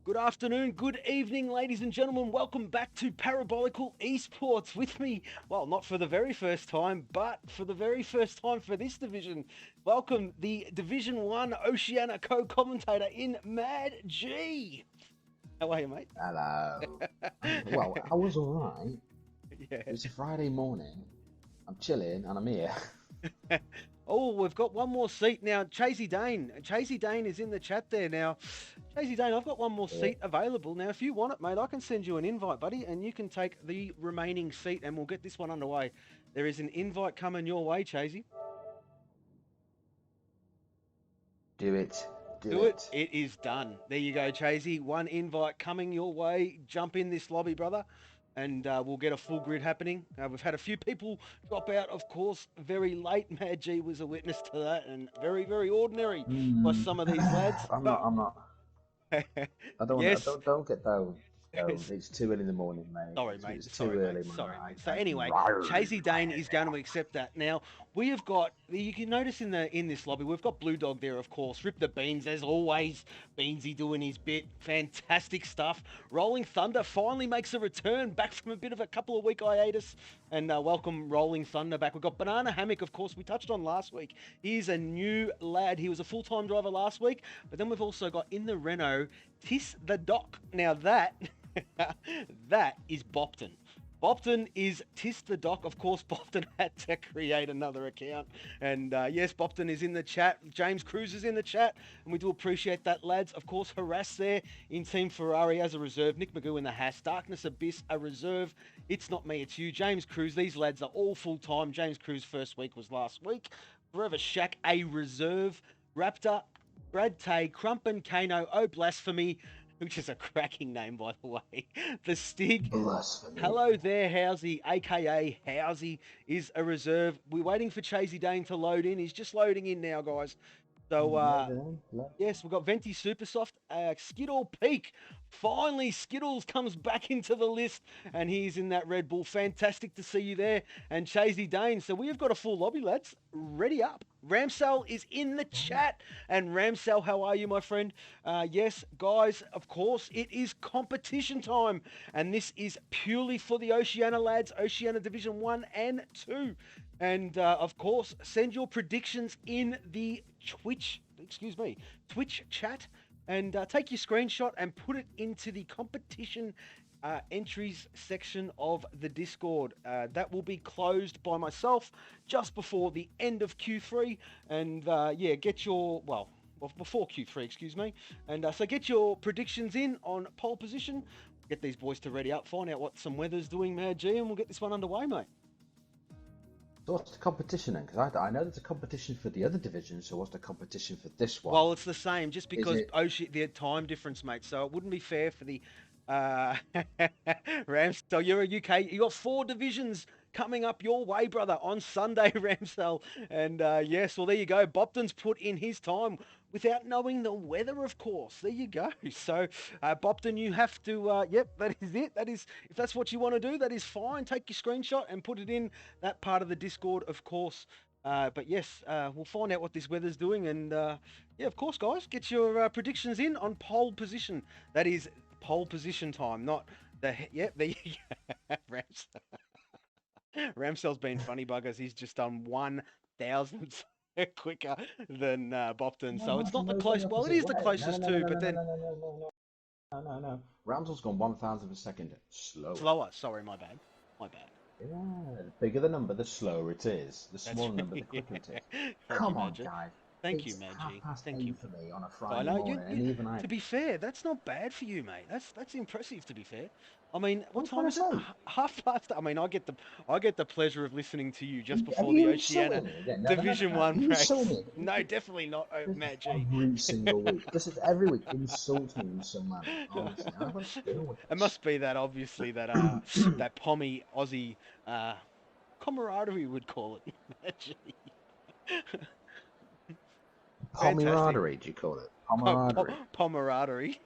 Good afternoon, good evening, ladies and gentlemen. Welcome back to Parabolical eSports with me. Well, not for the very first time, but for the very first time for this division. Welcome the Division 1 Oceania co-commentator in Mad G. How are you, mate? Hello. Well, I was alright. Yeah. It's a Friday morning. I'm chilling and I'm here. Oh, we've got one more seat now. Chasey Dane. Chasey Dane is in the chat there now. Chasey Dane, I've got one more seat available. Now, if you want it, mate, I can send you an invite, buddy, and you can take the remaining seat and we'll get this one underway. There is an invite coming your way, Chasey. Do it. Do it. It is done. There you go, Chasey. One invite coming your way. Jump in this lobby, brother. And we'll get a full grid happening. We've had a few people drop out, of course, very late. Mad G was a witness to that, and very, very ordinary by some of these lads. I'm not. I don't. Yes. Don't get down. It's too early in the morning, mate. Sorry, mate. It's too early, man. Sorry, mate. So anyway, Chasey Dane is going to accept that. Now we have got. You can notice in this lobby, we've got Blue Dog there, of course. Rip the Beans, as always. Beansy doing his bit. Fantastic stuff. Rolling Thunder finally makes a return back from a bit of a couple of week hiatus, and welcome Rolling Thunder back. We've got Banana Hammock, of course. We touched on last week. He's a new lad. He was a full-time driver last week, but then we've also got in the Renault Tis the Doc. Now that. That is Bopton. Bopton is Tis the Doc. Of course, Bopton had to create another account. And yes, Bopton is in the chat. James Cruz is in the chat. And we do appreciate that, lads. Of course, Harass there in Team Ferrari as a reserve. Nick Magoo in the Haas. Darkness Abyss, a reserve. It's not me, it's you. James Cruz. These lads are all full-time. James Cruz' first week was last week. Forever Shack, a reserve. Raptor, Brad Tay, Crump and Kano, Oh Blasphemy, which is a cracking name, by the way. The Stig. Blasphemy. Hello there, Housey, a.k.a. Housey, is a reserve. We're waiting for Chasey Dane to load in. He's just loading in now, guys. So, yes, we've got Venti Supersoft, Skittle Peak. Finally, Skittles comes back into the list, and he's in that Red Bull. Fantastic to see you there. And Chasey Dane. So we have got a full lobby, lads. Ready up. Ramsell is in the chat. And Ramsell, how are you, my friend? Yes, guys, of course, it is competition time. And this is purely for the Oceania lads, Oceania Division 1 and 2. And, of course, send your predictions in the Twitch chat. And take your screenshot and put it into the competition entries section of the Discord. That will be closed by myself just before the end of Q3. And yeah, get your, well, before Q3, excuse me. And so get your predictions in on pole position. Get these boys to ready up, find out what some weather's doing, Mad G, and we'll get this one underway, mate. So what's the competition then? Because I know there's a competition for the other division, so what's the competition for this one? Well, it's the same, just because the time difference, mate. So it wouldn't be fair for the Ramsdale. You're a UK. You got 4 divisions coming up your way, brother, on Sunday, Ramsdale. And yes, well, there you go. Bopton's put in his time without knowing the weather, of course. There you go. So, Bopton, you have to, yep, that is it. That is, if that's what you want to do, that is fine. Take your screenshot and put it in that part of the Discord, of course. But yes, we'll find out what this weather's doing. And yeah, of course, guys, get your predictions in on pole position. That is pole position time, not the, yep, there you go. Ramsell's been funny buggers. He's just done 1,000 quicker than Bopton, so it's not the close. Well, it is the closest too, but then no. Ramsell's gone 1,000 per second slower. Sorry, my bad. Yeah, the bigger the number, the slower it is. The smaller number, the quicker it is. Come on, guys. Thank you, Maggie. Thank you for me on a Friday morning, and even to be fair, that's not bad for you, mate. That's impressive. To be fair, I mean, what time is it? 30:30. I mean, I get the pleasure of listening to you just before the Oceania Division 1 race. No, definitely not, Maggie. Every single week. This is every week. Insult me in some manner. Honestly, I don't deal with it must be that, obviously, that that pommy Aussie camaraderie would call it, Maggie. Pomeradery, do you call it? Pomeradery. Pomeradery.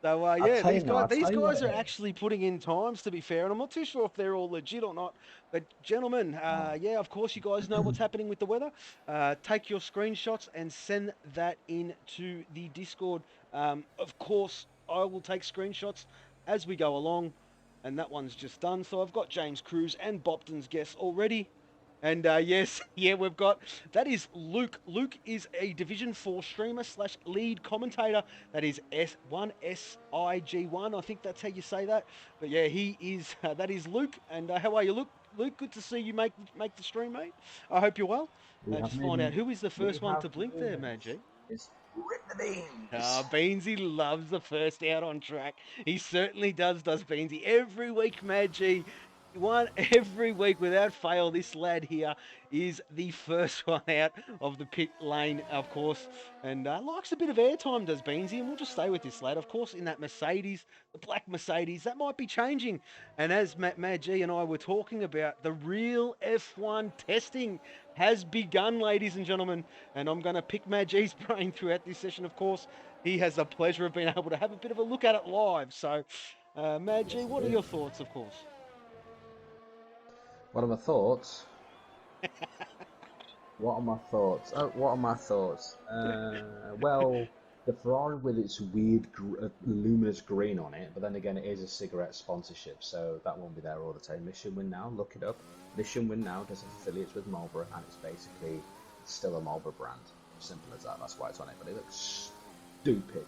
So I'll yeah, tell you now. I'll these tell you what guys are it is. actually putting in times, to be fair, and I'm not too sure if they're all legit or not. But gentlemen, Oh. yeah, of course you guys know what's happening with the weather. Take your screenshots and send that in to the Discord. Of course, I will take screenshots as we go along, and that one's just done. So I've got James Cruz and Bopton's guests already. And yes, yeah, we've got that is Luke. Luke is a Division 4 streamer slash lead commentator. That is S1SIG1. I think that's how you say that. But yeah, he is. That is Luke. And how are you, Luke? Luke, good to see you make the stream, mate. I hope you're well. We have Just made find out him. who is the We first one have to blink there, made. Mad G. It's Rip the Beans. Beansy loves the first out on track. He certainly does Beansy. Every week, Mad G, one every week without fail, this lad here is the first one out of the pit lane, of course, and likes a bit of airtime, does Beansy, and we'll just stay with this lad. Of course, in that Mercedes, the black Mercedes, that might be changing. And as Mad G and I were talking about, the real F1 testing has begun, ladies and gentlemen, and I'm going to pick Mad G's brain throughout this session, of course. He has the pleasure of being able to have a bit of a look at it live. So, Mad G, Yes, what we are do. your thoughts, of course? What are my thoughts? What are my thoughts? Oh, what are my thoughts? Well, the Ferrari with its weird luminous green on it, but then again, it is a cigarette sponsorship, so that won't be there all the time. Mission Win Now, look it up. Mission Win Now does affiliates with Marlboro, and it's basically still a Marlboro brand. Simple as that. That's why it's on it. But it looks stupid,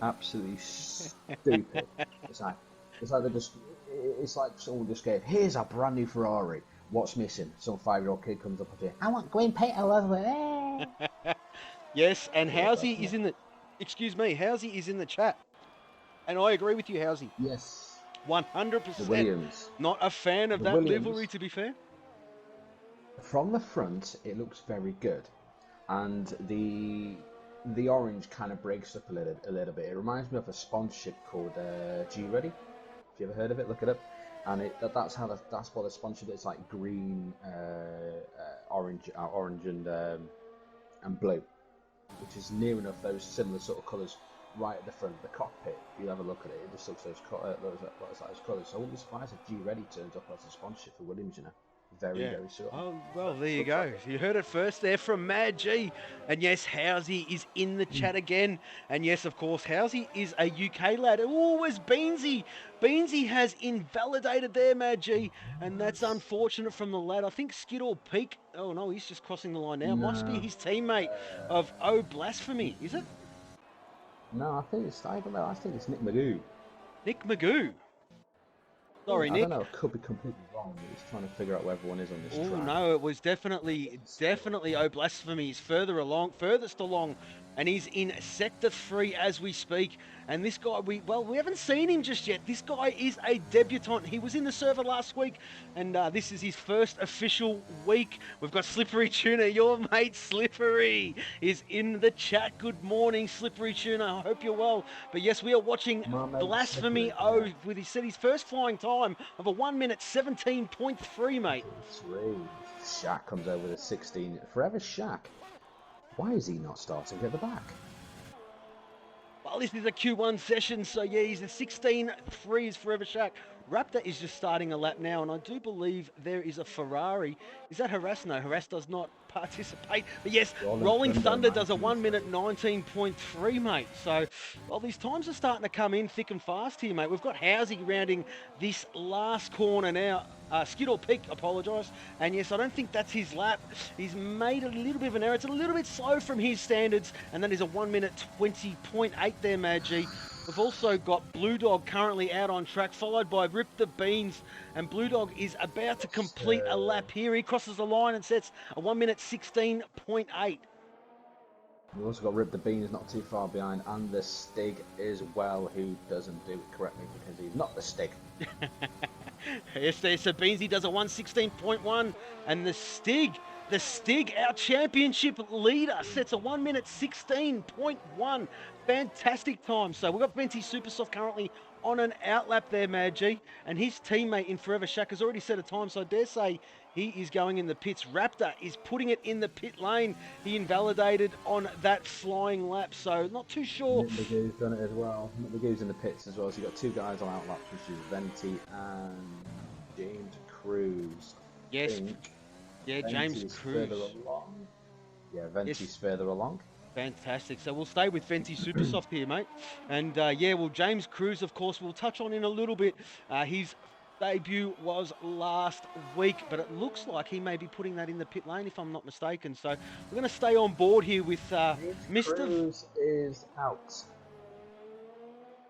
absolutely stupid. It's like they just. It's like someone just gave, here's a brand new Ferrari. What's missing? Some 5-year-old kid comes up and says, I want green paint all over it. Yes, and But yes, Housey that's is it. in the. Excuse me, Housey is in the chat, and I agree with you, Housey. Yes, the 100%. Williams. Not a fan of The that livery, Williams, to be fair. from the front, it looks very good. And the orange kind of breaks up a little bit. It reminds me of a sponsorship called G Ready. If you ever heard of it, look it up. And that's what the sponsorship is, like green, orange, and blue, which is near enough those similar sort of colours right at the front of the cockpit. If you have a look at it, it just looks those colours. So I wouldn't be surprised if G Ready turns up as a sponsorship for Williams. Very, Yeah. very soon. Oh, well, there you go. You heard it first there from Mad G. And yes, Housey is in the chat again. And yes, of course, Housey is a UK lad. Oh, it was Beansy. Beansy has invalidated there, Mad G. And that's unfortunate from the lad. I think Skid or Peak. Oh, no, he's just crossing the line now. Must be No, his teammate of Oh Blasphemy, is it? no, I don't know. I think it's Nick Magoo. Nick Magoo. Sorry, I don't Nick. know. It could be completely wrong. I'm just trying to figure out where everyone is on this Oh track. no, it was definitely Oh Blasphemy. He's furthest along, and he's in Sector 3 as we speak. And this guy, we haven't seen him just yet. This guy is a debutant. He was in the server last week, and this is his first official week. We've got Slippery Tuna, your mate Slippery, is in the chat. Good morning, Slippery Tuna. I hope you're well. But yes, we are watching Blasphemy O with his first flying time of a 1 minute 17.3, mate. 3. Shaq comes over with a 16. Forever Shaq. Why is he not starting at the back? Well, this is a Q1 session, so yeah, he's a 16.3 is Forever Shaq. Raptor is just starting a lap now, and I do believe there is a Ferrari. Is that Harass? No, Harass does not participate. But yes, Rolling Thunder does a 1 minute 19.3, mate. So, well, these times are starting to come in thick and fast here, mate. We've got Housey rounding this last corner now. Skid or Peak, apologise. And yes, I don't think that's his lap. He's made a little bit of an error. It's a little bit slow from his standards. And that is a 1 minute 20.8 there, Mad G. We've also got Blue Dog currently out on track, followed by Rip the Beans. And Blue Dog is about to complete a lap here. He crosses the line and sets a 1 minute 16.8. We've also got Rip the Beans not too far behind, and the Stig as well, who doesn't do it correctly because he's not the Stig. Yes, there's Beansy does a 1:16.1, and the Stig, our championship leader, sets a 1 minute 16.1. Fantastic time. So we've got Venti Supersoft currently on an outlap there, Mad G, and his teammate in Forever Shaq has already set a time, so I dare say He is going in the pits. Raptor is putting it in the pit lane. He invalidated on that flying lap, so not too sure. Nick Magoo's done it as well. Nick Magoo's in the pits as well, so you've got two guys on outlaps, which is Venti and James Cruz. Yes. Yeah, James Venti's Cruz. further along. Yeah, Venti's further along. Fantastic. So we'll stay with Venti Supersoft here, mate. And yeah, well, James Cruz, of course, we'll touch on in a little bit. His debut was last week, but it looks like he may be putting that in the pit lane, if I'm not mistaken. So we're going to stay on board here with Mr. Cruz is out.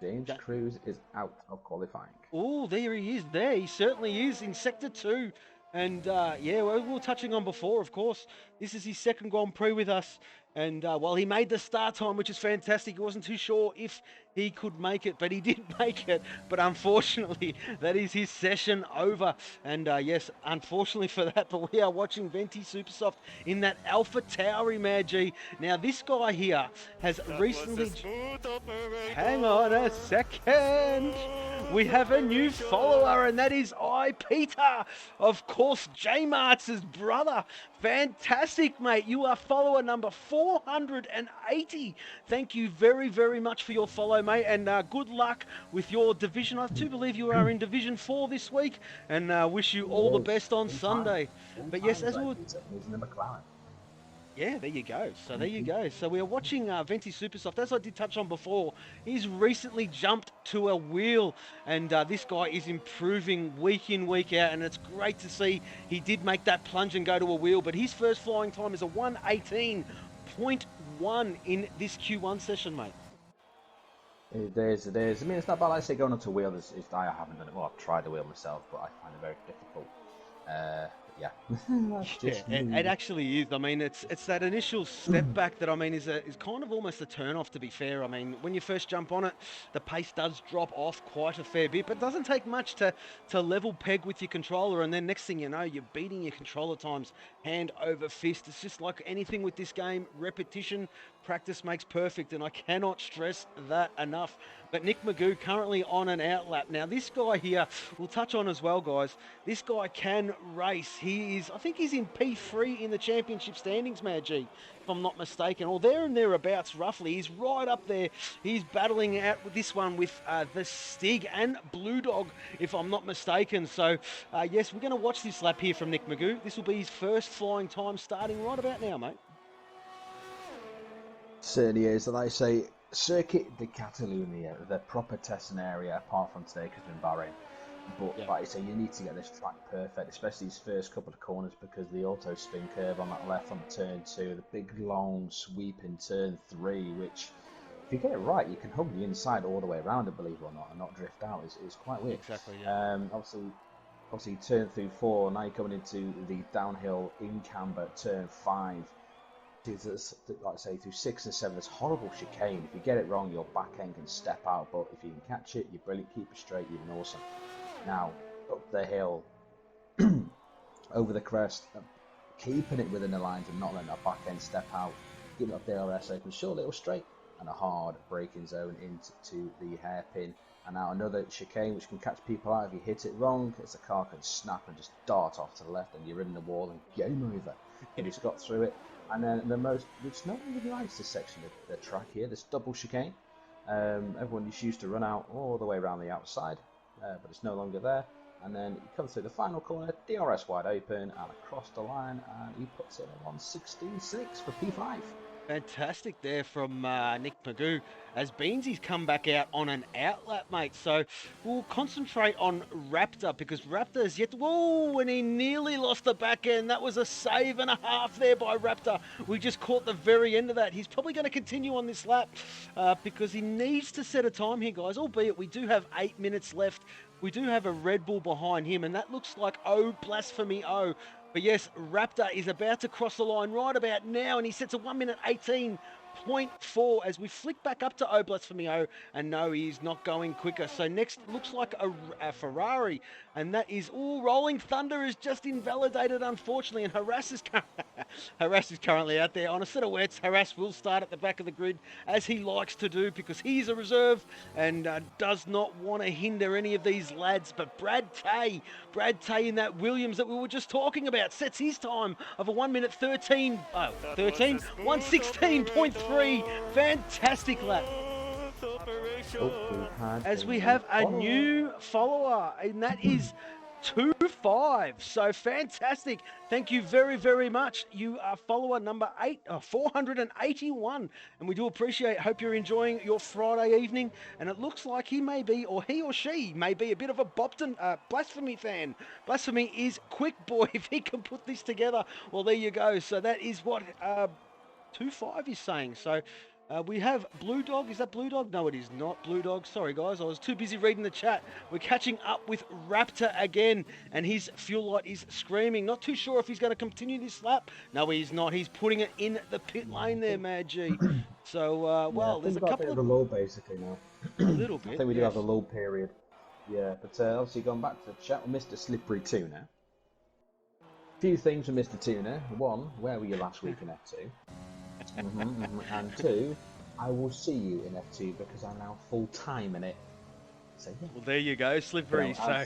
James Cruz is out of qualifying. Oh, there he is. There he certainly is in Sector 2. And yeah, we were touching on before, of course. This is his second Grand Prix with us. And while he made the start time, which is fantastic, he wasn't too sure if he could make it, but he did make it. But unfortunately, that is his session over. And yes, unfortunately for that, but we are watching Venti Supersoft in that Alpha Tauri, Magi. Now, this guy here has recently... Hang on a second. We have a new follower, and that is Peter. Of course, J-Marts' brother. Fantastic, mate. You are follower number 480. Thank you very, very much for your follow, mate, and good luck with your division. I do believe you are in Division 4 this week, and wish you all the best on Sunday. But yes, as we were... Yeah, there you go. So there you go. So we are watching Venti Supersoft. As I did touch on before, he's recently jumped to a wheel, and this guy is improving week in, week out, and it's great to see he did make that plunge and go to a wheel, but his first flying time is a 1:18.1 in this Q1 session, mate. It is. I mean, it's not bad. Like I say, going onto a wheel, I haven't done it. Well, I've tried the wheel myself, but I find it very difficult. Yeah. It actually is. I mean, it's that initial step back that, I mean, is kind of almost a turn off, to be fair. I mean, when you first jump on it, the pace does drop off quite a fair bit, but it doesn't take much to level peg with your controller, and then next thing you know, you're beating your controller times hand over fist. It's just like anything with this game, repetition, practice makes perfect, and I cannot stress that enough. But Nick Magoo currently on an outlap. Now, this guy here, we'll touch on as well, guys. This guy can race. He is, I think he's in P3 in the championship standings, Magi, if I'm not mistaken, or there and thereabouts roughly. He's right up there. He's battling out with this one with the Stig and Blue Dog, if I'm not mistaken. So, yes, we're going to watch this lap here from Nick Magoo. This will be his first flying time starting right about now, mate. Certainly is. And like I say, Circuit de Catalunya, the proper testing area, apart from today because we're in Bahrain. But like I say, you need to get this track perfect, especially these first couple of corners, because the auto spin curve on that left on turn 2, the big long sweep in turn 3, which if you get it right, you can hug the inside all the way around it, believe it or not, and not drift out. It's quite weird. Exactly. Yeah. Obviously turn through 4. Now you're coming into the downhill in camber turn 5. Like I say, through 6 and 7, there's horrible chicane. If you get it wrong, your back end can step out, but if you can catch it, you're brilliant. Keep it straight, you're awesome. Now, up the hill, over the crest, keeping it within the lines and not letting that back end step out, giving up DRS open, short little straight, and a hard braking zone into the hairpin. And now another chicane which can catch people out if you hit it wrong, as the car can snap and just dart off to the left, and you're in the wall and game over. He just got through it. And then which no one really likes this section of the track here, this double chicane. Everyone just used to run out all the way around the outside, but it's no longer there. And then he comes through the final corner, DRS wide open, and across the line, and he puts it on 1:16.6 for P5. Fantastic there from Nick Magoo, as Beansy's come back out on an outlap, mate. So we'll concentrate on Raptor, because Raptor's yet... Whoa, and he nearly lost the back end. That was a save and a half there by Raptor. We just caught the very end of that. He's probably going to continue on this lap because he needs to set a time here, guys, albeit we do have 8 minutes left. We do have a Red Bull behind him, and that looks like blasphemy. But yes, Raptor is about to cross the line right about now, and he sets a 1:18.4 8.4 as we flick back up to Oblasfemio, and no, he's not going quicker. So next looks like a Ferrari, and that is all Rolling Thunder is just invalidated, unfortunately, and Harass is currently out there on a set of wets. Harass will start at the back of the grid as he likes to do because he's a reserve and does not want to hinder any of these lads. But Brad Tay in that Williams that we were just talking about sets his time of a 1 minute 116.3. Fantastic lap. As we have a new follower, and that is 2-5. So fantastic. Thank you very, very much. You are follower number 481. And we do appreciate, hope you're enjoying your Friday evening. And it looks like he may be, or he or she may be a bit of a Bopton Blasphemy fan. Blasphemy is quick, boy. If he can put this together, well, there you go. So that is what 2-5 is saying. So we have Blue Dog. Is that Blue Dog? No, it is not Blue Dog. Sorry, guys. I was too busy reading the chat. We're catching up with Raptor again, and his fuel light is screaming. Not too sure if he's going to continue this lap. No, he's not. He's putting it in the pit lane there, Mad G. So, well, there's a couple of... a lull, basically, now. A little bit, I think we do have a lull period. Yeah, but obviously going back to the chat with Mr. Slippery Tuna. A few things with Mr. Tuna. One, where were you last week in F2? And two, I will see you in F2 because I'm now full time in it. So yeah. Well, there you go, Slippery. So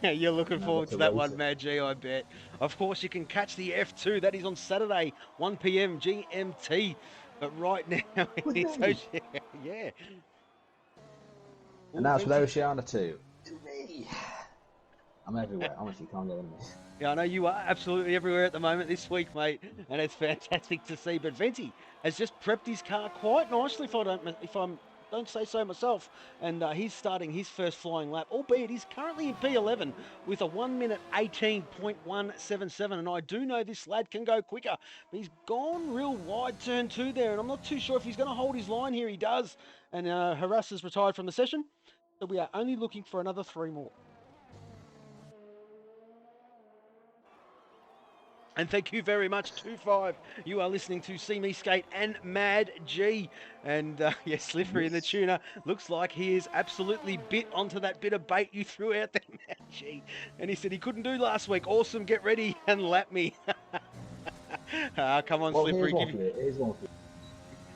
you're looking forward to that one, Mad G, I bet. Of course, you can catch the F2. That is on Saturday, 1 p.m. GMT. But right now, it's Oceania. Yeah. And that's with Oceania too. To me. I'm everywhere. Honestly, can't get in there. Yeah, I know you are absolutely everywhere at the moment this week, mate, and it's fantastic to see. But Venti has just prepped his car quite nicely, if I don't say so myself, and he's starting his first flying lap, albeit he's currently in P11 with a 1 minute 18.177, and I do know this lad can go quicker, but he's gone real wide turn 2 there, and I'm not too sure if he's going to hold his line here. He does, and Harass has retired from the session, so we are only looking for another 3 more. And thank you very much, 2-5. You are listening to See Me Skate and Mad G. And yes, Slippery in the tuner. Looks like he is absolutely bit onto that bit of bait you threw out there, Mad G. And he said he couldn't do last week. Awesome, get ready and lap me. Come on, Slippery. Here's one for you.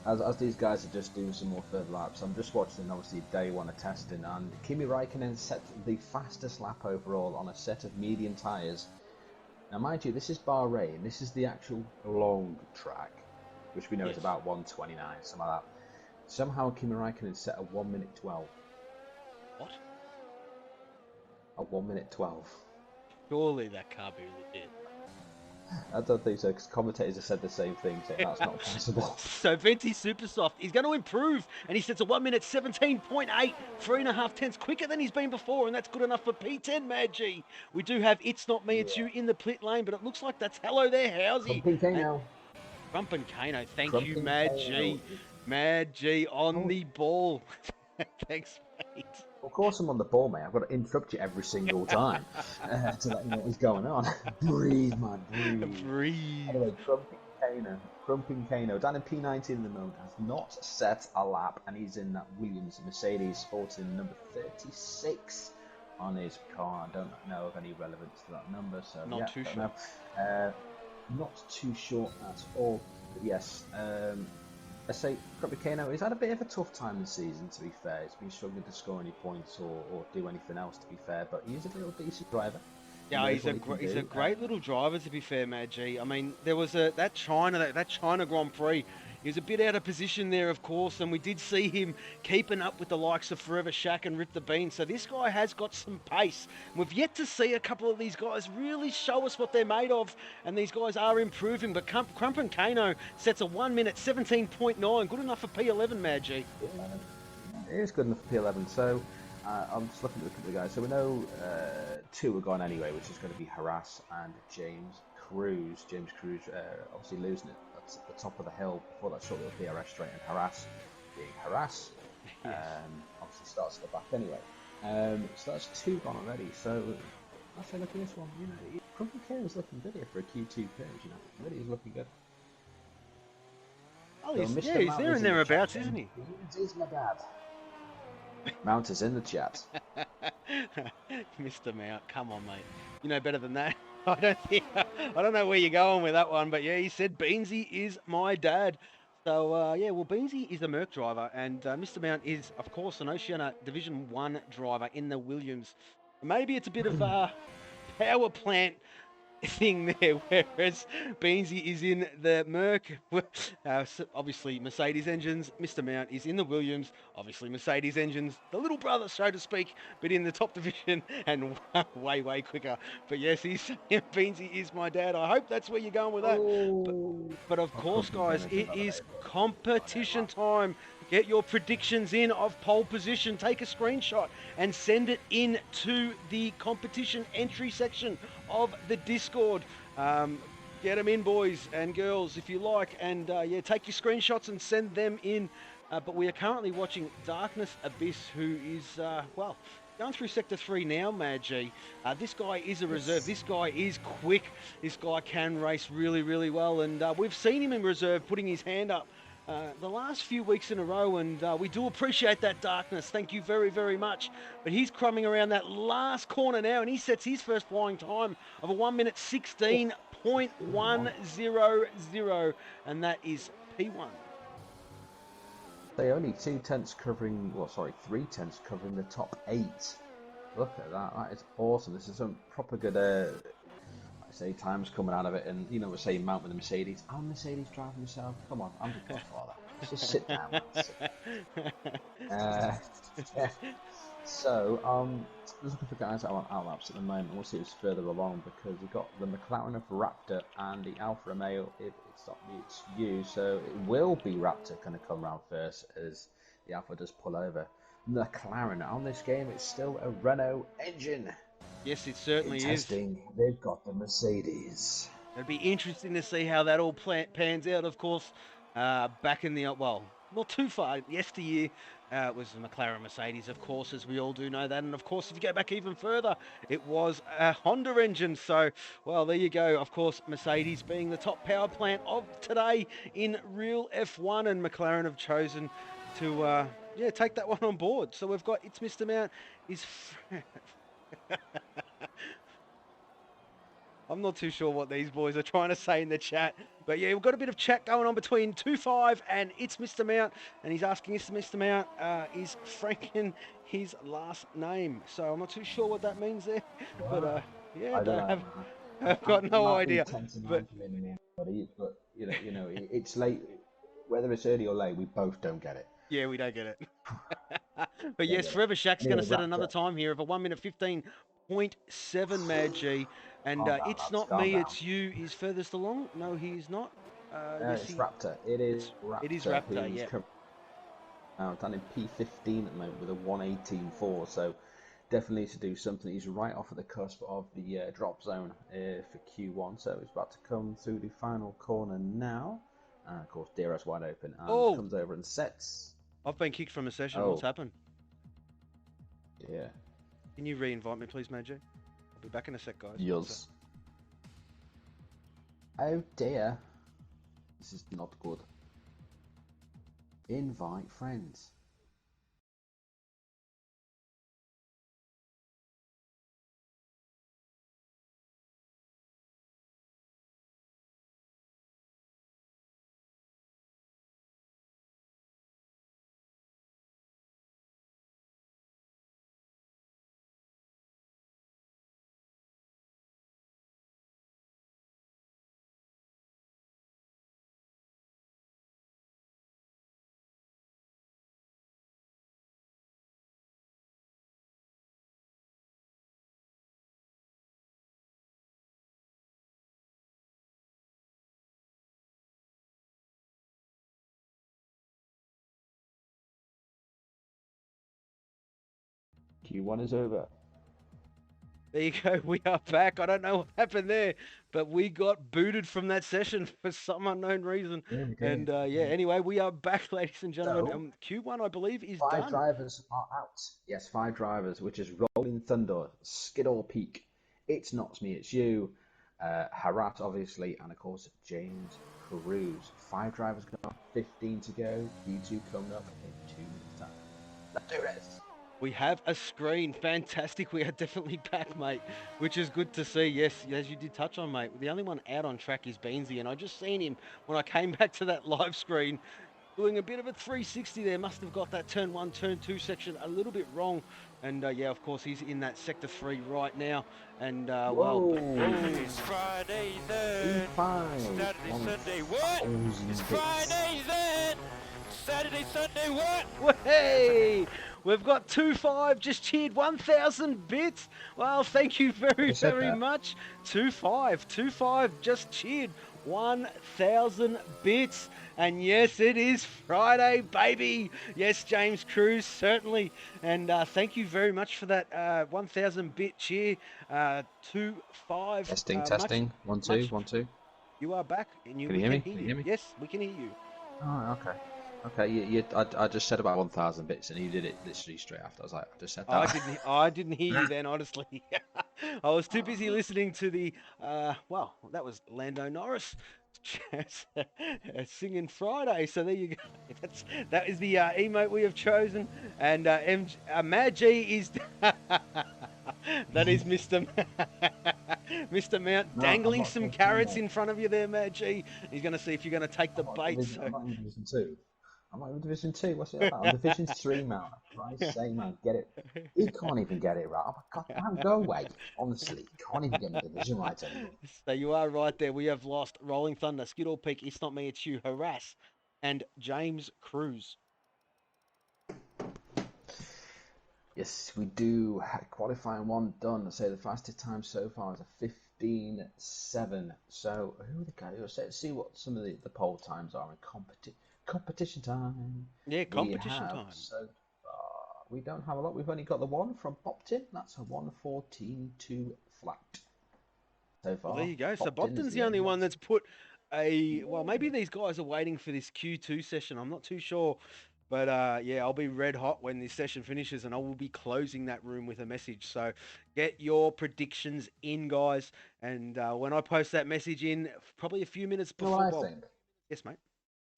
As these guys are just doing some more third laps, I'm just watching obviously day one of testing, and Kimi Raikkonen set the fastest lap overall on a set of medium tyres. Now, mind you, this is Bahrain. This is the actual long track, which we know is about 1:29, something like that. Somehow, Kimi Raikkonen set a 1 minute 12. What? A 1 minute 12. Surely that can't be legit. I don't think so, because commentators have said the same thing, saying that's not possible. So Venti Supersoft, he's going to improve, and he sets a 1 minute 17.8, 3.5 tenths quicker than he's been before, and that's good enough for P10, Mad G. We do have It's Not Me, It's You in the pit lane, but it looks like that's hello there, Housey. Crump and Kano, thank you, Mad G. Mad G on the ball. Thanks, mate. Of course I'm on the ball, mate. I've got to interrupt you every single time to let you know what's going on. Breathe, man, breathe. Breathe. Anyway, Crumping Kano, down in P19 in the moment, has not set a lap, and he's in that Williams Mercedes, sporting number 36 on his car. I don't know of any relevance to that number, so not too sure. Not too sure at all. But yes, I say Crumping Kano, he's had a bit of a tough time this season, to be fair. He's been struggling to score any points or do anything else, to be fair, but he's a real decent driver. Yeah, he's a great little driver, to be fair, Mad G. I mean, there was that China Grand Prix. He was a bit out of position there, of course, and we did see him keeping up with the likes of Forever Shaq and Rip the Bean. So this guy has got some pace. We've yet to see a couple of these guys really show us what they're made of, and these guys are improving. But Crump and Kano sets a 1 minute 17.9, good enough for P11, Mad G. Yeah, it is good enough for P11. So I'm just looking at a couple of guys. So we know two are gone anyway, which is going to be Harass and James Cruz. James Cruz obviously losing it at the top of the hill before that short little DRS straight, and Harass being Harass. Obviously starts at the back anyway. So that's two gone already. So I say, look at this one. You know, Crumpy K is looking good here for a Q2 page. You know, really is looking good. Oh, So yeah, Mr. he's Mount there is and in the chat thereabouts, isn't saying, he? Beans is my dad. Mount is in the chat. Mr. Mount, come on, mate. You know better than that. I don't know where you're going with that one, but yeah, he said Beansy is my dad. So yeah, well, Beansy is a Merc driver, and Mr. Mount is, of course, an Oceania Division 1 driver in the Williams. Maybe it's a bit of a power plant thing there, whereas Beansy is in the Merc. Obviously, Mercedes engines. Mr. Mount is in the Williams. Obviously, Mercedes engines, the little brother, so to speak, but in the top division and way, way quicker. But yes, he's saying Beansy is my dad. I hope that's where you're going with that. But, Oh, but of I course, couldn't think of guys, anything it better, is mate, but competition time. Get your predictions in of pole position. Take a screenshot and send it in to the competition entry section of the Discord. Get them in, boys and girls, if you like. And yeah, take your screenshots and send them in. But we are currently watching Darkness Abyss, who is, well, going through Sector 3 now, Mad G. This guy is a reserve. This guy is quick. This guy can race really, really well. And we've seen him in reserve putting his hand up the last few weeks in a row, and we do appreciate that, Darkness. Thank you very, very much. But he's crumbing around that last corner now, and he sets his first flying time of a 1 minute 16.100, and that is P1. They only 2/10 covering, well, sorry, 3/10 covering the top 8. Look at that. That is awesome. This is some proper good, I say, times coming out of it. And, you know, we're saying Mount with the Mercedes. I'm a Mercedes driver myself. Come on, I'm the godfather. Just sit down, man. Sit down. So, just looking for guys that are on outlaps at the moment. We'll see who's further along because you've got the McLaren of Raptor and the Alfa Romeo. If it's not me, it's you. So it will be Raptor going to come round first as the Alfa does pull over. McLaren on this game, it's still a Renault engine. Yes, it certainly In is. testing, they've got the Mercedes. It'd be interesting to see how that all pans out. Of course, back in the well, not too far yesteryear, it was the McLaren Mercedes, of course, as we all do know that. And of course, if you go back even further, it was a Honda engine. So, well, there you go. Of course, Mercedes being the top power plant of today in real F1, and McLaren have chosen to yeah, take that one on board. So we've got it's Mr. Mount is. I'm not too sure what these boys are trying to say in the chat. But yeah, we've got a bit of chat going on between 2-5 and It's Mr. Mount. And he's asking us, Mr. Mount, is Franken his last name? So I'm not too sure what that means there. But yeah, I don't know. I've got no idea. It might be 10 to 9 But for me, but you know, it's late. Whether it's early or late, we both don't get it. yeah, we don't get it. But yes, Forever Shack's going to set another time here of a 1 minute 15.7, Mad G. And it's not me, it's you. He's furthest along. No, he is not. Yes, it's Raptor. It is Raptor. It is Raptor, yeah. Down in P15 at the moment with a 118.4, so definitely needs to do something. He's right off at the cusp of the drop zone for Q1, so he's about to come through the final corner now. And of course, Dira's wide open and comes over and sets. I've been kicked from a session. What's happened? Yeah. Can you re-invite me, please, Major? I'll be back in a sec, guys. Yes. Oh dear. This is not good. Invite friends. Q1 is over. There you go. We are back. I don't know what happened there, but we got booted from that session for some unknown reason. And yeah, anyway, we are back, ladies and gentlemen. So, Q1, I believe, is done. 5 drivers are out. Yes, 5 drivers, which is Rolling Thunder, Skidall Peak, It's Not Me, It's You, Harat, obviously, and of course, James Cruz. 5 drivers gone, 15 to go. Q2 coming up in 2 minutes' time. Let's do this! We have a screen. Fantastic. We are definitely back, mate, which is good to see. Yes, as you did touch on, mate. The only one out on track is Beansy, and I just seen him when I came back to that live screen doing a bit of a 360 there. Must have got that turn 1, turn 2 section a little bit wrong. And yeah, of course, he's in that sector 3 right now. And well, It's Friday then. Saturday, Sunday, what? It's Friday then. Saturday, Sunday, what? Hey, we've got 2-5 just cheered 1,000 bits. Well, thank you very much. 2-5 just cheered 1,000 bits. And yes, it is Friday, baby. Yes, James Cruz, certainly. And thank you very much for that 1,000 bit cheer. 2-5. Testing. 1, 2, 1, 2. You are back, and Can you hear me? Can you hear me? Yes, we can hear you. Oh, okay. Okay, I just said about 1,000 bits, and you did it literally straight after. I was like, I just said that. I didn't hear you then, honestly. I was too busy listening to the, well, that was Lando Norris singing Friday. So there you go. That is the emote we have chosen, and Mad G is that is Mr. Mr. Mount dangling some carrots in front of you there, Mad G. He's going to see if you're going to take the bait. I'm not in Division 2. I'm not in Division 2. What's it about? I'm Division 3, man. Christ's sake, man, get it. He can't even get it right. Oh my God, man, go away. Honestly, he can't even get the division right anymore. So you are right there. We have lost Rolling Thunder, Skittle Peak, It's Not Me, It's You, Harass, and James Cruz. Yes, we do. Qualifying 1 done. I say the fastest time so far is a 15.7. So who are the guys? Let's see what some of the poll times are in competition time. Yeah, competition time. So far, we don't have a lot. We've only got the one from Bopton. That's a 1:14.2 flat. So far. Well, there you go. So Bopton's the only one that's put a... Well, maybe these guys are waiting for this Q2 session. I'm not too sure. But yeah, I'll be red hot when this session finishes, and I will be closing that room with a message. So get your predictions in, guys. And when I post that message in, probably a few minutes before... You know what I think? Yes, mate.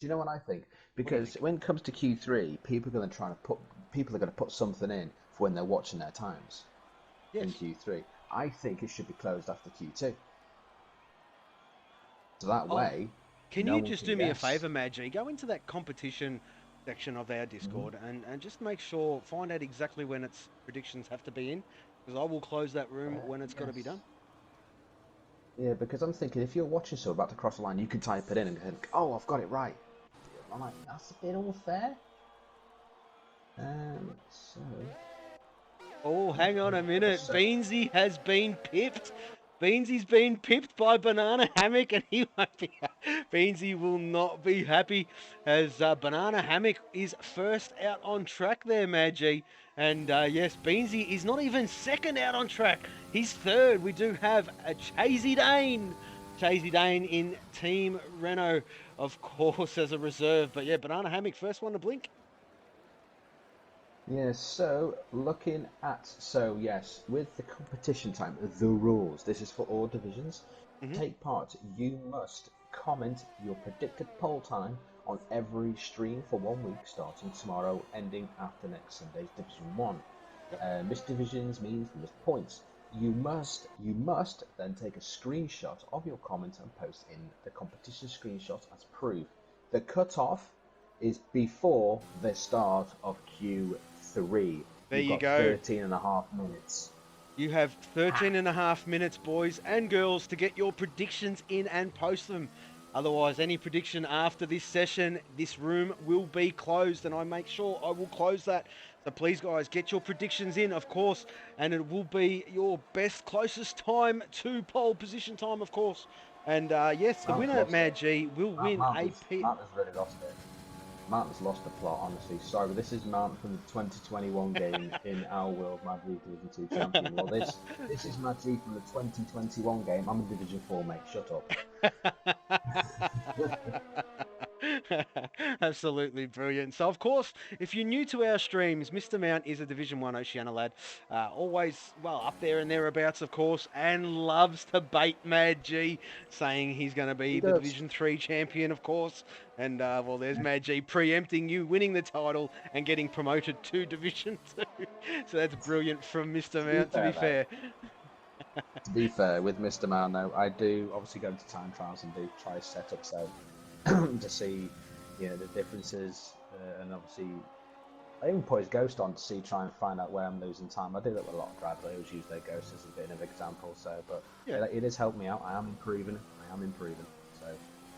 Do you know what I think? Because when it comes to Q3, people are going to put something in for when they're watching their times in Q3. I think it should be closed after Q2. So that way, can you just do me a favour, Maggie? Go into that competition section of our Discord and just make sure, find out exactly when its predictions have to be in, because I will close that room when it's got to be done. Yeah, because I'm thinking if you're watching so about to cross the line, you can type it in and think, oh, I've got it right. I'm like, that's a bit unfair. So... Oh, hang on a minute. Beansy has been pipped. Beansy's been pipped by Banana Hammock, and he won't be. Beansy will not be happy, as Banana Hammock is first out on track there, Maggie. And yes, Beansy is not even second out on track. He's third. We do have a Chasey Dane. Chasey Dane in Team Renault, of course, as a reserve. But yeah, Banana Hammock, first one to blink. Yeah, so looking at, yes, with the competition time, the rules, this is for all divisions. Take part, you must comment your predicted poll time on every stream for 1 week, starting tomorrow, ending after next Sunday's Division 1. Missed divisions means missed points. You must then take a screenshot of your comment and post in the competition screenshot as proof. The cutoff is before the start of Q3. There You've you got go. 13 and a half minutes. You have 13 and a half minutes, boys and girls, to get your predictions in and post them. Otherwise, any prediction after this session, this room will be closed, and I make sure I will close that. So please, guys, get your predictions in, of course, and it will be your best, closest time to pole position time, of course. And yes, the winner, Mad G, will win a P. Matt has really lost it. Matt has lost the plot, honestly. Sorry, but this is Matt from the 2021 game in our World Mad League Division 2 champion. Well, this is Mad G from the 2021 game. I'm in Division 4, mate. Shut up. Absolutely brilliant. So, of course, if you're new to our streams, Mr. Mount is a Division 1 Oceania lad. Always, well, up there and thereabouts, of course, and loves to bait Mad G, saying he's going to be the Division 3 champion, of course. And, well, there's Mad G preempting you, winning the title, and getting promoted to Division 2. So that's brilliant from Mr. Mount, to be fair. To be fair, with Mr. Mount, though, I do obviously go to time trials and do try setups so to see, you know, the differences, and obviously I even put his ghost on to try and find out where I'm losing time. I do that with a lot of drivers. I always use their ghost as a bit of an example. So, but yeah, it has helped me out. I am improving. So,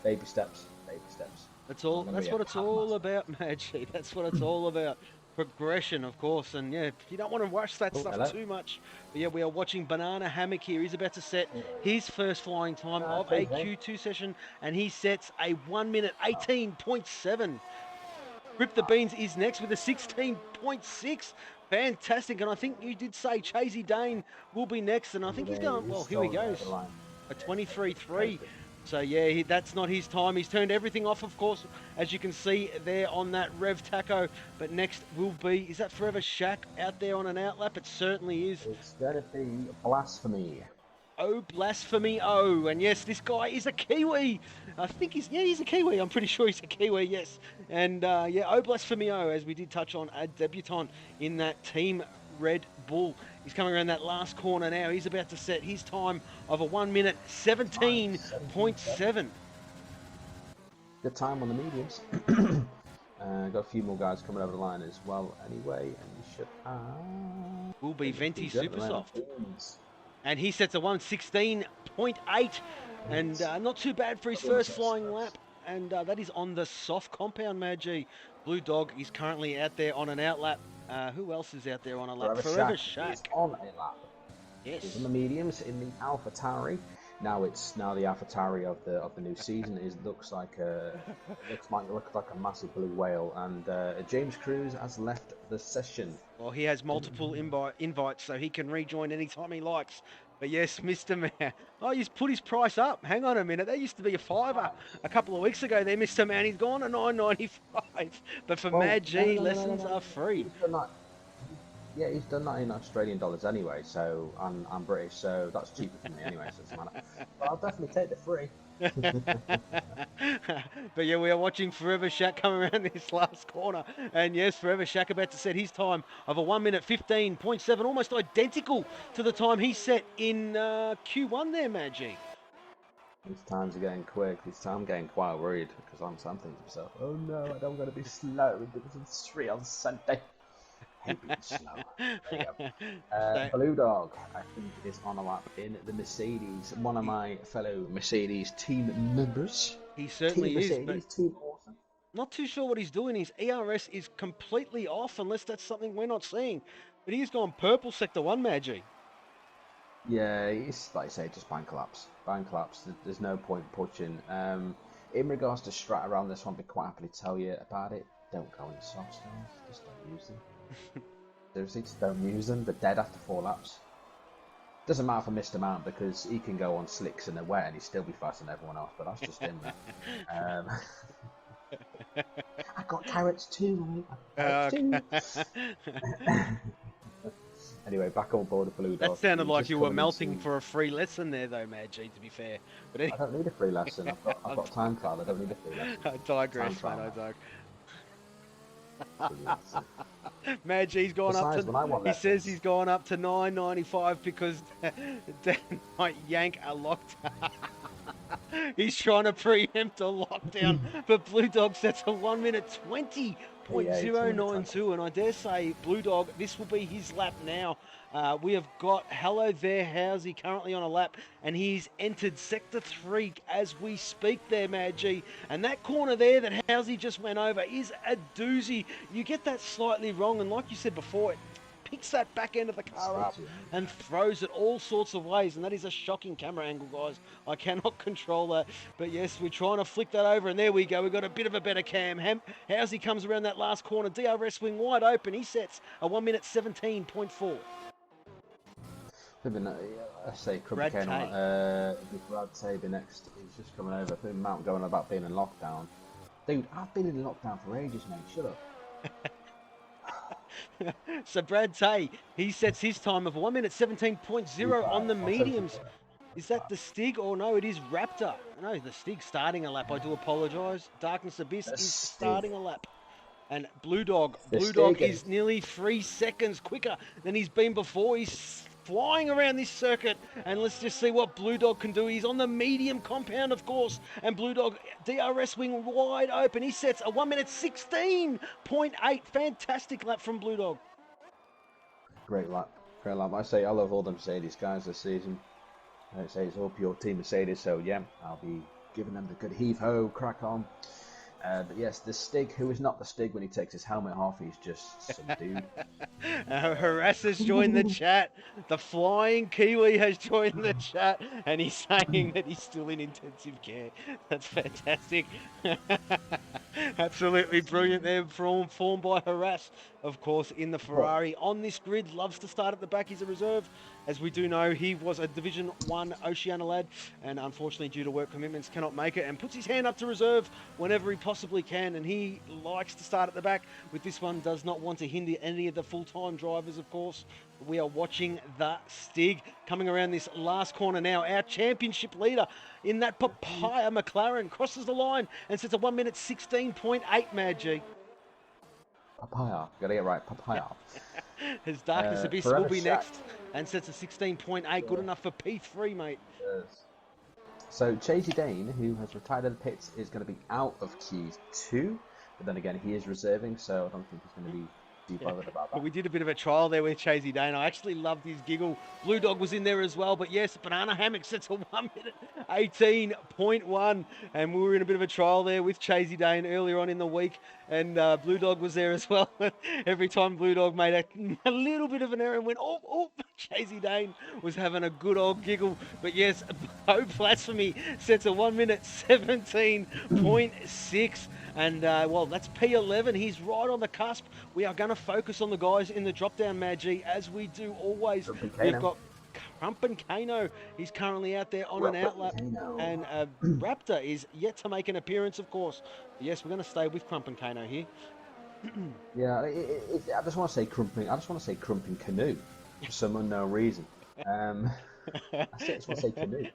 baby steps, baby steps. That's all. That's what it's all about, Maggie. That's what it's all about. Progression, of course, and yeah, you don't want to watch that stuff too much. But yeah, we are watching Banana Hammock here. He's about to set his first flying time of a Q2 session, and he sets a 1 minute 18.7. Rip the Beans is next with a 16.6. Fantastic, and I think you did say Chasey Dane will be next, and I think he's going, well, here he goes, a 23.3. So yeah, that's not his time. He's turned everything off, of course, as you can see there on that Rev Taco. But next will be, is that Forever Shack out there on an outlap? It certainly is. It's going to be Blasphemy. Oh, Blasphemy, oh. And yes, this guy is a Kiwi. I think he's a Kiwi. I'm pretty sure he's a Kiwi, yes. And yeah, oh, Blasphemy, oh, as we did touch on, a debutant in that Team Red Bull. He's coming around that last corner now. He's about to set his time of a 1 minute 17.7. Good time on the mediums. Got a few more guys coming over the line as well anyway. And you should will be Venti Supersoft. And he sets a 1:16.8. And not too bad for his first flying lap. And that is on the soft compound, Magi. Blue Dog is currently out there on an outlap. Who else is out there on a lap? Forever Shack. Is on a lap. Yes. He's in the mediums in the AlphaTauri. Now the AlphaTauri of the new season looks like a massive blue whale, and James Cruz has left the session. Well, he has multiple invites, so he can rejoin anytime he likes. But yes, Mr. Man. Oh, he's put his price up. Hang on a minute. That used to be a $5 a couple of weeks ago there, Mr. Man. He's gone to $9.95. But for Mad G, lessons are free. Yeah, he's done that in Australian dollars anyway, so I'm British, so that's cheaper for me anyway, so it doesn't matter. But I'll definitely take the free. But yeah, we are watching Forever Shack come around this last corner. And yes, Forever Shack about to set his time of a 1 minute 15.7, almost identical to the time he set in Q1 there, Maggie. These times are getting quick. I'm getting quite worried because I'm thinking to myself, oh no, I don't want to be slow in Division 3 on Sunday. Hate being slow. There you go. Blue Dog, I think, is on a lap in the Mercedes. One of my fellow Mercedes team members. He certainly is. Mercedes, Team Awesome. Not too sure what he's doing. His ERS is completely off, unless that's something we're not seeing. But he's gone purple sector 1, Magi. Yeah, he's, like I say, just bank collapse. There's no point pushing. In regards to strat around this one, I'd be quite happy to tell you about it. Don't go in soft stars. Just don't use them. Seriously, just don't use them. They're dead after 4 laps. Doesn't matter for Mr. Mount because he can go on slicks and they're wet and he'd still be faster than everyone else, but that's just him, man. I got carrots too, Anyway, back on board the Blue Dog. That sounded like you were melting for a free lesson there, though, Maggie, to be fair. But I don't need a free lesson. I've got time trial. I don't need a free lesson. I digress, man. I digress. Maggie's gone up to. He says he's gone up to $9.95 because Dan might yank a lockdown. He's trying to preempt a lockdown, but Blue Dog sets a 1 minute 20.092, and I dare say, Blue Dog, this will be his lap now. We have got Hello There Housey currently on a lap, and he's entered Sector 3 as we speak there, Maggie. And that corner there that Housey just went over is a doozy. You get that slightly wrong, and like you said before, it picks that back end of the car up and throws it all sorts of ways, and that is a shocking camera angle, guys. I cannot control that, but yes, we're trying to flick that over, and there we go. We've got a bit of a better cam. Housey comes around that last corner, DRS wing wide open. He sets a 1 minute 17.4. I say Brad Tabby next. He's just coming over. Mount going about being in lockdown. Dude, I've been in lockdown for ages, mate. Shut up. So Brad Tay, he sets his time of 1 minute 17.0 on the mediums. Is that the Stig or no? It is Raptor. No, the Stig starting a lap. I do apologise. Darkness Abyss is starting a lap. And Blue Dog is nearly 3 seconds quicker than he's been before. He's flying around this circuit, and let's just see what Blue Dog can do. He's on the medium compound, of course, and Blue Dog DRS wing wide open. He sets a 1 minute 16.8. Fantastic lap from Blue Dog. Great lap. Great lap. I love all the Mercedes guys this season. I say it's all pure Team Mercedes, so yeah, I'll be giving them the good heave-ho, crack on. But yes, the Stig, who is not the Stig when he takes his helmet off, he's just some dude. Harass has joined the chat. The flying Kiwi has joined the chat, and he's saying that he's still in intensive care. That's fantastic. Absolutely brilliant there, formed by Harass, of course, in the Ferrari. On this grid, loves to start at the back. He's a reserve. As we do know, he was a Division 1 Oceania lad, and unfortunately, due to work commitments, cannot make it, and puts his hand up to reserve whenever he possibly can, and he likes to start at the back. With this one, does not want to hinder any of the full-time drivers, of course. We are watching the Stig coming around this last corner now. Our championship leader in that papaya McLaren crosses the line and sets a 1 minute 16.8, Mad G. Papaya, gotta get right, papaya. His Darkness Abyss will be next and sets a 16.8, good enough for P3, mate. Yes. So Chasey Dane, who has retired in the pits, is going to be out of Q2, but then again, he is reserving, so I don't think he's going to be too bothered about that. We did a bit of a trial there with Chasey Dane. I actually loved his giggle. Blue Dog was in there as well, but yes, Banana Hammock sets a 1 minute 18.1, and we were in a bit of a trial there with Chasey Dane earlier on in the week, and Blue Dog was there as well. Every time Blue Dog made a little bit of an error and went, oh, Chasey Dane was having a good old giggle. But yes, Bo Blasphemy sets a 1 minute 17.6. And, well, that's P11. He's right on the cusp. We are going to focus on the guys in the drop-down, Magi, as we do always. We've got Crump and Kano. He's currently out there on an outlap. And Raptor is yet to make an appearance, of course. Yes, we're going to stay with Crump and Kano here. Yeah, I just want to say Crumping Canoe for some unknown reason. I just want to say Canoe.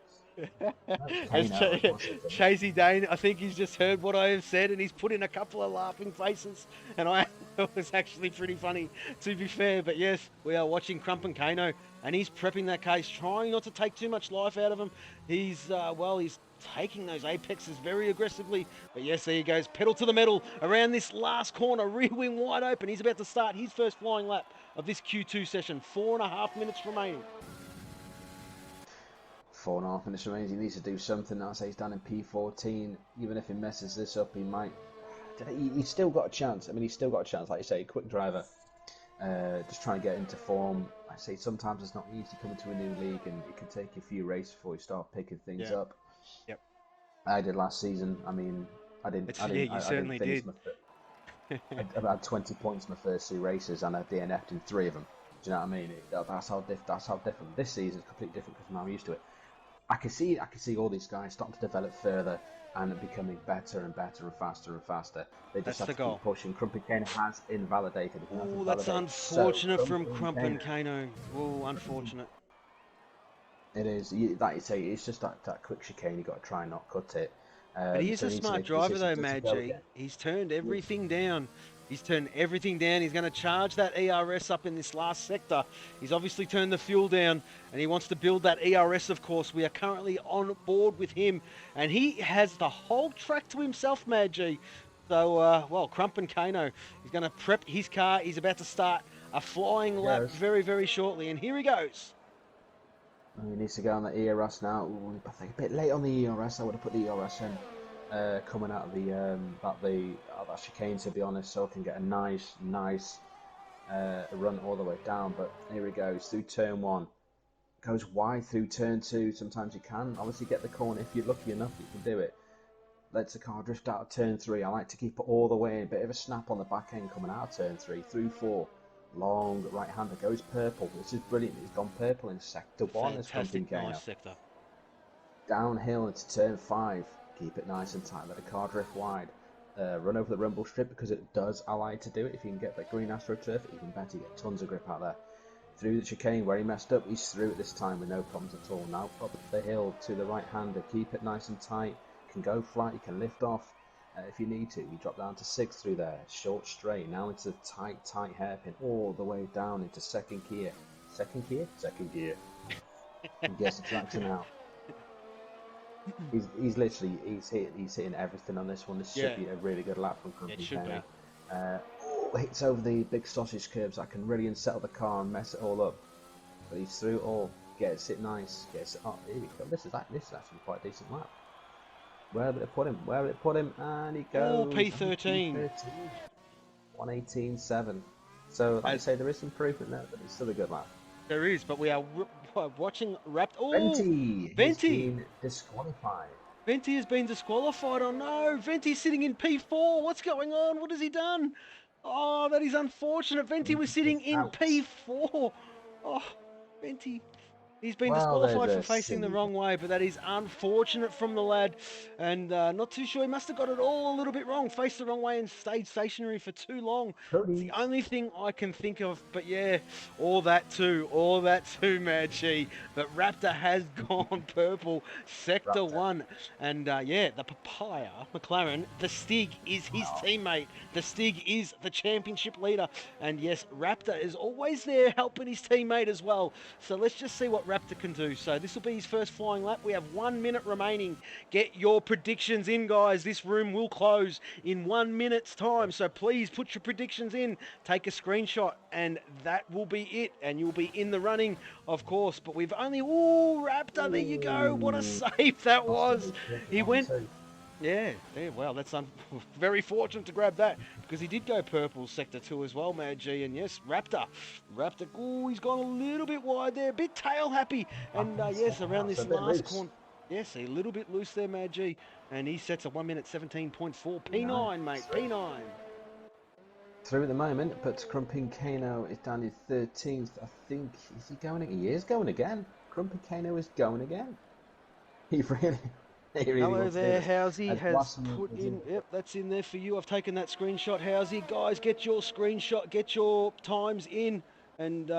Chasey Dane, I think he's just heard what I have said and he's put in a couple of laughing faces, and it was actually pretty funny, to be fair. But yes, we are watching Crump and Kano, and he's prepping that case, trying not to take too much life out of him. He's he's taking those apexes very aggressively. But yes, there he goes, pedal to the metal around this last corner, rear wing wide open. He's about to start his first flying lap of this Q2 session. 4.5 minutes remaining. 4.5 minutes remains. He needs to do something. I'll say he's down in P14. Even if he messes this up, he might. He's still got a chance. I mean, he's still got a chance. Like you say, quick driver. Just trying to get into form. I say sometimes it's not easy coming to a new league, and it can take you a few races before you start picking things up. Yep. I did last season. I mean, I didn't finish. I had 20 points in my first 2 races, and I DNF'd in 3 of them. Do you know what I mean? That's how different. This season is completely different because now I'm used to it. I can see all these guys starting to develop further and becoming better and better and faster and faster. They just have to keep pushing. Crump and Kano has invalidated. Oh, that's unfortunate from Crump and Kano. Oh, unfortunate. It is. Like you say, it's just that quick chicane. You got to try and not cut it. But he is a smart driver though, Magi. He's turned everything down. He's turned everything down. He's going to charge that ERS up in this last sector. He's obviously turned the fuel down, and he wants to build that ERS, of course. We are currently on board with him, and he has the whole track to himself, Magi. So, well, Crump and Kano, he's going to prep his car. He's about to start a flying lap very, very shortly, and here he goes. He needs to go on the ERS now. Ooh, I think a bit late on the ERS. I would have put the ERS in. Coming out of that chicane, to be honest, so I can get a nice run all the way down. But here he goes through turn 1, goes wide through turn 2. Sometimes you can obviously get the corner if you're lucky enough. You can do it. Lets the car drift out of turn 3. I like to keep it all the way in. Bit of a snap on the back end coming out of turn 3 through 4. Long right hander goes purple. This is brilliant. He's gone purple in sector 1. Fantastic, nice sector. Downhill into turn 5. Keep it nice and tight. Let the car drift wide. run over the rumble strip because it does allow you to do it. If you can get that green AstroTurf, even better, you get tons of grip out there. Through the chicane where he messed up, he's through it this time with no problems at all. Now up the hill to the right-hander, keep it nice and tight. You can go flat, you can lift off if you need to. You drop down to 6 through there, short straight, now into the tight hairpin, all the way down into second gear. Second gear? Second gear. He gets the traction out. He's literally hitting everything on this one. This should be a really good lap from Crumping Kano. Hits over the big sausage curbs that can really unsettle the car and mess it all up. But he's through it all, gets it nice, gets it up. Here we go. This is actually quite a decent lap. Where did it put him? Where did it put him? And he goes. Oh, P13. 118.7. So, like I say, there is some improvement there, but it's still a good lap. There is, but we are watching Raptor. Oh, Venti has been disqualified. Venti has been disqualified. Oh no, Venti's sitting in P4. What's going on? What has he done? Oh, that is unfortunate. Venti was sitting in P4. Oh, Venti. He's been disqualified for facing the wrong way, but that is unfortunate from the lad. And not too sure. He must have got it all a little bit wrong. Faced the wrong way and stayed stationary for too long. It's the only thing I can think of. But yeah, all that too, Mad G. But Raptor has gone purple. Sector 1. And yeah, the Papaya, McLaren, the Stig is his teammate. The Stig is the championship leader. And yes, Raptor is always there helping his teammate as well. So let's just see what Raptor can do. So this will be his first flying lap. We have 1 minute remaining. Get your predictions in, guys. This room will close in 1 minute's time. So please put your predictions in. Take a screenshot and that will be it. And you'll be in the running, of course. But we've only... Ooh, Raptor, there you go. What a save that was. He went... Yeah, wow, that's very fortunate to grab that because he did go purple sector 2 as well, Mad G. And yes, Raptor, ooh, he's gone a little bit wide there, a bit tail happy. And yes, around this last corner, yes, a little bit loose there, Mad G. And he sets a 1 minute 17.4. P9, mate, P9. Through at the moment, but Crumping Kano is down in 13th. I think, is he going? He is going again. Crumping Kano is going again. He really... Hello there, Housey has put in, yep, that's in there for you. I've taken that screenshot, Housey. Guys, get your screenshot, get your times in. And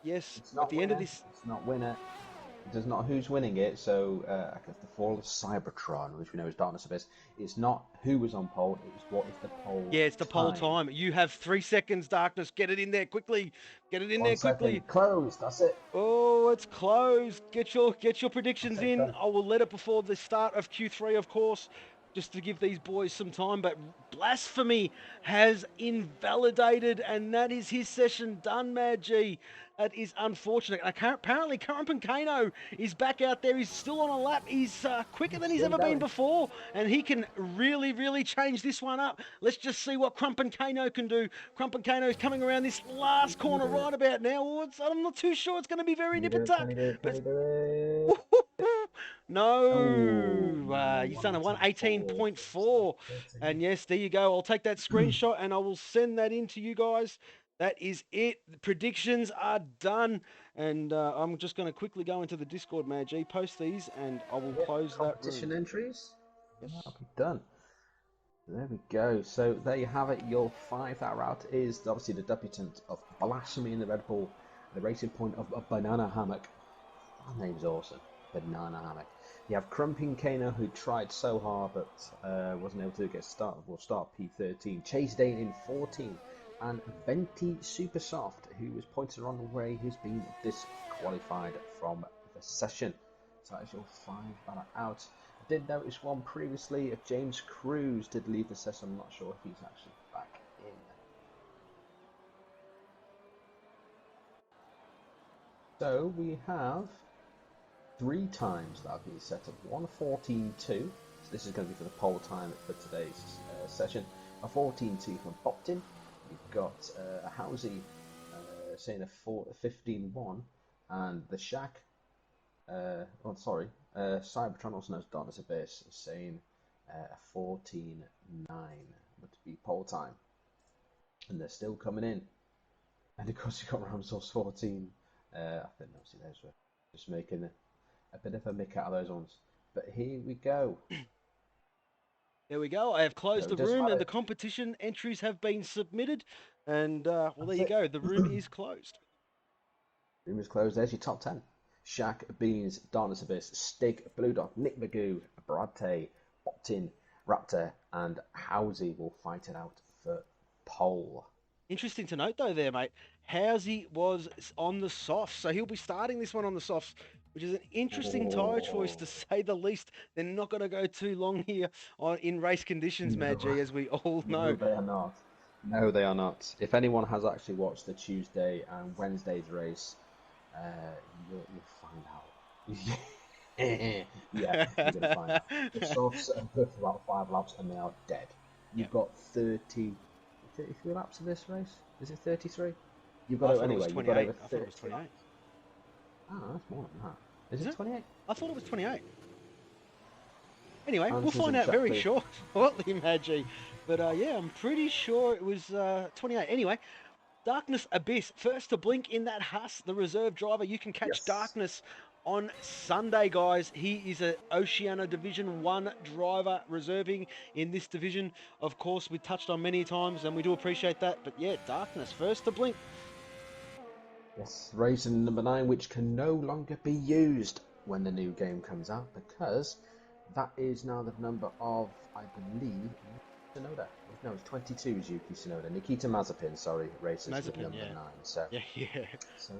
yes, at the end of this... It's not winner. It does not who's winning it, so the fall of Cybertron, which we know is Darkness Abyss, it's not who was on pole, it's what is the pole. Yeah, it's the pole time. You have 3 seconds, Darkness. Get it in there quickly. Get it in there quickly. Closed, that's it. Oh, it's closed. Get your predictions in. I will let it before the start of Q3, of course, just to give these boys some time. But Blasphemy has invalidated, and that is his session done, Mad G. That is unfortunate. Apparently, Crumpin Kano is back out there. He's still on a lap. He's quicker than he's ever been before, and he can really, really change this one up. Let's just see what Crumpin Kano can do. Crumpin Kano is coming around this last corner right about now. Oh, I'm not too sure it's going to be very nip and tuck. No, he's done a 118.4. And yes, there you go. I'll take that screenshot and I will send that in to you guys. That is it. The predictions are done. And I'm just going to quickly go into the Discord, Mad G, post these, and I will close that room. Competition entries? Yes. That'll be done. There we go. So there you have it. Your 5th out is obviously the debutant of Blasphemy in the Red Bull, the racing point of a Banana Hammock. That name's awesome. Banana Hammock. You have Crumping Kano, who tried so hard but wasn't able to get started. We'll start P13. Chase Dane in 14. And Venti Supersoft, who was pointed the wrong way, who's been disqualified from the session. So that is your 5 that are out. I did notice one previously of James Cruz did leave the session. I'm not sure if he's actually back in. So we have 3 times that have been set up. 1:14.2. So this is going to be for the pole time for today's session. A 14.2 from Bopton. You've got a Housey saying a 15.1, and the Shack, Cybertron, also known as Darkness Abyss, is saying a 14.9 would be pole time, and they're still coming in. And of course, you've got Ramsos 14. I think obviously those were just making a bit of a mick out of those ones. But here we go. There we go. I have closed So the it doesn't room and matter. the competition entries have been submitted. And, well, there That's you it. go. The room is closed. Room is closed. There's your top 10. Shaq, Beans, Darkness Abyss, Stig, Blue Dog, Nick Magoo, Brad Optin, Raptor, and Housie will fight it out for pole. Interesting to note, though, there, mate. Housey was on the softs, so he'll be starting this one on the softs, which is an interesting tire choice to say the least. They're not going to go too long here in race conditions, No. Mad G, as we all No, know. they are not. No, they are not. If anyone has actually watched the Tuesday and Wednesday's race, you'll find out. Yeah, you're going to find out. The softs are good for about 5 laps and they are dead. You've got 33 laps of this race? Is it 33? You've got you've got over 30. I thought it was 28. Oh, that's more than that. Is Is it it? 28? I thought it was 28. Anyway, we'll Answers find in out chat, very please. shortly, Mad G. But yeah, I'm pretty sure it was 28. Anyway, Darkness Abyss, first to blink in that Huss, the reserve driver. You can catch Yes. Darkness on Sunday, guys. He is an Oceania Division 1 driver reserving in this division. Of course, we touched on many times, and we do appreciate that. But yeah, Darkness, first to blink. Yes, racing number 9, which can no longer be used when the new game comes out, because that is now the number of, I believe, Tsunoda. No, it's 22 is Yuki Tsunoda. Nikita Mazepin, sorry, races with number 9. So, Yeah. so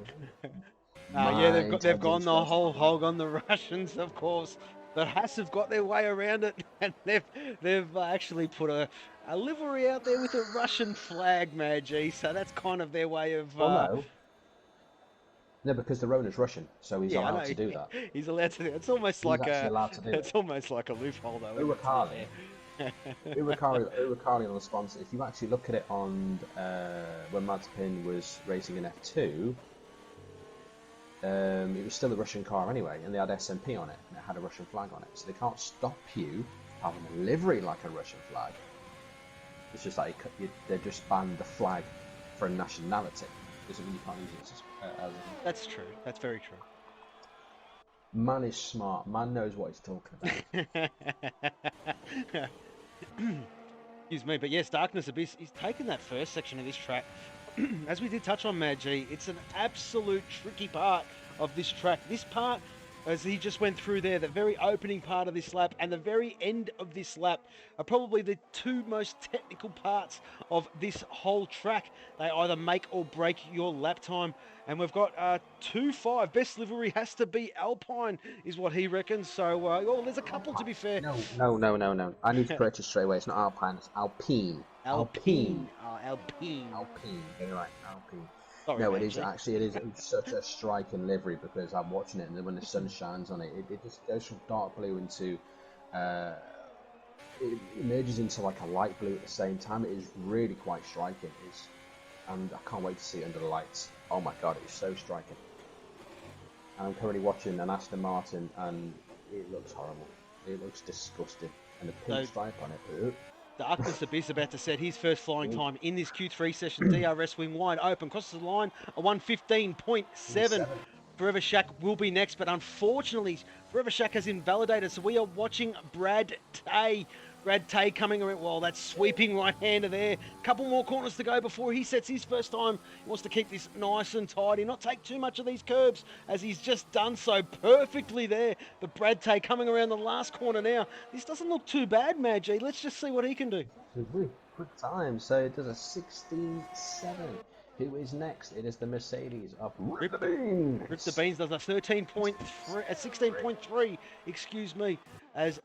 Yeah, they've gone the whole intelligence hog on the Russians, of course. The Haas have got their way around it, and they've actually put a livery out there with a Russian flag, Mad G. So that's kind of their way of. Well, no, because the Rona's Russian, so he's Yeah, I allowed know. to do that. He's allowed to do it. It's almost He's like actually allowed to do it's it. almost like a loophole, though. Isn't it, to be fair? Uricari on the sponsor. If you actually look at it on when Mazepin was racing in F2, it was still a Russian car anyway, and they had SMP on it, and it had a Russian flag on it. So they can't stop you having a livery like a Russian flag. It's just like they just banned the flag for a nationality. Doesn't mean you can't use it as That's true. That's very true. Man is smart. Man knows what he's talking about. Excuse me, but yes, Darkness Abyss, he's taken that first section of this track. As we did touch on, Mad G, it's an absolute tricky part of this track. This part, as he just went through there, the very opening part of this lap and the very end of this lap are probably the two most technical parts of this whole track. They either make or break your lap time. And we've got 2-5. Best livery has to be Alpine, is what he reckons. So, there's a couple, to be fair. No. I need to correct you straight away. It's not Alpine, it's Alpine. Alpine. Alpine. You're right, Alpine. Sorry, No, mate, it is actually, it's such a striking livery because I'm watching it, and then when the sun shines on it, it just goes from dark blue into, it emerges into like a light blue at the same time. It is really quite striking. And I can't wait to see it under the lights. Oh my god, it's so striking. And I'm currently watching an Aston Martin, and it looks horrible. It looks disgusting, and the pink stripe on it. Darkness Abyss about to set his first flying time in this Q3 session. DRS wing wide open, crosses the line, a 1:15.7. Forever Shack will be next, but unfortunately, Forever Shack has invalidated, so we are watching Brad Tay. Brad Tay coming around. Well, that's sweeping right-hander there. Couple more corners to go before he sets his first time. He wants to keep this nice and tidy, not take too much of these curbs, as he's just done so perfectly there. But Brad Tay coming around the last corner now. This doesn't look too bad, Mad G. Let's just see what he can do. Good time. So it does a 16.7. Who is next? It is the Mercedes of Rip the Beans. Rip the Beans does a 13.3, a 16.3, excuse me, as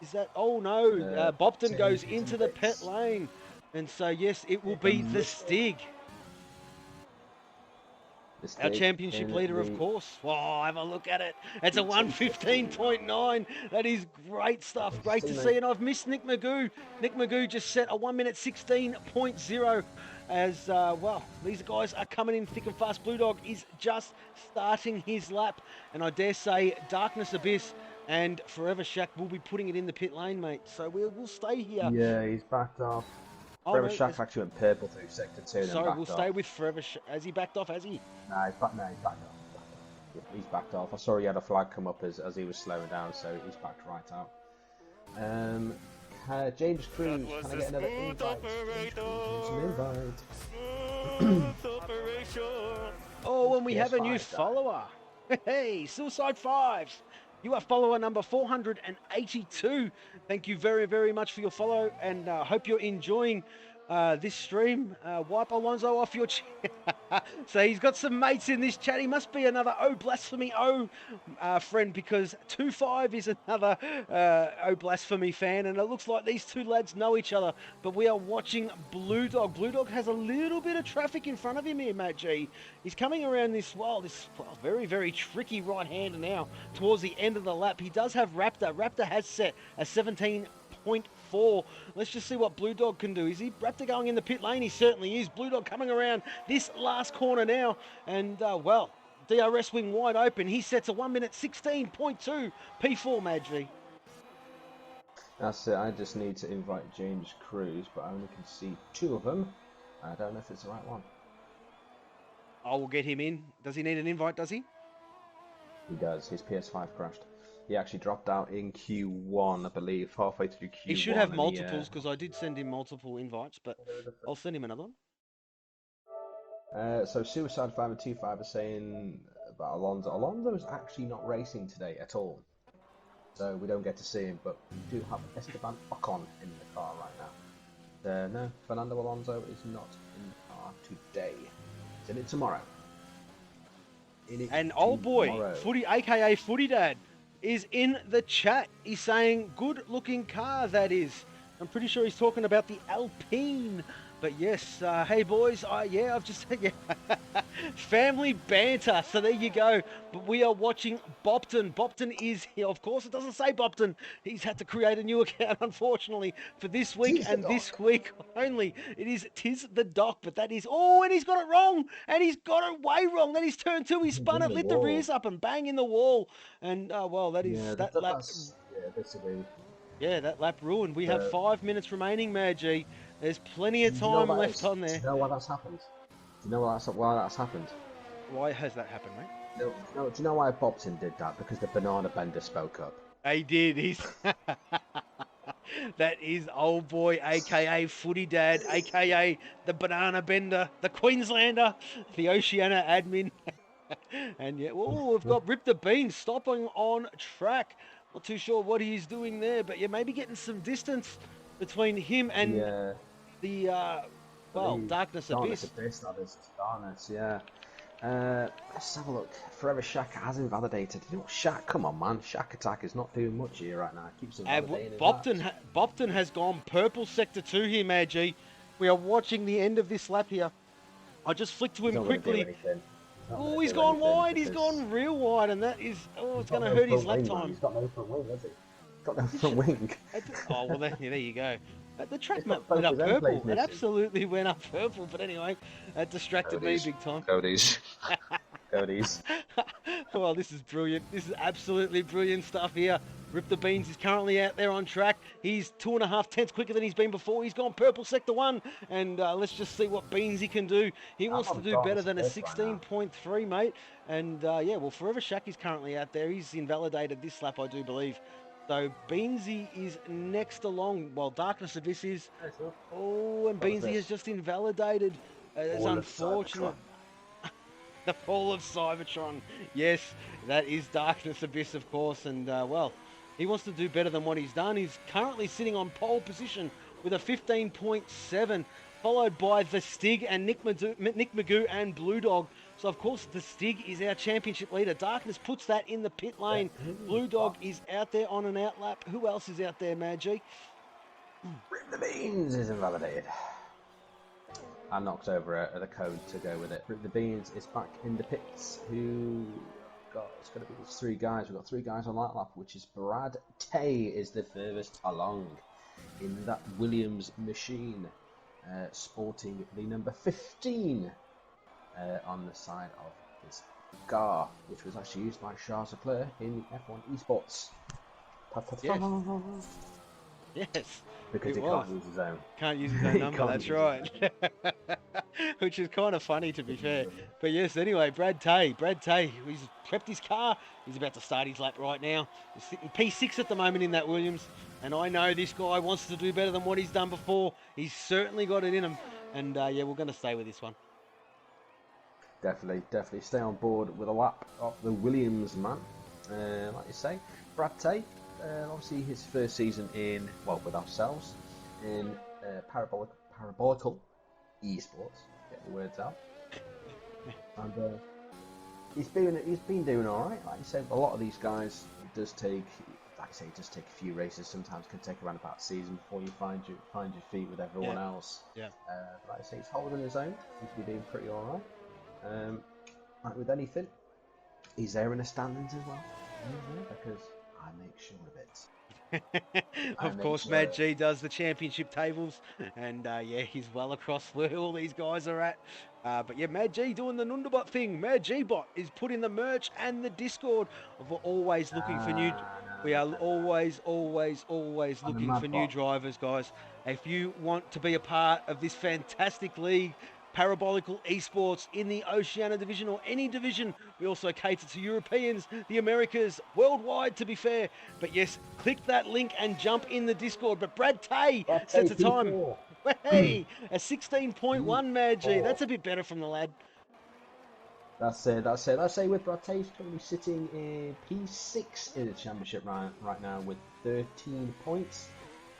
is that? Oh no, Bopton goes into the pit lane, and so yes, it will be the Stig. Our championship leader, of course. Oh, have a look at it. It's a 1:15.9. That is great stuff. Great to see. And I've missed Nick Magoo. Nick Magoo just set a 1:16.0. As well, these guys are coming in thick and fast. Blue Dog is just starting his lap, and I dare say Darkness Abyss and Forever Shack will be putting it in the pit lane, mate. So we'll stay here. Yeah, he's backed off. Forever Shack actually went purple through sector 2. Sorry, we'll stay with Forever Shack. Has he backed off? Has he? No, he's backed off. Yeah, he's backed off. I saw he had a flag come up as he was slowing down, so he's backed right out. James Cruz, That was can I a get another smooth invite? operator. Invite. Smooth operation. Oh, and we have a new PS5 guy. follower. Hey, Suicide Fives. You are follower number 482. Thank you very, very much for your follow, and hope you're enjoying this stream. Wipe Alonso off your chin. So he's got some mates in this chat. He must be another Oh Blasphemy friend, because 25 is another Oh Blasphemy fan, and it looks like these two lads know each other. But we are watching Blue Dog. Blue Dog has a little bit of traffic in front of him here, Matt G. He's coming around this very, very tricky right hander now towards the end of the lap. He does have Raptor. Raptor has set a 17.4. Let's just see what Blue Dog can do. Is he Raptor going in the pit lane? He certainly is. Blue Dog coming around this last corner now, and well, DRS wing wide open. He sets a 1 minute 16.2 P4, Madgy. That's it. I just need to invite James Cruz, but I only can see 2 of them. I don't know if it's the right one. I will get him in. Does he need an invite, does he? He does. His PS5 crashed. He actually dropped out in Q1, I believe, halfway through Q1. He should have multiples, because I did send him multiple invites, but I'll send him another one. So Suicide 525 is saying about Alonso. Alonso is actually not racing today at all, so we don't get to see him. But we do have Esteban Ocon in the car right now. No, Fernando Alonso is not in the car today. He's in it tomorrow. And old boy, Footy, aka Footy Dad, is in the chat. He's saying, good looking car, that is. I'm pretty sure he's talking about the Alpine. But yes, hey boys, I've just said, family banter. So there you go. But we are watching Bopton. Bopton is here. Of course, it doesn't say Bopton. He's had to create a new account, unfortunately, for this week and this week only. It is Tis the Doc, but that is, and he's got it wrong. And he's got it way wrong. That is turn 2. He spun it, lit the rears up and bang in the wall. And, well, that is, that lap. Yeah, that lap ruined. We have 5 minutes remaining, Maggie. There's plenty of time left on there. Do you know why that's happened? Do you know why that's happened? Why has that happened, mate? No, do you know why Bobson did that? Because the banana bender spoke up. He did. That is old boy, aka Footy Dad, aka the banana bender, the Queenslander, the Oceania admin. And yeah, we've got Rip the Bean stopping on track. Not too sure what he's doing there, but yeah, maybe getting some distance between him and the Darkness Abyss. Darkness, yeah. Let's have a look. Forever Shaq has invalidated. You know what, Shaq? Come on, man. Shaq Attack is not doing much here right now. Keeps invalidating. Bopton has gone purple sector 2 here, Maggie. We are watching the end of this lap here. I just flicked to him quickly. Oh, he's gone wide. He's gone real wide, and that is, it's going to hurt his lap time. He's got no front wing, has he? Got no front wing. Oh, well, there you go. The track went up purple. It absolutely went up purple, but anyway, that distracted me big time. Cody's. Well, this is brilliant. This is absolutely brilliant stuff here. Rip the Beans is currently out there on track. He's 2.5 tenths quicker than he's been before. He's gone purple sector 1, and let's just see what Beansy can do. He wants to do better than a 16.3, mate. And yeah, well, Forever Shaq is currently out there. He's invalidated this lap, I do believe. So Beansy is next along, while Darkness Abyss is. Oh, and Beansy has just invalidated. It's unfortunate. The fall of Cybertron. Yes, that is Darkness Abyss, of course. And, well, he wants to do better than what he's done. He's currently sitting on pole position with a 15.7, followed by the Stig and Nick Magoo and Blue Dog. So, of course, the Stig is our championship leader. Darkness puts that in the pit lane. Blue Dog is out there on an outlap. Who else is out there, Maggie? Rip the Beans is invalidated. I knocked over the code to go with it. Rip the Beans is back in the pits. It's going to be 3 guys. We've got 3 guys on that lap, which is Brad Tay is the furthest along in that Williams machine, sporting the number 15 on the side of his car, which was actually used by Charles Leclerc in F1 eSports. Yes. Because he can't use his own. Can't use his own number, that's right. Which is kind of funny, to be fair. But yes, anyway, Brad Tay, he's prepped his car. He's about to start his lap right now. He's sitting P6 at the moment in that Williams. And I know this guy wants to do better than what he's done before. He's certainly got it in him. And yeah, we're going to stay with this one. Definitely stay on board with a lap of the Williams man. Like you say, Brad Tay, obviously his first season with ourselves in Parabolical eSports. Get the words out. And he's been doing all right. Like you said, a lot of these guys, it does take a few races. Sometimes can take around about a season before you find your feet with everyone else. Yeah. But like I say, he's holding his own. Seems to be doing pretty all right. Like with anything, he's there in the standings as well. Because I make sure of it. Of course, Mad G does the championship tables, and yeah, he's well across where all these guys are at. But yeah, Mad G doing the Nundabot thing. Mad G Bot is putting the merch and the Discord. We're always looking for new. We are always looking for new drivers, guys. If you want to be a part of this fantastic league, Parabolical eSports in the Oceania division or any division. We also cater to Europeans, the Americas, worldwide to be fair. But yes, click that link and jump in the Discord. But Brad Tay sets a time. Hey, a 16.1 Mad G. That's a bit better from the lad. That's it. With Brad Tay, he's currently sitting in P6 in the championship right now with 13 points.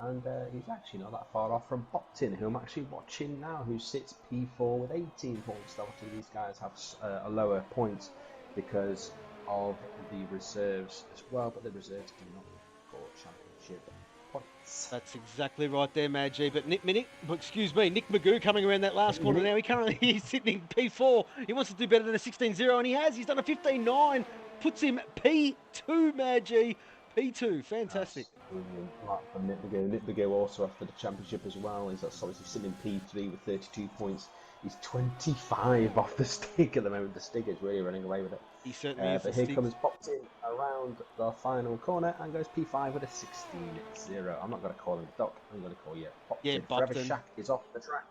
And he's actually not that far off from Boptin, who I'm actually watching now, who sits P4 with 18 points. Obviously, these guys have a lower point because of the reserves as well, but the reserves do not score championship points. That's exactly right there, Mad G. But Nick Magoo coming around that last corner now. He's sitting in P4. He wants to do better than a 16-0, and he has. He's done a 15-9. Puts him P2, Mad G. P2, fantastic. From Nipmago also after the championship as well. He's obviously sitting in P3 with 32 points. He's 25 off the Stig at the moment. The Stig is really running away with it. He certainly is. But here comes Boptin around the final corner and goes P5 with a 16-0. I'm not going to call him Doc. I'm going to call you Boptin. Yeah, Boptin. Shaq is off the track.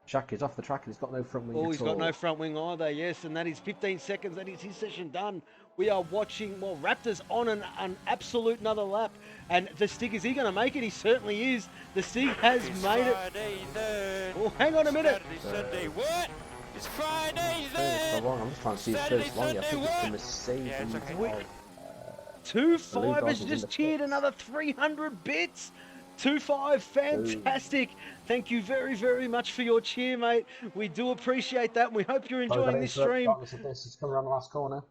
Shaq is off the track and he's got no front wing. He's got no front wing either, yes, and that is 15 seconds. That is his session done. We are watching, Raptors on an absolute another lap. And the Stig, is he going to make it? He certainly is. The Stig has made it. Oh, hang on a minute. Sunday, what? It's Friday then. I'm just trying to see his first long. I think it's the Mercedes. 2-5 has just cheered another 300 bits. 2-5, fantastic. Thank you very much for your cheer, mate. We do appreciate that, and we hope you're enjoying this stream. He's coming around the last corner.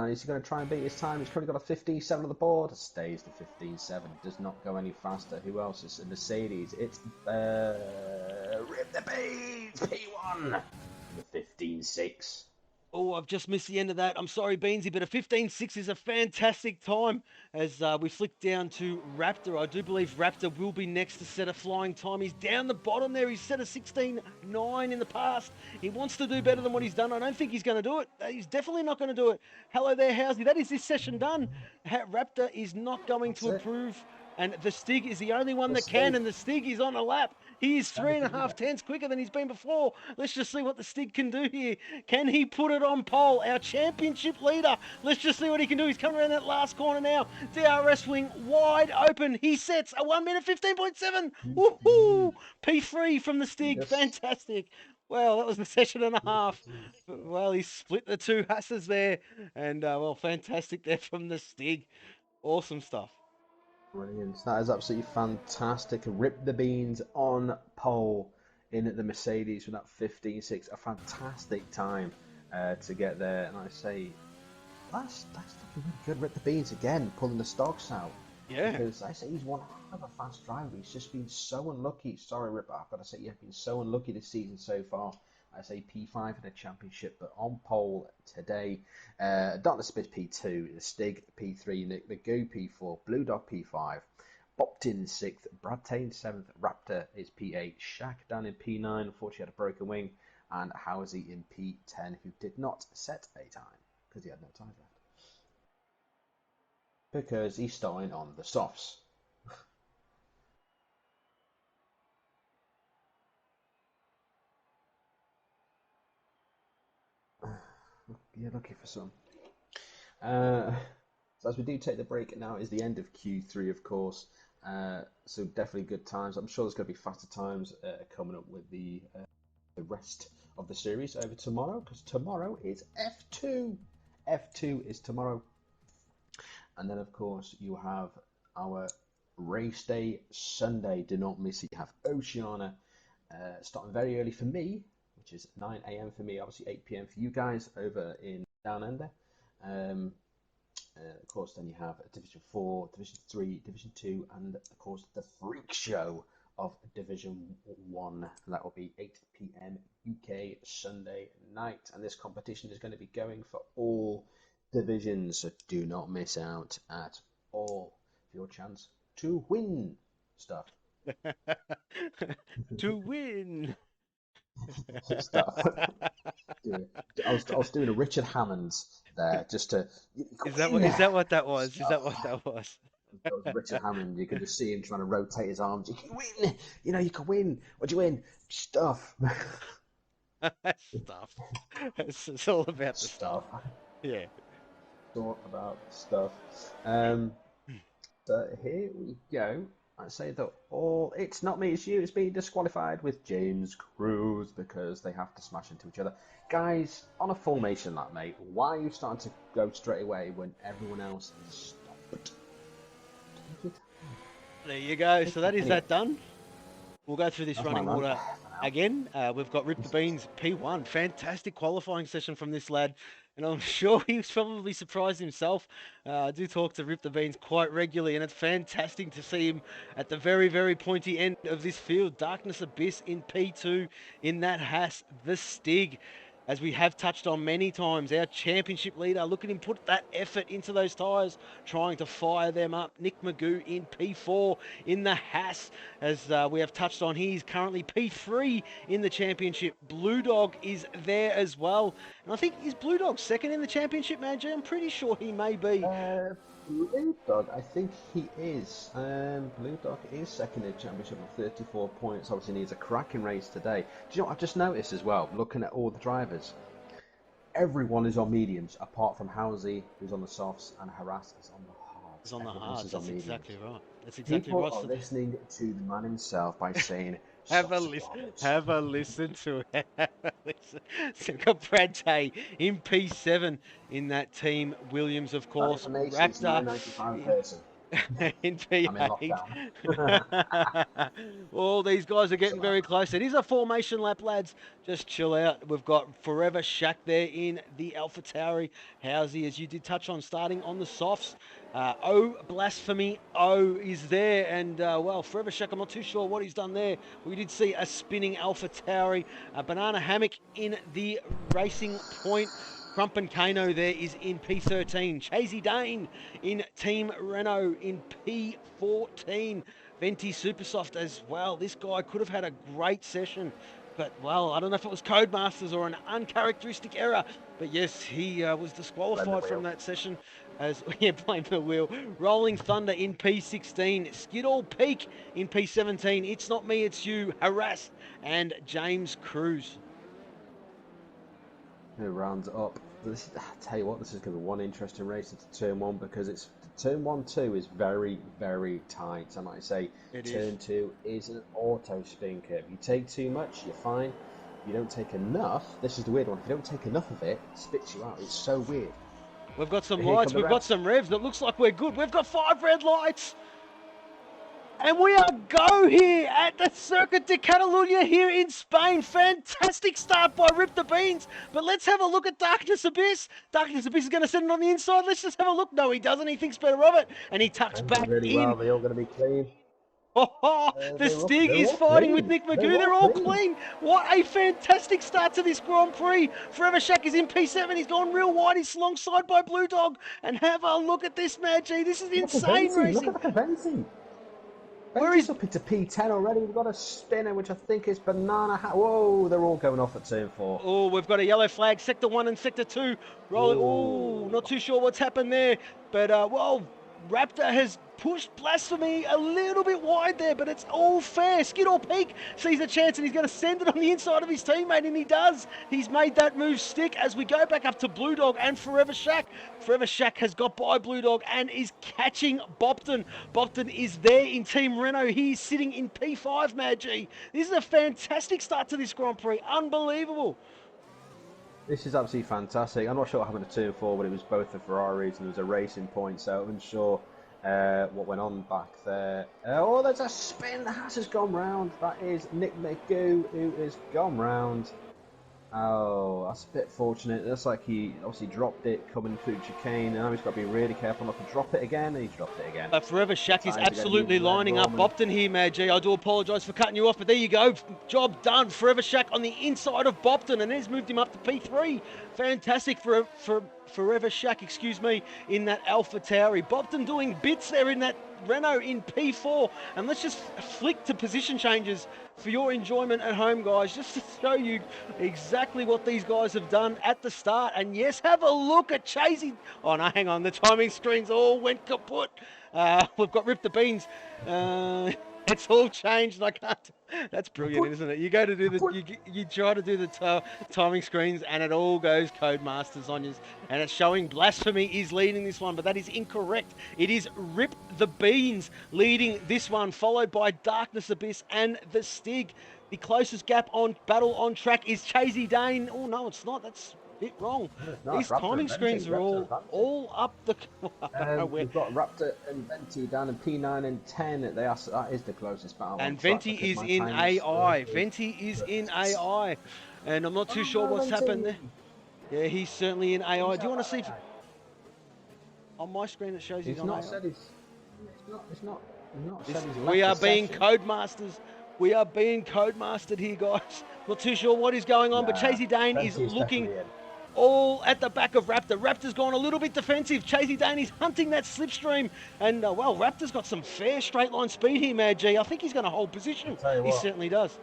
He's going to try and beat his time. He's currently got a 15-7 on the board. Stays the 15-7. Does not go any faster. Who else is a Mercedes? It's Rip the Beans P1. The 15-6. Oh, I've just missed the end of that. I'm sorry, Beansy, but a 15.6 is a fantastic time. As we flick down to Raptor, I do believe Raptor will be next to set a flying time. He's down the bottom there. He's set a 16.9 in the past. He wants to do better than what he's done. I don't think he's going to do it. He's definitely not going to do it. Hello there, Housey. That is this session done. Raptor is not going to approve. And the Stig is the only one that can, and the Stig is on a lap. He is 3.5 tenths quicker than he's been before. Let's just see what the Stig can do here. Can he put it on pole? Our championship leader. Let's just see what he can do. He's coming around that last corner now. DRS wing wide open. He sets a 1 minute 15.7. Woohoo! P3 from the Stig. Yes. Fantastic. Well, that was the session and a half. Well, he split the two Hasses there. And, well, fantastic there from the Stig. Awesome stuff. Brilliant. That is absolutely fantastic. Rip the Beans on pole in the Mercedes with that 15.6. A fantastic time to get there. And I say, that's looking really good. Rip the Beans again, pulling the stocks out. Yeah. Because I say he's one hell of a fast driver. He's just been so unlucky. Sorry, Rip, I've got to say, you've been so unlucky this season so far. I say P5 in the championship, but on pole today, Dr. Smith P2, the Stig P3, the Go P4, Blue Dog P5, Boptin 6th, Brad Tain 7th, Raptor is P8, Shaq down in P9, unfortunately had a broken wing, and Housey in P10, who did not set a time, because he had no time left. Because he's starting on the softs. You're looking for some. So as we do take the break, now is the end of Q3, of course. So definitely good times. I'm sure there's going to be faster times coming up with the rest of the series over tomorrow, because tomorrow is F2. F2 is tomorrow. And then, of course, you have our race day Sunday. Do not miss it. You have Oceania starting very early for me, which is 9 a.m. for me, obviously 8 p.m. for you guys over in Down Under. Of course, then you have Division 4, Division 3, Division 2, and of course the freak show of Division 1. That will be 8 p.m. UK Sunday night. And this competition is going to be going for all divisions, so do not miss out at all for your chance to win stuff. To win Stuff. I was doing a Richard Hammond there just to. Is that what that was? Stuff. Is that what that was? That was Richard Hammond. You could just see him trying to rotate his arms. You can win. You know, you can win. What'd you win? Stuff. Stuff. It's all about the stuff. Yeah. It's all about stuff. So here we go. I say that it's not me, it's you. It's being disqualified with James Cruz because they have to smash into each other. Guys, on a formation like mate, why are you starting to go straight away when everyone else is stopped? There you go. So that is that done. We'll go through this running order again. We've got Rip the Beans P1. Fantastic qualifying session from this lad. And I'm sure he was probably surprised himself. I do talk to Rip the Beans quite regularly, and it's fantastic to see him at the very, very pointy end of this field. Darkness Abyss in P2 in that Haas, the Stig. As we have touched on many times, our championship leader, look at him put that effort into those tyres, trying to fire them up. Nick Magoo in P4 in the Haas, as we have touched on. He's currently P3 in the championship. Blue Dog is there as well. And I think, is Blue Dog second in the championship, Magi? I'm pretty sure he may be. Blue Dog, I think he is. Blue Dog is second in the championship with 34 points. Obviously needs a cracking race today. Do you know what I've just noticed as well, looking at all the drivers? Everyone is on mediums, apart from Housey, who's on the softs, and Harass is on the hards. He's on the hards, that's exactly right. That's exactly right. People are listening to the man himself by saying, Have a listen to it. So we've got Brad Tay in P7 in that team. Williams, of course. Raptor in P8. All these guys are getting very close. It is a formation lap, lads. Just chill out. We've got Forever Shack there in the Alpha Tauri. Housey, as you did touch on, starting on the softs. Oh, Blasphemy. Oh, is there. And, well, Forever Shack, I'm not too sure what he's done there. We did see a spinning Alpha Tauri. Banana Hammock in the Racing Point. Crump and Kano there is in P13. Chasey Dane in Team Renault in P14. Venti Supersoft as well. This guy could have had a great session. But, well, I don't know if it was Codemasters or an uncharacteristic error. But, yes, he was disqualified from that session. As blame the wheel. Rolling Thunder in P16. Skidall Peak in P17. It's Not Me, It's You. Harass and James Cruz. Who rounds up? I tell you what, this is going to be one interesting race into Turn 1 because it's Turn 1-2 is very, very tight. I might say Turn 2 is an auto spin curve. You take too much, you're fine. You don't take enough. This is the weird one. If you don't take enough of it, it spits you out. It's so weird. We've got some lights. We've got some revs. That looks like we're good. We've got 5 red lights. And we are go here at the Circuit de Catalunya here in Spain. Fantastic start by Rip the Beans. But let's have a look at Darkness Abyss. Darkness Abyss is going to send it on the inside. Let's just have a look. No, he doesn't. He thinks better of it. And he tucks back really in. Well. They're all going to be clean. The Stig is fighting with Nick Magoo. They're all clean. What a fantastic start to this Grand Prix. Forever Shack is in P7. He's gone real wide. He's alongside by Blue Dog. And have a look at this, Magi. This is insane racing. Look at the Venti. Where is up into P10 already? We've got a spinner, which I think is Banana Hat. Whoa, they're all going off at Turn 4. Oh, we've got a yellow flag. Sector 1 and Sector 2 rolling. Oh, not too sure what's happened there. But, well, Raptor has pushed Blasphemy a little bit wide there, but it's all fair. Skidor Peak sees a chance and he's going to send it on the inside of his teammate, and he does. He's made that move stick as we go back up to Blue Dog and Forever Shack. Forever Shack has got by Blue Dog and is catching Bopton. Bopton is there in Team Renault. He's sitting in P5, Mad G. This is a fantastic start to this Grand Prix. Unbelievable. This is absolutely fantastic. I'm not sure what happened to 2 and 4, but it was both the Ferraris and there was a racing point, so I'm unsure what went on back there. Oh, there's a spin. The Haas has gone round. That is Nick McGoo who has gone round. Oh, that's a bit fortunate. It looks like he obviously dropped it coming through chicane. Now he's got to be really careful not to drop it again, and he dropped it again. Forever Shack is absolutely lining up Bopton here, Mad G. I do apologise for cutting you off, but there you go. Job done. Forever Shack on the inside of Bopton, and he's moved him up to P3. Fantastic for Forever Shack, excuse me, in that Alpha Tauri. Bopton doing bits there in that Renault in P4, and let's just flick to position changes for your enjoyment at home, guys, just to show you exactly what these guys have done at the start. And yes, have a look at Chasey. Oh no, hang on, the timing screens all went kaput. We've got Rip the Beans. It's all changed, and I can't. That's brilliant, isn't it? You go to do the, you try to do the timing screens, and it all goes Codemasters on you. And it's showing Blasphemy is leading this one, but that is incorrect. It is Rip the Beans leading this one, followed by Darkness Abyss and the Stig. The closest gap on battle on track is Chasey Dane. Oh no, it's not. That's a bit wrong. These timing screens are all up the. We've got Raptor and Venti down in P9 and 10. That is the closest battle. And Venti is in AI. Venti is in AI, and I'm not too sure what's happened there. Yeah, he's certainly in AI. Do you want to see? On my screen, it shows he's on AI. It's not. We are being Codemasters. We are being Codemastered here, guys. Not too sure what is going on, but Chasey Dane is looking all at the back of Raptor. Raptor's gone a little bit defensive. Chasey Dane is hunting that slipstream. And, well, Raptor's got some fair straight line speed here, Mad G. I think he's going to hold position. He certainly does.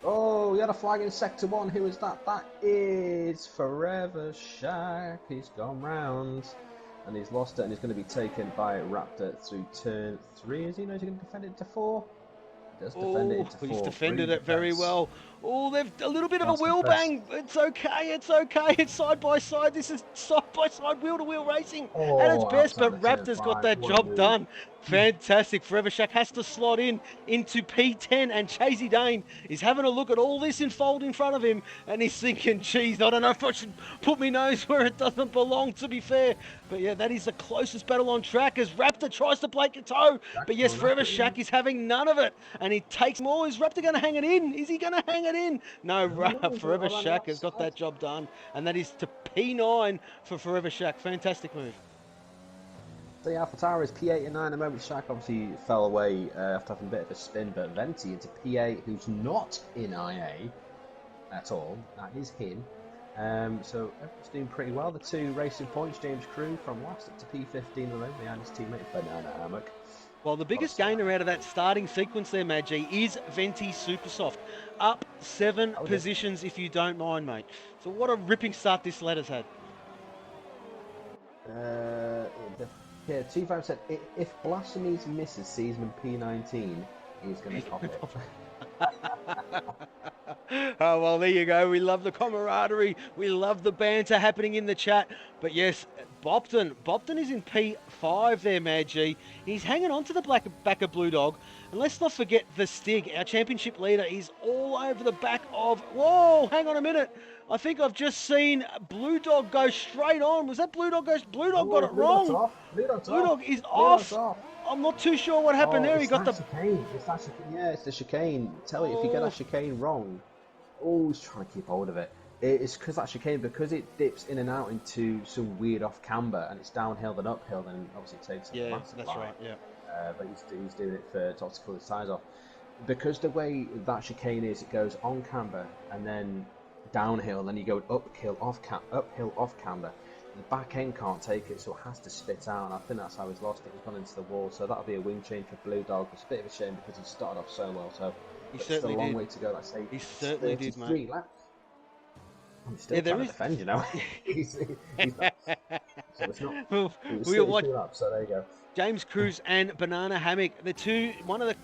Oh, he had a flag in Sector 1. Who is that? That is Forever Shack. He's gone round. And he's lost it, and he's going to be taken by Raptor through turn 3. Is he? No, is he going to defend it to 4? He's defended it very well. Oh, they've a little bit of a wheel bang. It's okay. It's okay. It's side by side. This is side by side, wheel to wheel racing at its best. But Raptor's got that job done. Fantastic. Forever Shack has to slot into P10, and Chasey Dane is having a look at all this unfold in front of him, and he's thinking, geez, I don't know if I should put my nose where it doesn't belong, to be fair. But yeah, that is the closest battle on track as Raptor tries to break a toe. But yes, Forever Shack is having none of it, and he takes more. Is Raptor going to hang it in? Is he going to hang it in? No, Forever Shack has got that job done, and that is to P9 for Forever Shack. Fantastic move. The Alpha Tower is P8 and 9 at the moment. Shack obviously fell away after having a bit of a spin, but Venti into P8, who's not in IA at all. That is him. So everyone's doing pretty well. The 2 racing points, James Crew from last up to P15 alone behind his teammate Banana Hammock. Well, the biggest gainer out of that starting sequence there, Maggi, is Venti Supersoft. Up 7 positions, if you don't mind, mate. So what a ripping start this lad has had. Yeah, T5 said, if Blasphemy's misses season P19, he's going to cop it. Oh, well, there you go. We love the camaraderie. We love the banter happening in the chat. But yes, Bopton is in P5 there, Mad G. He's hanging on to the back of Blue Dog. And let's not forget the Stig, our championship leader, is all over the back of... Whoa, hang on a minute. I think I've just seen Blue Dog go straight on. Was that Blue Dog go... Blue Dog got it wrong. Blue Dog is off. I'm not too sure what happened there. He got the chicane. It's the chicane. Tell you, if you get that chicane wrong, he's trying to keep hold of it. It's because that chicane, because it dips in and out into some weird off camber, and it's downhill then uphill, then obviously it takes a massive line. Right. Yeah. But he's doing it to pull his size off. Because the way that chicane is, it goes on camber and then downhill, and then you go uphill off camber. The back end can't take it, so it has to spit out, and I think that's how he's lost it. He's gone into the wall, so that'll be a wing change for Blue Dog. It's a bit of a shame because he started off so well. So he certainly still a long did. way to go. Like say, he certainly did, mate. He's still trying to defend, you know. he's not. So it's not. We were watching. So there you go. James Cruz and Banana Hammock. The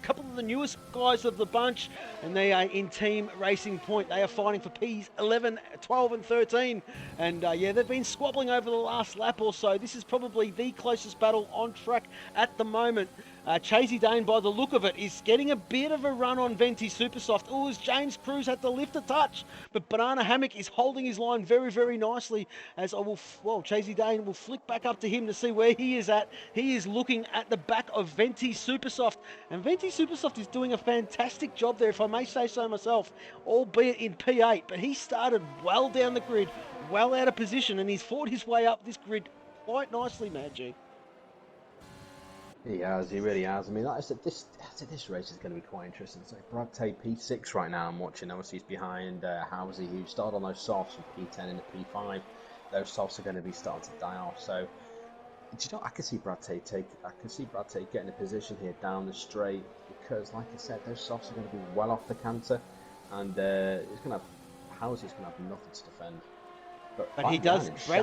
couple of the newest guys of the bunch, and they are in Team Racing Point. They are fighting for Ps 11, 12 and 13. And yeah, they've been squabbling over the last lap or so. This is probably the closest battle on track at the moment. Chasey Dane, by the look of it, is getting a bit of a run on Venti Supersoft. Oh, as James Cruz had to lift a touch, but Banana Hammock is holding his line very, very nicely. As Chasey Dane will flick back up to him to see where he is at. He is looking at the back of Venti Supersoft, and Venti Supersoft is doing a fantastic job there, if I may say so myself, albeit in P8. But he started well down the grid, well out of position, and he's fought his way up this grid quite nicely, Mad G. He has, he really has. I mean, this race is going to be quite interesting. So Brad Tate P6 right now I'm watching. Obviously he's behind Housey, who started on those softs from P10 into P5. Those softs are going to be starting to die off. So, do you know, I can see Brad Tate getting a position here down the straight, because, like I said, those softs are going to be well off the canter, and Housey's going to have nothing to defend. But he does, I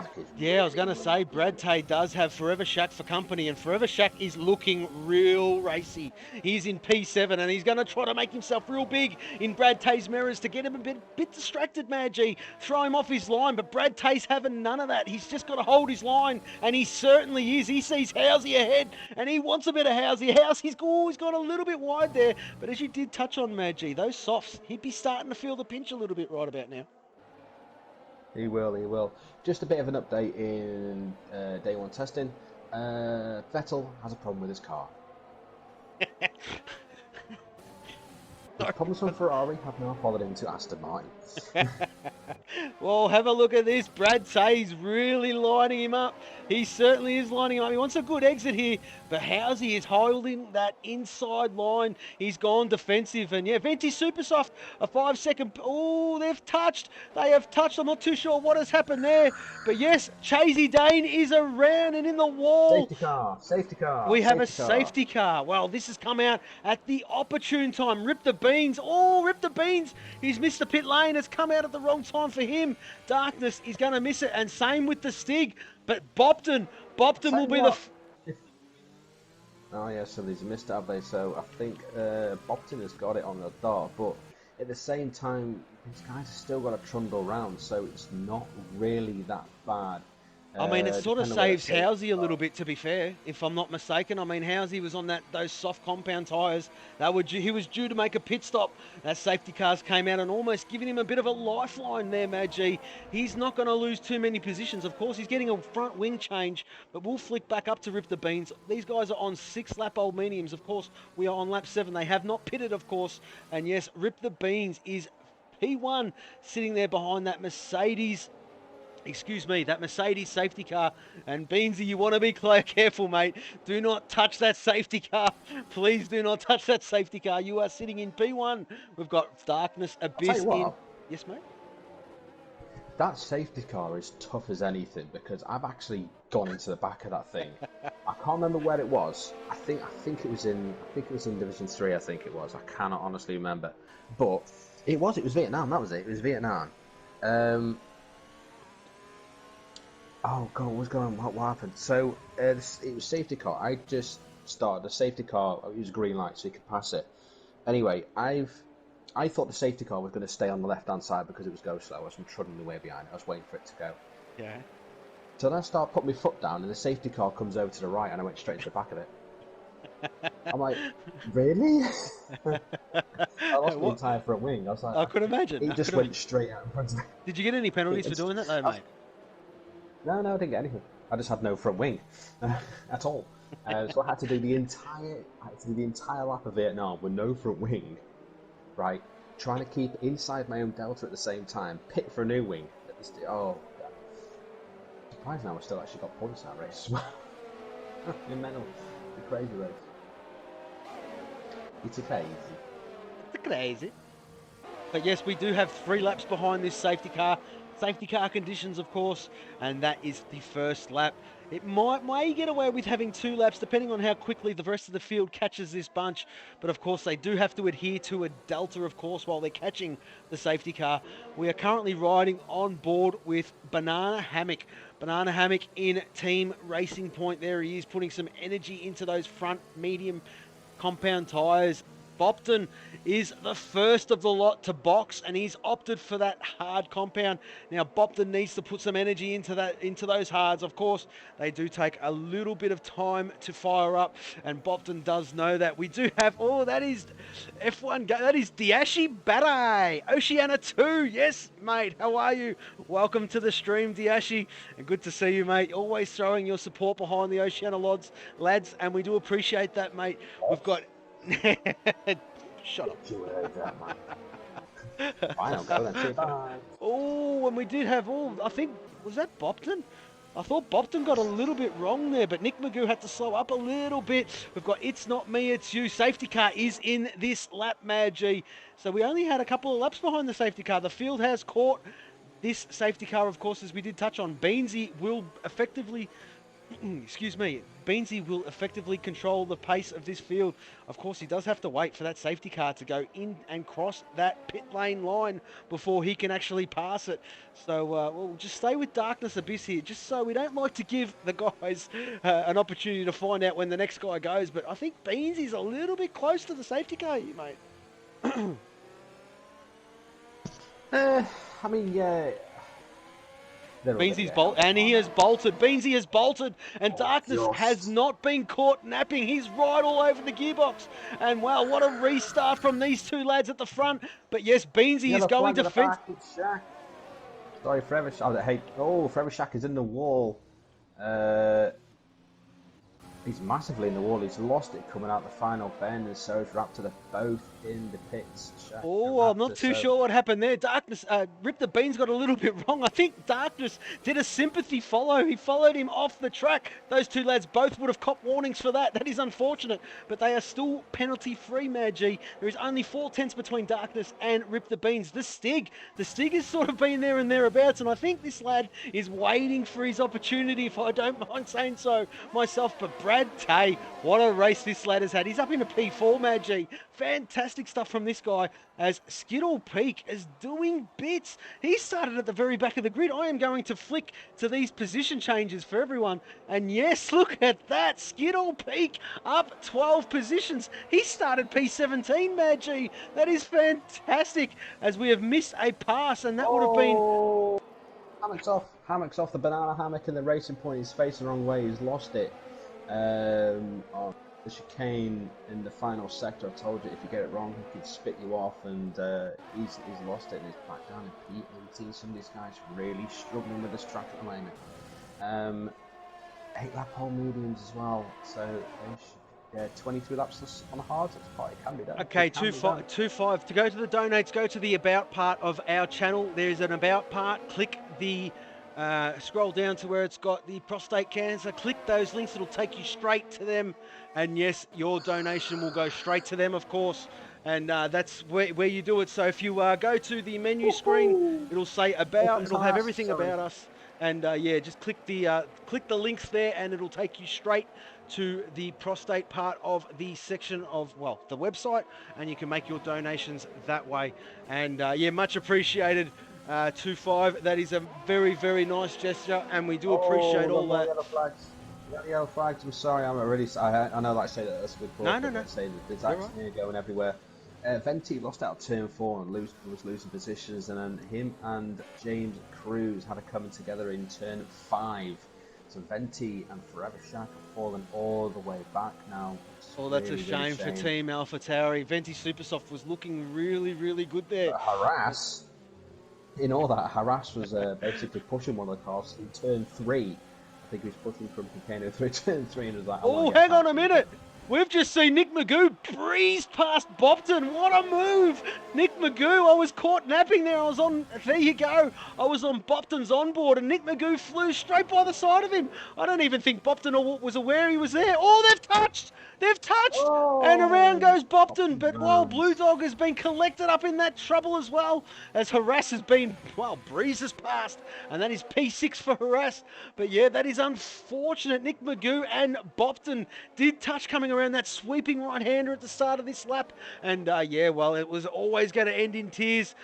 was going to say, Brad Tate does have Forever Shack for company, and Forever Shack is looking real racy. He's in P7, and he's going to try to make himself real big in Brad Tate's mirrors to get him a bit distracted, Mad G. Throw him off his line, but Brad Tate's having none of that. He's just got to hold his line, and he certainly is. He sees Housey ahead, and he wants a bit of Housey. He's got a little bit wide there, but as you did touch on, Mad G, those softs, he'd be starting to feel the pinch a little bit right about now. He will. Just a bit of an update in day one testing. Vettel has a problem with his car. The problems from Ferrari have now followed him to Aston Martin. Well, have a look at this. Brad Tate's really lining him up. He certainly is lining him up. He wants a good exit here, but Housey is holding that inside line. He's gone defensive, and yeah, Venti Supersoft, a 5 second. Oh, they've touched. They have touched. I'm not too sure what has happened there, but yes, Chasey Dane is around and in the wall. Safety car. We have a safety car. Well, this has come out at the opportune time. Rip the beans. Oh, Rip the beans. He's missed the pit lane. It's come out at the wrong time for him. Darkness is going to miss it, and same with the Stig. But Bopton will be the... Oh yeah, so he's missed it, have they? So I think Bopton has got it on the dot, but at the same time, these guys have still got to trundle around, so it's not really that bad. I mean, it sort of saves Housey a little bit, to be fair, if I'm not mistaken. I mean, Housey was on those soft compound tyres. He was due to make a pit stop. That safety cars came out and almost giving him a bit of a lifeline there, Mad G. He's not going to lose too many positions. Of course, he's getting a front wing change, but we'll flick back up to Rip the Beans. These guys are on 6-lap old mediums. Of course, we are on lap 7. They have not pitted, of course. And yes, Rip the Beans is P1 sitting there behind that Mercedes safety car. And Beansy, you want to be careful, mate. Do not touch that safety car. Please do not touch that safety car. You are sitting in P1. We've got Darkness, Abyss in... Yes, mate? That safety car is tough as anything, because I've actually gone into the back of that thing. I can't remember where it was. I think it was in Division 3, I think it was. I cannot honestly remember. But it was Vietnam, that was it. It was Vietnam. Oh God, what's going on? What happened? So it was safety car. I just started the safety car. It was a green light, so you could pass it. Anyway, I thought the safety car was going to stay on the left-hand side because it was go slow. I was trundling away behind it. I was waiting for it to go. Yeah. So then I start putting my foot down, and the safety car comes over to the right, and I went straight into the back of it. I'm like, really? I lost my entire front wing. I was like, I could imagine. He just went straight out in front of me. Did you get any penalties for doing that, though, mate? No, I didn't get anything. I just had no front wing at all. So I had to do the entire lap of Vietnam with no front wing, right? Trying to keep inside my own delta at the same time, pit for a new wing. Oh, God. Surprised now I still actually got points that race as well. In mental, the crazy race. It's crazy. But yes, we do have 3 laps behind this safety car. safety car conditions, of course, and that is the first lap. It may get away with having 2 laps, depending on how quickly the rest of the field catches this bunch. But of course, they do have to adhere to a delta, of course, while they're catching the safety car. We are currently riding on board with Banana Hammock. Banana Hammock in Team Racing Point. There he is, putting some energy into those front medium compound tyres. Bopton is the first of the lot to box, and he's opted for that hard compound. Now Bopton needs to put some energy into those hards. Of course, they do take a little bit of time to fire up, and Bopton does know that. We do have, that is F1, that is Diashi Barai, Oceania 2. Yes, mate, how are you? Welcome to the stream, Diashi, and good to see you, mate. Always throwing your support behind the Oceania lads, and we do appreciate that, mate. We've got shut up. Fine, I'll go then. See you, bye. Oh, and we did have I think, was that Bopton? I thought Bopton got a little bit wrong there, but Nick Magoo had to slow up a little bit. We've got It's Not Me, It's You. Safety car is in this lap, Mad G. So we only had a couple of laps behind the safety car. The field has caught this safety car, of course, as we did touch on. Beansy will effectively... excuse me, Beansy will effectively control the pace of this field. Of course, he does have to wait for that safety car to go in and cross that pit lane line before he can actually pass it. So we'll just stay with Darkness Abyss here, just so we don't like to give the guys an opportunity to find out when the next guy goes. But I think Beansy's a little bit close to the safety car here, mate. I mean, yeah. Beansy's and he has bolted. Beansy has bolted, and Darkness has not been caught napping. He's right all over the gearbox. And wow, what a restart from these 2 lads at the front. But yes, Beansy is going to fence. Sorry, Forever Shack. Forever Shack is in the wall. He's massively in the wall. He's lost it coming out the final bend, and so is Raptor. They're both in the pits. I'm not too sure what happened there. Darkness, Rip the Beans got a little bit wrong. I think Darkness did a sympathy follow. He followed him off the track. Those 2 lads both would have copped warnings for that. That is unfortunate, but they are still penalty-free, Mad G. There is only 4 tenths between Darkness and Rip the Beans. The Stig has sort of been there and thereabouts, and I think this lad is waiting for his opportunity, if I don't mind saying so myself. But Brad Tay, what a race this lad has had. He's up into P4, Mad G. Fantastic stuff from this guy, as Skittle Peak is doing bits. He started at the very back of the grid. I am going to flick to these position changes for everyone. And yes, look at that. Skittle Peak up 12 positions. He started P17, Mad G. That is fantastic, as we have missed a pass, and that would have been... Hammock's off the Banana Hammock, and the Racing Point is facing the wrong way. He's lost it. On the chicane in the final sector. I told you, if you get it wrong, he could spit you off, and he's lost it, and he's back down in P18. Some of these guys really struggling with this track at the moment. 8 lap hole mediums as well, so they should, 23 laps on the hards. It can be done. Okay, 2-5. To go to the donates, go to the about part of our channel. There's an about part. Click the scroll down to where it's got the prostate cancer. Click those links. It'll take you straight to them. And yes, your donation will go straight to them, of course. And that's where you do it. So if you go to the menu screen, it'll say about. It'll have everything about us. And yeah, just click the links there, and it'll take you straight to the prostate part of the section of, well, the website, and you can make your donations that way. And yeah, much appreciated. 2-5. That is a very, very nice gesture, and we do appreciate all that. Yellow flags. I'm sorry, I'm already. I know, like I say that that's a good call. No. Say that there's accident going everywhere. Venti lost out turn 4 and was losing positions, and then him and James Cruz had a coming together in turn 5. So Venti and Forever Shack have fallen all the way back now. That's really, a shame for Team AlphaTauri. Venti Supersoft was looking really, really good there. But Harass. In all that, Harass was basically pushing one of the cars in turn 3. I think he was pushing from Container through turn 3 and was like, oh, hang on a minute. We've just seen Nick Magoo breeze past Bopton. What a move. Nick Magoo, I was caught napping there. There you go. I was on Bopton's onboard and Nick Magoo flew straight by the side of him. I don't even think Bopton was aware he was there. Oh, they've touched! They've touched! And around Oh, goes Bopton. Bopton But while Blue lands. Dog has been collected up in that trouble as well, as Harass has been, well, breezes past. And that is P6 for Harass. But yeah, that is unfortunate. Nick Magoo and Bopton did touch coming around that sweeping right-hander at the start of this lap. And yeah, well, it was always going to end in tears.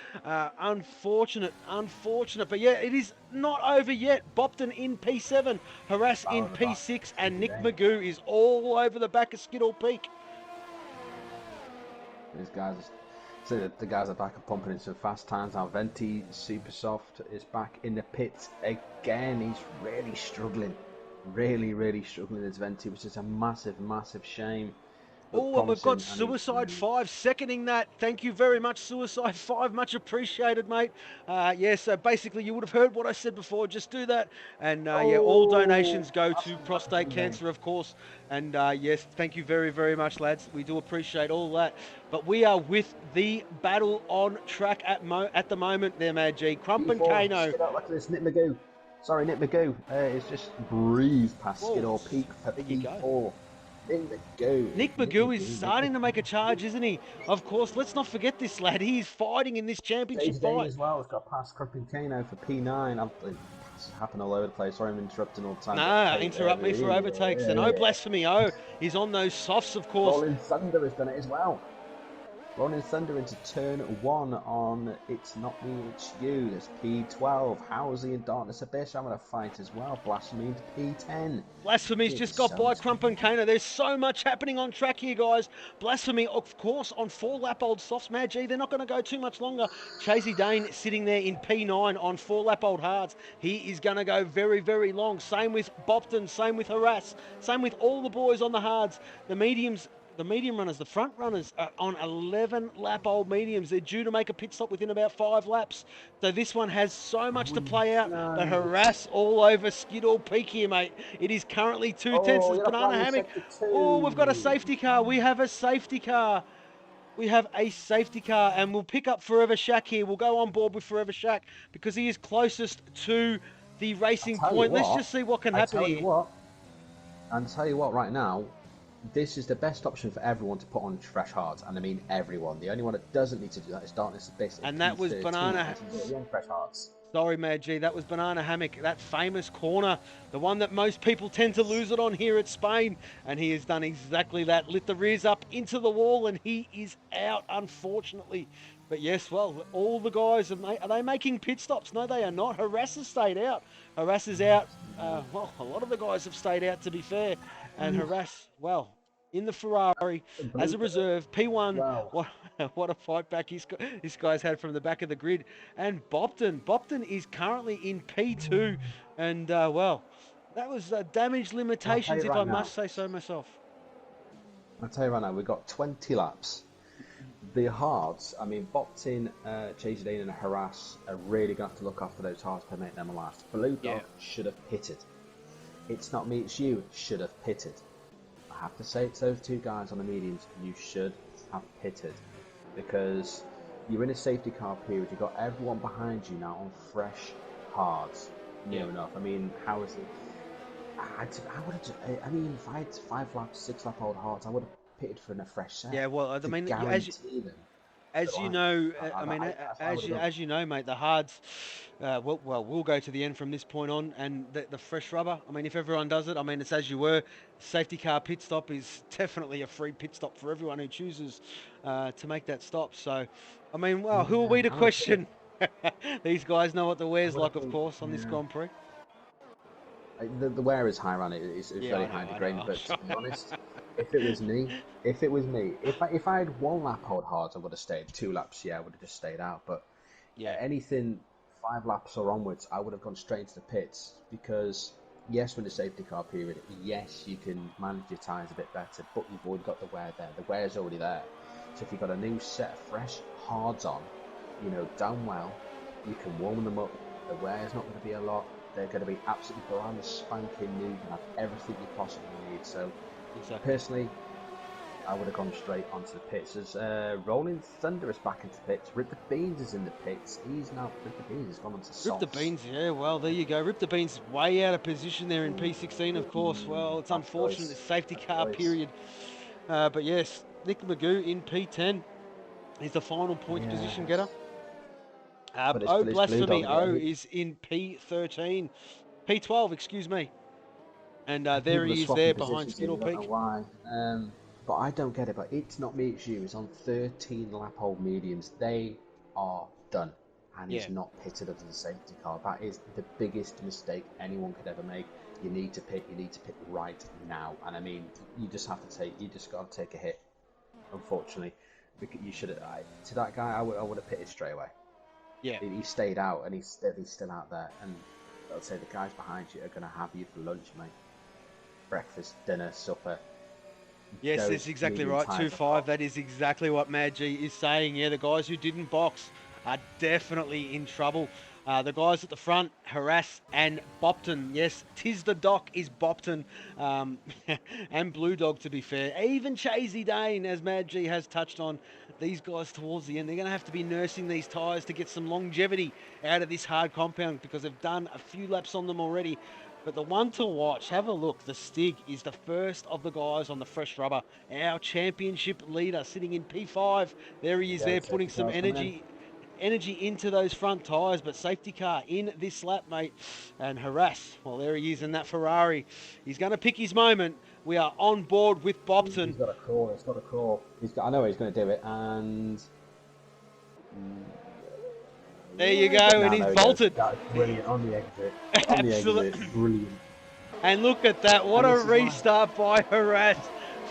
Unfortunate. But yeah, it is not over yet. Bopton in P7, Harass in P6, and Nick Magoo is all over the back of Skittle Peak. These guys, so the guys are back and pumping in some fast times now. Venti Supersoft is back in the pits again. He's really struggling. Really struggling as Venti, which is a massive shame. Oh, and we've got Suicide 5 seconding that. Thank you very much, Suicide 5. Much appreciated, mate. Yeah, so basically you would have heard what I said before. Just do that. And yeah, all donations go to prostate cancer, of course. And yes, thank you very much, lads. We do appreciate all that. But we are with the battle on track at the moment there, Mad G. Crump and Kano. Look at this, Nick Magoo. Sorry, Nick Magoo. It's just breezed past Skiddaw Peak for P4. Nick Magoo is starting to make a charge, isn't he? Of course, let's not forget this lad. He's fighting in this championship fight. as well. It's got past Crippin Kano for P9. It's happened all over the place. Sorry, I'm interrupting all the time. Nah, interrupt me for overtakes. And oh, blasphemy. Oh, he's on those softs, of course. Rolling Thunder has done it as well. Rolling Thunder into turn 1 on It's Not Me, It's You. There's P12. Housley and Darkness Abyss having a fight as well. Blasphemy into P10. Blasphemy's just got by Crump and Kano. There's so much happening on track here, guys. Blasphemy, of course, on 4-lap old softs. Mad G, they're not going to go too much longer. Chasey Dane sitting there in P9 on 4-lap old hards. He is going to go very long. Same with Bopton, same with Harass, same with all the boys on the hards. The mediums, the medium runners, the front runners are on 11-lap old mediums. They're due to make a pit stop within about 5 laps. So this one has so much to play out. But Harass all over Skiddaw Peak here, mate. It is currently 2 tenths. It's Banana Hammock. Oh, we've got a safety car. We have a safety car. We have a safety car, and we'll pick up Forever Shack here. We'll go on board with Forever Shack because he is closest to the racing point. Let's just see what can happen here. I'll tell you what, right now, this is the best option for everyone to put on fresh hards, and I mean everyone. The only one that doesn't need to do that is Darkness Abyss. And that was Banana. Fresh hards. Sorry, Mad G, that was Banana Hammock, that famous corner, the one that most people tend to lose it on here at Spain. And he has done exactly that, lit the rears up into the wall, and he is out, unfortunately. But yes, well, all the guys, are they making pit stops? No, they are not. Harass has stayed out. Harass is out. Well, a lot of the guys have stayed out, to be fair. And Harass, well, in the Ferrari as a reserve, P1. Wow. What a fight back this guy's had from the back of the grid. And Bopton is currently in P2. And, well, that was damage limitations, if I must say so myself. I'll tell you right now, we've got 20 laps. The hards, I mean, Bopton, Chasey Dane and Harass are really going to have to look after those hards to make them last. Blue Dog should have pitted. It's Not Me, It's You should have pitted. I have to say it's those two guys on the mediums. You should have pitted because you're in a safety car period. You've got everyone behind you now on fresh hards. Near enough. I mean, how is it? I mean, if I had 5 laps, 6-lap old hards, I would have pitted for a fresh set. Yeah, well, I mean, as you know, as you know, mate, the hards, we'll go to the end from this point on, and the fresh rubber. I mean, if everyone does it, I mean, it's as you were. Safety car pit stop is definitely a free pit stop for everyone who chooses to make that stop. So, I mean, well, who are we to question? These guys know what the wear's like, of course, on this Grand Prix. The wear is high, it's very high degrade, but to be honest, if it was me, if I had 1 lap old hards, I would have stayed. 2 laps, I would have just stayed out. But anything 5 laps or onwards, I would have gone straight into the pits because yes, we're in the safety car period. Yes, you can manage your tyres a bit better, but you've already got the wear there. The wear's already there. So if you've got a new set of fresh hards on, done well, you can warm them up. The wear's not going to be a lot. They're going to be absolutely brand spanking new. You can have everything you possibly need. So, personally, I would have gone straight onto the pits. As Rolling Thunder is back into the pits. Rip the Beans is in the pits. Rip the Beans has gone onto softs. Rip the Beans, yeah, well, there you go. Rip the Beans way out of position there in P16, of course. Well, it's unfortunate, the safety car period. But yes, Nick Magoo in P10 is the final points position getter. Blasphemy O is in P13. P12, excuse me. And there he is there behind Skittle Peak. I don't know why. But I don't get it. But It's Not Me, It's You is on 13 lap-old mediums. They are done. And he's not pitted under the safety car. That is the biggest mistake anyone could ever make. You need to pit. You need to pit right now. And I mean, you just got to take a hit. Unfortunately, you should have. To that guy, I would have pitted straight away. Yeah. He stayed out, and he's still out there. And I'd say the guys behind you are going to have you for lunch, mate. Breakfast, dinner, supper. Yes, that's exactly right. 2-5. That is exactly what Mad G is saying. Yeah, the guys who didn't box are definitely in trouble. The guys at the front, Harass and Bopton. Yes, Tis the Doc is Bopton. And Blue Dog, to be fair. Even Chasey Dane, as Mad G has touched on. These guys towards the end, they're going to have to be nursing these tyres to get some longevity out of this hard compound because they've done a few laps on them already. But the one to watch, have a look. The Stig is the first of the guys on the fresh rubber. Our championship leader sitting in P5. There he is there putting some energy into those front tyres, but safety car in this lap, mate. And Harass, well, there he is in that Ferrari. He's going to pick his moment. We are on board with Bopton. He's got a call. He's got a call. I know he's going to do it, and there you go, and he's bolted. That's brilliant on the exit. Absolutely Brilliant. And look at that! What a restart by Harass.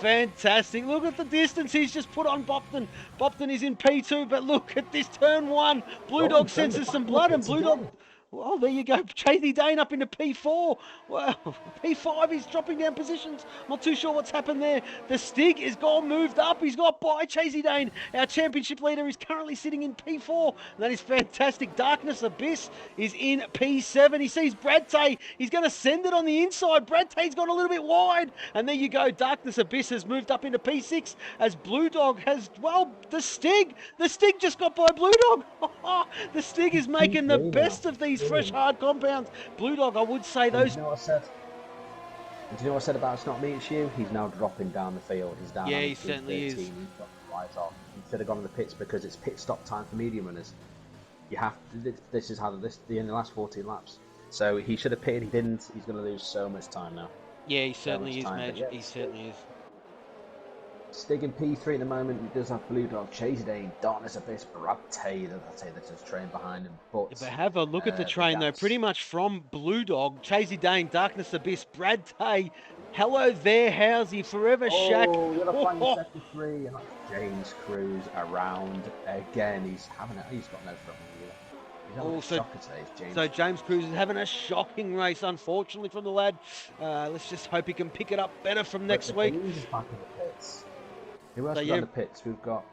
Fantastic. Look at the distance he's just put on Bopton. Bopton is in P2, but look at this turn one. Blue Dog senses some blood, and Blue Dog... Well, there you go. Chasey Dane up into P4. Well, P5, he's dropping down positions. Not too sure what's happened there. The Stig is moved up. He's got by Chasey Dane. Our championship leader is currently sitting in P4. And that is fantastic. Darkness Abyss is in P7. He sees Brad Tay. He's going to send it on the inside. Brad Tay's gone a little bit wide. And there you go. Darkness Abyss has moved up into P6 as Blue Dog has, well, the Stig just got by Blue Dog. The Stig is making the best of these fresh hard compounds. Blue Dog, I would say those... Do you know what I said? Do you know what I said about It's Not Me, It's You? He's now dropping down the field. He's down. Yeah, he certainly is. He's got the right off. Instead of going to the pits because it's pit stop time for medium runners. You have to, this is how the last 14 laps. So he should have pitted. He didn't. He's going to lose so much time now. Yeah, he certainly is, Madge. He certainly is. Stig in P3 at the moment. He does have Blue Dog, Chasey Dane, Darkness Abyss, Brad Tay. I'd say that's his train behind him. But have a look at the train though. Pretty much from Blue Dog, Chasey Dane, Darkness Abyss, Brad Tay. Hello there, Housey, Forever Shack. Oh, you're going to find 73. And James Cruz around again. He's got no front wheel. So James Cruz is having a shocking race, unfortunately, from the lad. Let's just hope he can pick it up better from next week. Who else is on the pits? We've got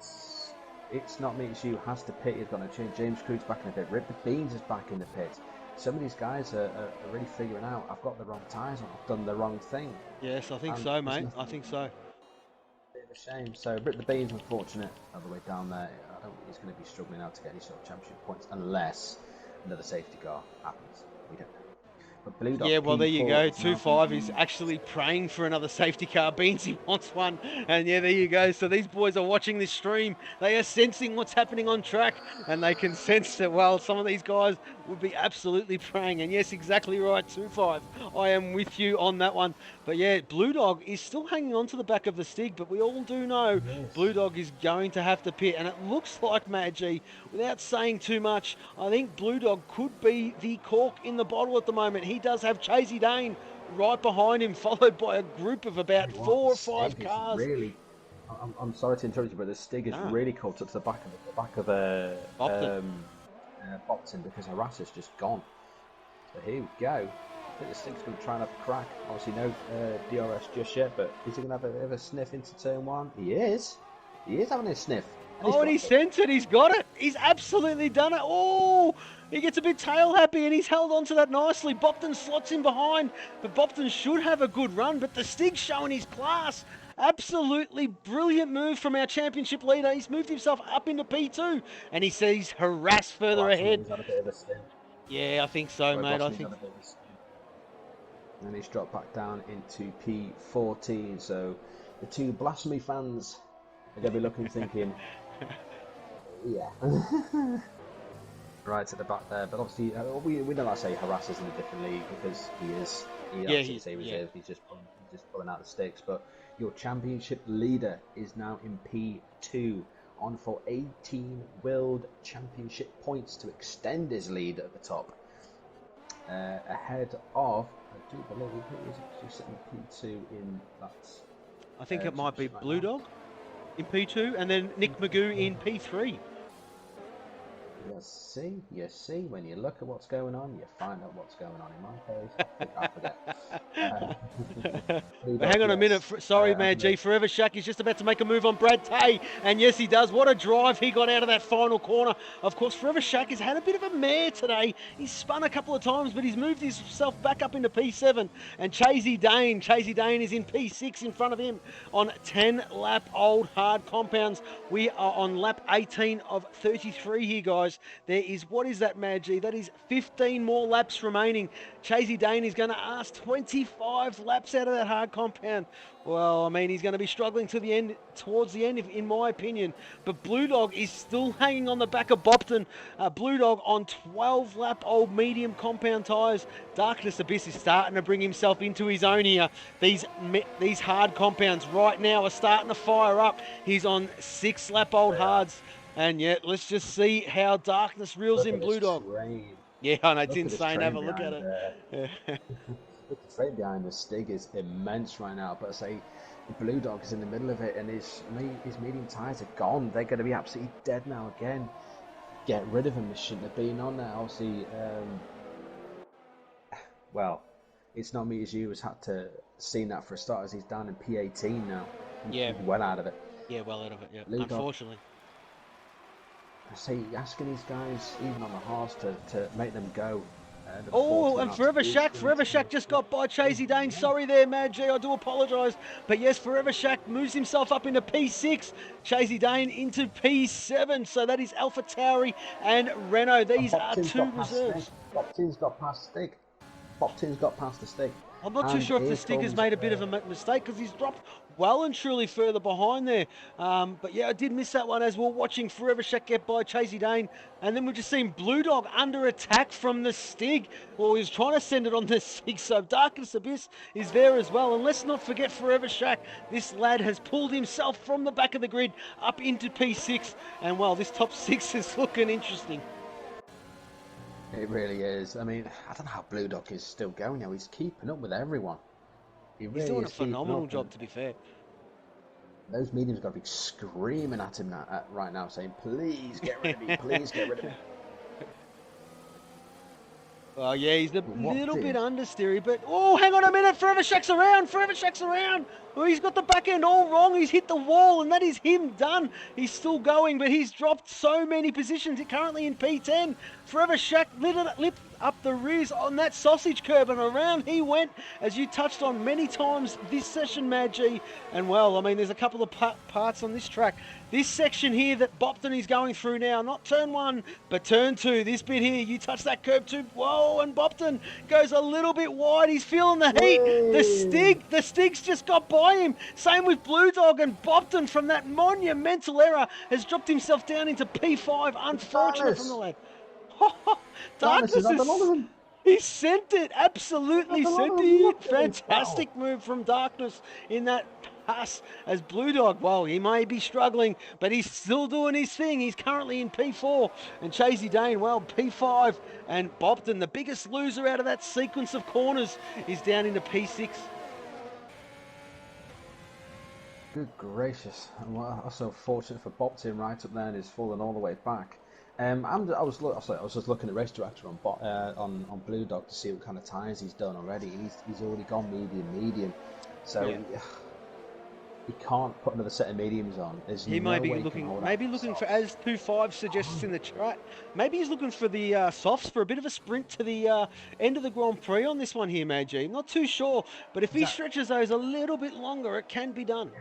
It's Not Me, It's You has to pit. He's got to change. James Cruz back in the pit. Rip the Beans is back in the pit. Some of these guys are really figuring out, I've got the wrong tyres on, I've done the wrong thing. Yes, I think so, mate. I think so. Bit of a shame. So Rip the Beans, unfortunate, all the way down there. I don't think he's going to be struggling out to get any sort of championship points unless another safety car happens. We don't know. But Blue Dog, yeah, well, there you go. 2-5 is actually praying for another safety car. Beansy wants one. And yeah, there you go. So these boys are watching this stream. They are sensing what's happening on track. And they can sense that, well, some of these guys would be absolutely praying. And yes, exactly right, 2-5. I am with you on that one. But yeah, Blue Dog is still hanging on to the back of the Stig. But we all do know Blue Dog is going to have to pit. And it looks like, Mad G, without saying too much, I think Blue Dog could be the cork in the bottle at the moment. He does have Chasey Dane right behind him, followed by a group of about 4 or 5 cars. Really, I'm sorry to interrupt you, but the Stig is really caught up to the back of Bopton because Harass has just gone. So here we go. I think the Stig's going to try and have a crack. Obviously no DRS just yet, but is he going to have a bit of a sniff into turn 1? He is. He is having a sniff. And he sent it. He's got it. He's absolutely done it. Oh, he gets a bit tail happy and he's held on to that nicely. Bopton slots in behind, but Bopton should have a good run. But the Stig's showing his class. Absolutely brilliant move from our championship leader. He's moved himself up into P2, and he sees harassed further ahead. He's had a bit of a spin. Yeah, I think so, mate. I think. And he's dropped back down into P14. So the two Blasphemy fans are going to be looking, thinking, yeah. Right at the back there. But obviously, we know I say harasses in a different league because he's reserved. He's just pulling out the sticks. But your championship leader is now in P2, on for 18 World Championship points to extend his lead at the top. Ahead of, I do believe he is actually sitting P2 in that. I think it might be Blue Dog in P2, and then Nick Magoo in P3. You see, when you look at what's going on, you find out what's going on. In my case, I forget. Hang on a minute. Sorry, Mad G. Forever Shack is just about to make a move on Brad Tay. And yes, he does. What a drive he got out of that final corner. Of course, Forever Shack has had a bit of a mare today. He's spun a couple of times, but he's moved himself back up into P7. And Chasey Dane is in P6 in front of him on 10-lap old hard compounds. We are on lap 18 of 33 here, guys. There is, what is that, Mad G? That is 15 more laps remaining. Chasey Dane is going to ask 25 laps out of that hard compound. Well, I mean, he's going to be struggling towards the end, in my opinion. But Blue Dog is still hanging on the back of Bopton. Blue Dog on 12-lap old medium compound tyres. Darkness Abyss is starting to bring himself into his own here. These hard compounds right now are starting to fire up. He's on 6-lap old hards. And yet, let's just see how Darkness reels in Blue Dog. Yeah, I know, it's insane. Have a look at it. Look, the train behind the Stig is immense right now, but I say the Blue Dog is in the middle of it, and his medium tyres are gone. They're going to be absolutely dead now again. Get rid of him. They shouldn't have been on there. Obviously, well, it's not me as you has had to seen that for a start, as he's down in P18 now. Yeah. Well out of it. Yeah, well out of it, yeah. Blue Unfortunately. Dog, I say, asking these guys, even on the horse, to make them go. Oh, and Forever Shack just got by Chasey Dane. Sorry there, Mad G, I do apologise. But yes, Forever Shack moves himself up into P6. Chasey Dane into P7. So that is Alpha Tauri and Renault. These are two reserves. Bopton's got past Stig. Bopton's got past the Stig. I'm not too sure if the Stig has made a bit of a mistake, because he's dropped well and truly further behind there. But yeah, I did miss that one as we're watching Forever Shack get by Chasey Dane. And then we've just seen Blue Dog under attack from the Stig. Well, he's trying to send it on the Stig, so Darkness Abyss is there as well. And let's not forget Forever Shack. This lad has pulled himself from the back of the grid up into P6. And well, this top 6 is looking interesting. It really is. I mean, I don't know how Blue Dog is still going now. He's keeping up with everyone. He's doing a phenomenal job, to be fair. Those mediums got to be screaming at him right now, saying, please get rid of me, please get rid of me. Well, yeah, he's a little bit understeery, but... Oh, hang on a minute, Forever Shack's around! Oh, he's got the back end all wrong, he's hit the wall, and that is him done. He's still going, but he's dropped so many positions. He's currently in P10. Forever Shack lit up the rears on that sausage curb, and around he went, as you touched on many times this session, Mad G. And well, I mean, there's a couple of parts on this track. This section here that Bopton is going through now, not turn 1, but turn 2. This bit here, you touch that curb too. Whoa, and Bopton goes a little bit wide. He's feeling the heat. Whoa. The Stig's just got by him. Same with Blue Dog, and Bopton, from that monumental error, has dropped himself down into P5. Unfortunate from the lad. Darkness is... He sent it. Absolutely sent it. Fantastic move from Darkness in that pass, as Blue Dog, well, he may be struggling, but he's still doing his thing. He's currently in P4, and Chasey Dane, well, P5, and Bopton, the biggest loser out of that sequence of corners, is down into P6. Good gracious. And also fortunate for Bopton right up there, and he's fallen all the way back. I was just looking at race director on Blue Dog to see what kind of tyres he's done already. He's already gone medium. So yeah. He can't put another set of mediums on. There's He no may be way he can looking, hold out maybe the looking for, softs. as 2.5 suggests in the chat, maybe he's looking for the softs for a bit of a sprint to the end of the Grand Prix on this one here, Magi. Not too sure, but if he stretches those a little bit longer, it can be done.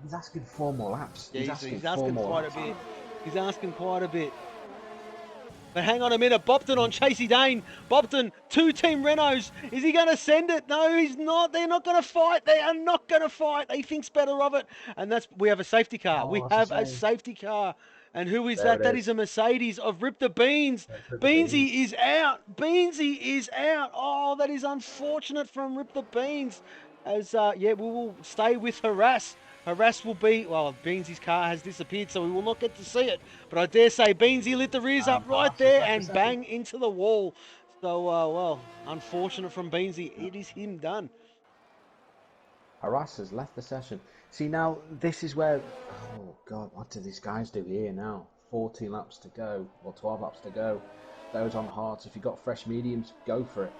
He's asking 4 more laps. Yeah, He's asking he's 4 asking more quite a laps. bit. He's asking quite a bit. But hang on a minute, Bopton on Chasey Dane. Bopton, 2 Team Renaults. Is he going to send it? No, he's not. They're not going to fight. They are not going to fight. He thinks better of it. And we have a safety car. Oh, We that's have a a shame. safety car. And who is There that? it That is is. a Mercedes of Rip the Beans. That's Rip the Beansy Beans. is out. Beansy is out. Oh, that is unfortunate from Rip the Beans. As, we will stay with Harass. Harass will be, well, Beansy's car has disappeared, so we will not get to see it. But I dare say Beansy lit the rears up right Harass has there left the and second. bang into the wall. So, well, unfortunate from Beansy. It is him done. Harass has left the session. See, now, this is where... Oh, God, what do these guys do here now? 14 laps to go, or 12 laps to go. Those on hards. If you've got fresh mediums, go for it.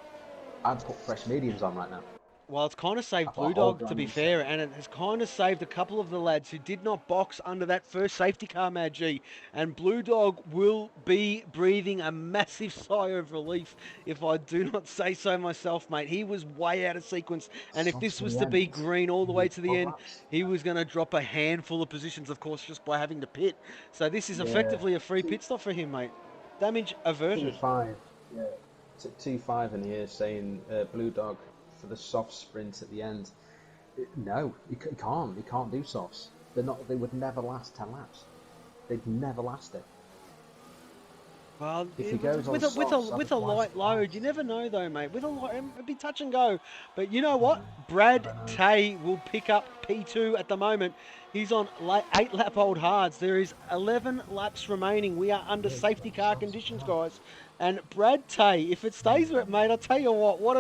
I'd put fresh mediums on right now. Well, it's kind of saved That's what Blue whole Dog, to brand be new fair, set. and it has kind of saved a couple of the lads who did not box under that first safety car, Magi. And Blue Dog will be breathing a massive sigh of relief, if I do not say so myself, mate. He was way out of sequence, and if Softs this for was the to be end. green all the way to the 12 end, laps. he was going to drop a handful of positions, of course, just by having to pit. So this is Yeah. effectively a free pit stop for him, mate. Damage averted. 2-5. Yeah. 2-5 in here saying Blue Dog for the soft sprint at the end. No, he can't. He can't do softs. They would never last 10 laps. They'd never last it. Well, If he goes on with softs, a light load, you never know though, mate. With a light, it'd be touch and go. But you know what? Brad Tay will pick up P2 at the moment. He's on 8 lap old hards. There is 11 laps remaining. We are under safety car conditions, guys. And Brad Tay, if it stays with it, mate, I'll tell you what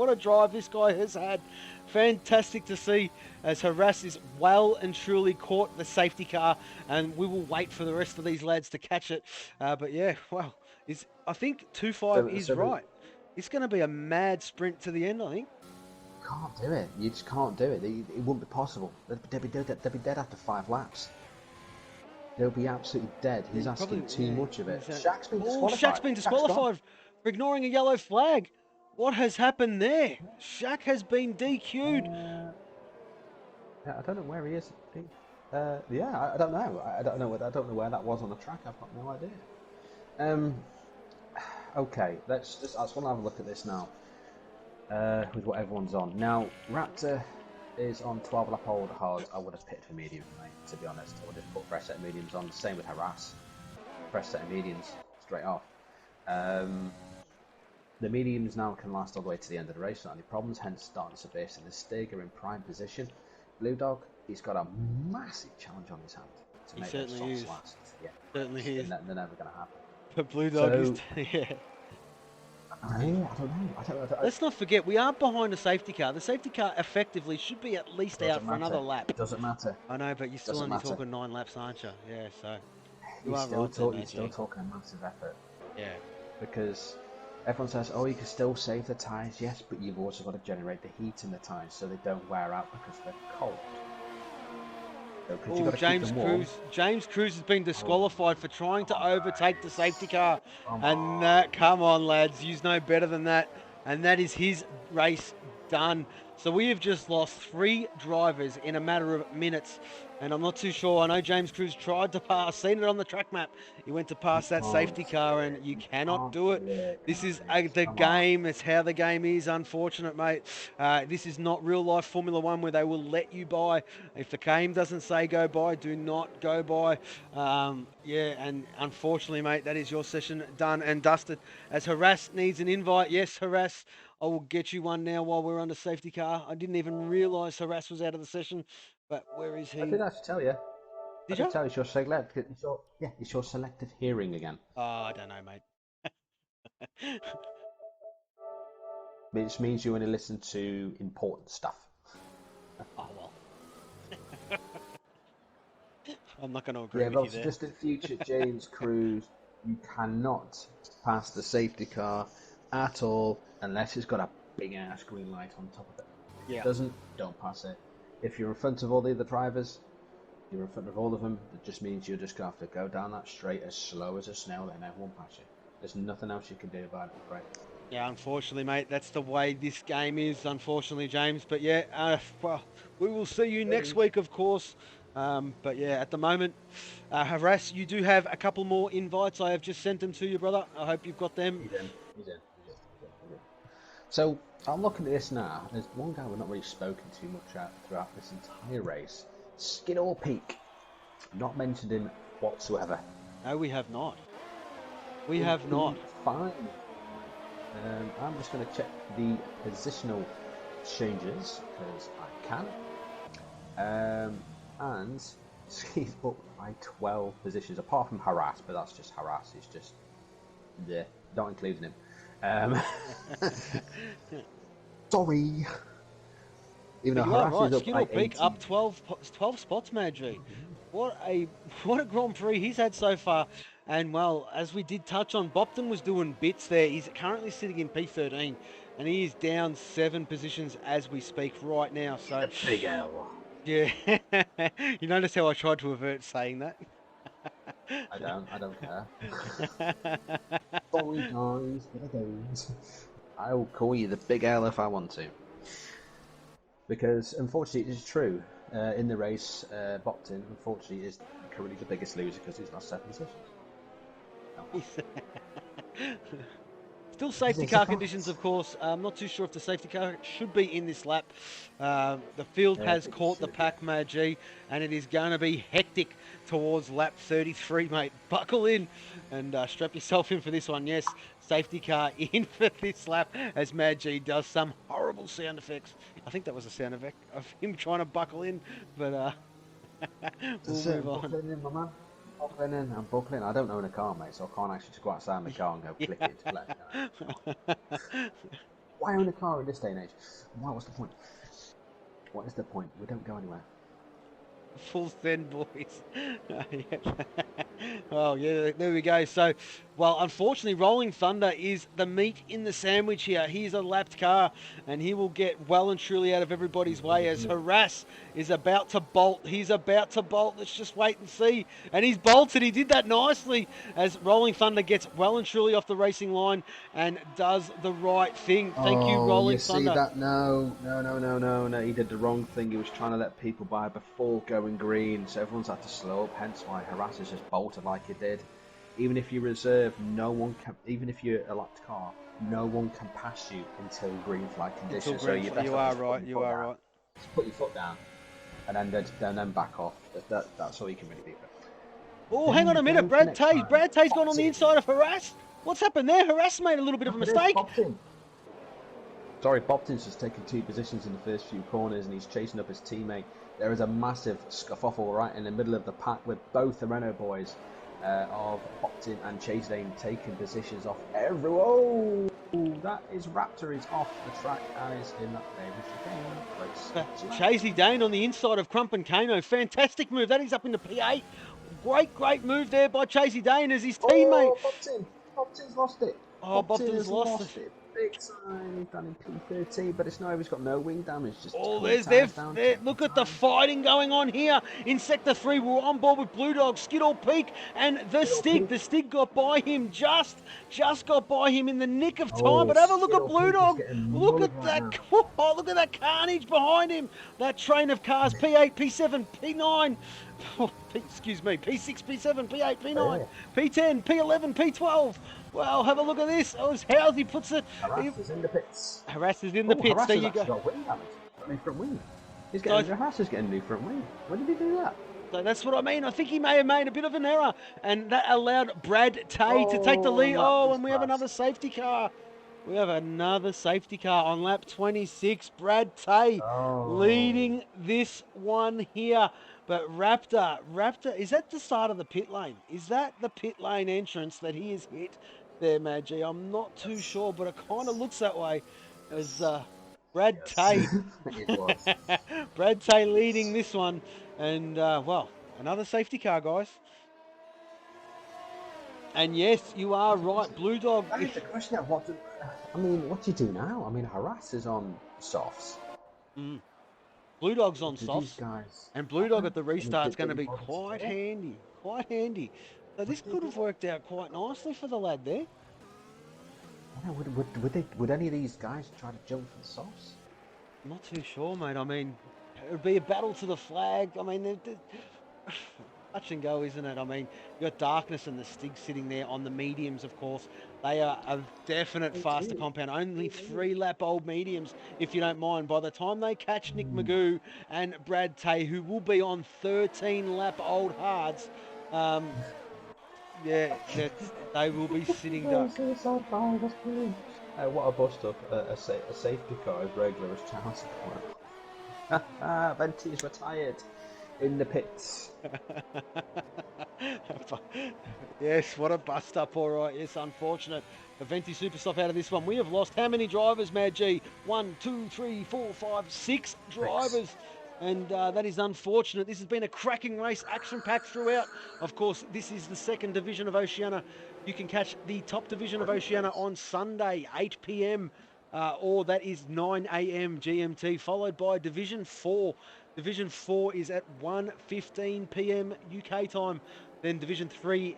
a drive this guy has had. Fantastic to see as Harass is well and truly caught the safety car, and we will wait for the rest of these lads to catch it. But yeah, well, I think 2.5 is right. It's going to be a mad sprint to the end, I think. Can't do it. You just can't do it. It wouldn't be possible. They'd be dead after 5 laps. They'll be absolutely dead. He's asking too much of it. Shaq's been disqualified. Shaq's been disqualified for ignoring a yellow flag. What has happened there? Shaq has been DQ'd. I don't know where he is. Yeah, I don't know. I don't know where that was on the track. I've got no idea. Okay, I just want to have a look at this now. With what everyone's on. Now, Raptor is on 12 lap old hards. I would have picked for medium, mate, to be honest. I would have put fresh set of mediums on. Same with Harass. Fresh set of mediums, straight off. The mediums now can last all the way to the end of the race without any problems, hence starting to base in the Stiger in prime position. Blue Dog, he's got a massive challenge on his hand to make those softs last. Yeah, certainly is. They're never going to happen. But Blue Dog is, yeah. I don't know. Let's not forget, we are behind a safety car. The safety car effectively should be at least out for another lap. It doesn't matter. I know, but you're still only talking 9 laps, aren't you? Yeah, so you're still talking a massive effort. Yeah. Because everyone says, oh, you can still save the tyres. Yes, but you've also got to generate the heat in the tyres so they don't wear out because they're cold. Oh, James Cruz has been disqualified for trying to overtake the safety car. Come on, lads, you know better than that. And that is his race done. So we have just lost 3 drivers in a matter of minutes. And I'm not too sure. I know James Cruz tried to pass, seen it on the track map. He went to pass that safety car, and you cannot do it. This is the game. It's how the game is. Unfortunate, mate. This is not real life Formula One where they will let you by. If the game doesn't say go by, do not go by. And unfortunately, mate, that is your session done and dusted. As Harass needs an invite. Yes, Harass, I will get you one now while we're under safety car. I didn't even realise Harass was out of the session. But where is he? I did actually tell you. Did you? Tell you it's your selective hearing again. Oh, I don't know, mate. Which means you only listen to important stuff. Oh, well. I'm not going to agree with you there. Just in future, James Cruz, you cannot pass the safety car at all unless it's got a big ass green light on top of it. Yeah. If it doesn't, don't pass it. If you're in front of all the other drivers, you're in front of all of them. It just means you're just going to have to go down that straight as slow as a snail and everyone pass you. There's nothing else you can do about it, right? Yeah, unfortunately, mate, that's the way this game is, unfortunately, James. But yeah, well, we will see you next week, of course. But yeah, at the moment, Harass, you do have a couple more invites. I have just sent them to you, brother. I hope you've got them. He's in. So I'm looking at this now. There's one guy we've not really spoken too much at throughout this entire race. Skidall Peak. Not mentioned him whatsoever. No, we have not. We have not. Fine. I'm just going to check the positional changes because I can. And he's up by 12 positions, apart from Harass, but that's just Harass. He's just not including him. Sorry. Even though Harass is up by 18. Peak up 12 spots, Madry. What a Grand Prix he's had so far. And well, as we did touch on, Bopton was doing bits there. He's currently sitting in P13, and he is down 7 positions as we speak right now. So big L. Yeah, you notice how I tried to avert saying that. I don't care. Sorry guys, but I don't. I will call you the big L if I want to. Because unfortunately it is true. In the race, Bopton unfortunately is currently the biggest loser because he's lost 7 positions. Still safety car conditions, of course. I'm not too sure if the safety car should be in this lap. The field has caught the pack, Mad-G, and it is going to be hectic towards lap 33, mate. Buckle in and strap yourself in for this one. Yes, safety car in for this lap as Mad-G does some horrible sound effects. I think that was a sound effect of him trying to buckle in, but we'll move on. I'm buckling. I don't own a car, mate, so I can't actually just go outside my car and go click it. Why own a car in this day and age? Why? What's the point? What is the point? We don't go anywhere. Full send, boys. Oh, yeah, there we go. So, well, unfortunately, Rolling Thunder is the meat in the sandwich here. He's a lapped car, and he will get well and truly out of everybody's way as Harass is about to bolt. He's about to bolt. Let's just wait and see. And he's bolted. He did that nicely as Rolling Thunder gets well and truly off the racing line and does the right thing. Thank you, Rolling Thunder. See that? No. He did the wrong thing. He was trying to let people by before going green, so everyone's had to slow up, hence why Harass has just bolted like he did. Even if you reserve, no one can, even if you're a lapped car, no one can pass you until green flag conditions. So you are right. Just put your foot down and then back off. That's all you can really do. Oh, hang on a minute, Brad Tay's gone on the inside of Harass. What's happened there? Harass made a little bit of a mistake. Sorry, Bopton's just taken 2 positions in the first few corners and he's chasing up his teammate. There is a massive scuffle right in the middle of the pack with both the Renault boys of Bopton and Chase Dane taking positions off everyone. Oh, that is Raptor is off the track and is in that race. Chasey Dane on the inside of Crump and Kano. Fantastic move. That is up into P8. Great move there by Chasey Dane as his teammate. Bopton's lost it. Oh, Bopton's lost it. Big sign, he's done in P13, but it's not, he's got no wing damage. Just look at the fighting going on here in Sector 3. We're on board with Blue Dog, Skidall Peak, and the Stig got by him, just got by him in the nick of time. But have a look at Blue Dog. Look at that. Oh, look at that carnage behind him. That train of cars, P8, P7, P9. Oh, excuse me, P6, P7, P8, P9, P10, P11, P12. Wow, have a look at this. Oh, how he puts it. Harass is in the pits. Harass is in the pits. Harass there you go. Got wing damage. New front wing. Harass is getting new front wing. When did he do that? So that's what I mean. I think he may have made a bit of an error, and that allowed Brad Tay to take the lead. Oh, and we have another safety car. We have another safety car on lap 26. Brad Tay leading this one here. But Raptor, is that the start of the pit lane? Is that the pit lane entrance that he has hit there, Mad-G? I'm not too sure, but it kind of looks that way as Brad Tay. Brad Tay leading this one. And, well, another safety car, guys. And yes, you are right, Blue Dog. That is the question. What do you do now? I mean, Harass is on softs. Blue Dog's on Do these softs, and and Blue Dog at the did restart's going to he be bother to quite do it? handy, quite handy. So this could have worked out quite nicely for the lad there. I don't know, would any of these guys try to jump for the softs? I'm not too sure, mate. I mean, it would be a battle to the flag. I mean, touch and go, isn't it? I mean, you got Darkness and the Stig sitting there on the mediums, of course. They are a definite faster compound. Only 3-lap-old mediums, if you don't mind. By the time they catch Nick Magoo and Brad Tay, who will be on 13-lap-old hards, yeah, they will be sitting duck. What a bust up. A safety car as regular as Charles. Venti's retired in the pits. Yes, what a bust up, all right. Yes, unfortunate. The Venti Superstop out of this one. We have lost how many drivers, Mad G? 1, 2, 3, 4, 5, 6 drivers. And that is unfortunate. This has been a cracking race, action-packed throughout. Of course, this is the second division of Oceania. You can catch the top division of Oceania on Sunday, 8 p.m. Or that is 9 a.m. GMT, followed by Division 4. Division 4 is at 1:15 p.m. UK time. Then Division 3,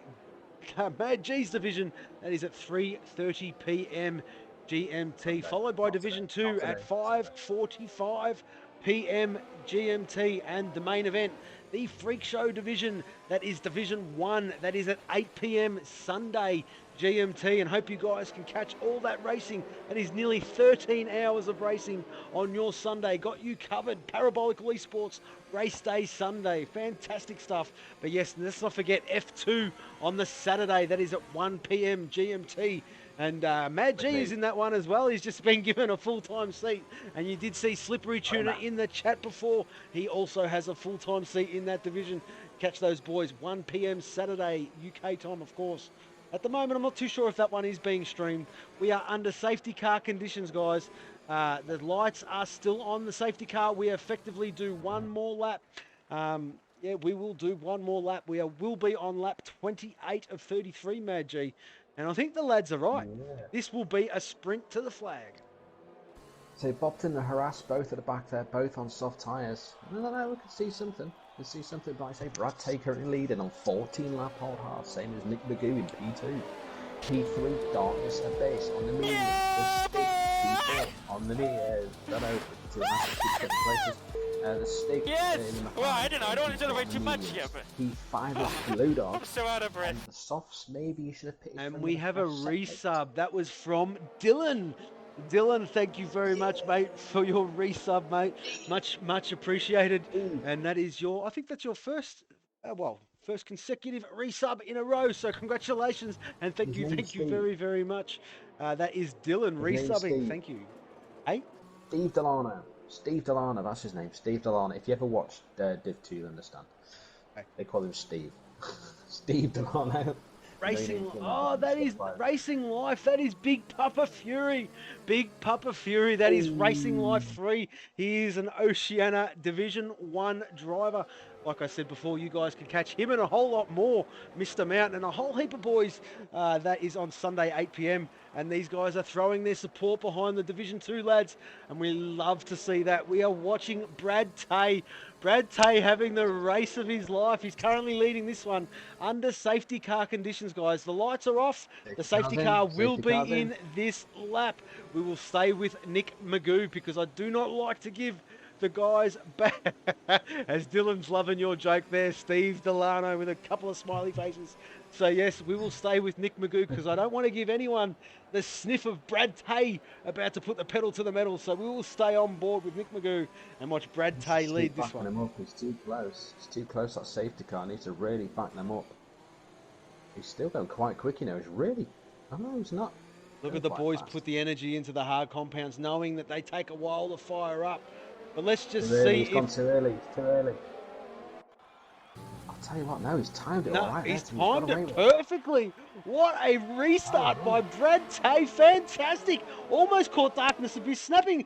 Mad G's division, that is at 3:30 p.m. GMT, followed by Division 2 at 5:45 p.m. GMT, and the main event, the Freak Show division, that is Division 1, that is at 8 p.m. Sunday GMT, and hope you guys can catch all that racing. That is nearly 13 hours of racing on your Sunday. Got you covered. Parabolical eSports Race Day Sunday. Fantastic stuff. But yes, let's not forget F2 on the Saturday. That is at 1 p.m. GMT. And Mad G is in that one as well. He's just been given a full-time seat. And you did see Slippery Tuna in the chat before. He also has a full-time seat in that division. Catch those boys 1 p.m. Saturday, UK time, of course. At the moment, I'm not too sure if that one is being streamed. We are under safety car conditions, guys. The lights are still on the safety car. We effectively do one more lap. Yeah, we will do one more lap. We will be on lap 28 of 33, Mad G. And I think the lads are right. Yeah. This will be a sprint to the flag. So Bobton and Harass both at the back there, both on soft tyres. I don't know, we could see something. We could see something, but I say Brad Tay currently leading on 14-lap-old half, same as Nick Magoo in P2. P3, Darkness and Base on the medium. The Stick, P4 on the medium. Don't know if the places. The Stick in the well, I don't know. I don't want to celebrate too much here, but P5 is Blue Dog. I'm so out of breath. And the softs, maybe you should have picked. And we have a resub. That was from Dylan. Dylan, thank you very much, mate, for your resub, mate. Much appreciated. And that is your, I think that's your first, first consecutive resub in a row. So congratulations, and thank you very, very much. That is Dylan resubbing. Thank you. Hey? Steve Delano. Steve Delano, that's his name. Steve Delano. If you ever watched Div 2, you'll understand. Okay. They call him Steve. Steve Delano. Racing, that is Racing Life. That is Big Papa Fury. Big Papa Fury. That is Racing Life 3. He is an Oceania Division 1 driver. Like I said before, you guys can catch him and a whole lot more. Mr. Mountain and a whole heap of boys. That is on Sunday, 8 p.m. And these guys are throwing their support behind the Division 2 lads. And we love to see that. We are watching Brad Tay. Brad Tay having the race of his life. He's currently leading this one under safety car conditions, guys. The lights are off. The safety car will be in this lap. We will stay with Nick Magoo because I do not like to give the guys back. As Dylan's loving your joke there, Steve Delano with a couple of smiley faces. So yes, we will stay with Nick Magoo because I don't want to give anyone the sniff of Brad Tay about to put the pedal to the metal. So we will stay on board with Nick Magoo and watch Brad Tay lead this one. Him up. He's too close. He's too close. That safety car needs to really back them up. He's still going quite quick, you know. He's really. Oh no, he's not. Look at the boys put the energy into the hard compounds, knowing that they take a while to fire up. But let's just see if... He's too early. He's too early. I'll tell you what, no, he's timed it all right. He's timed it perfectly. What a restart by Brad Tay. Fantastic. Almost caught Darkness Abyss napping,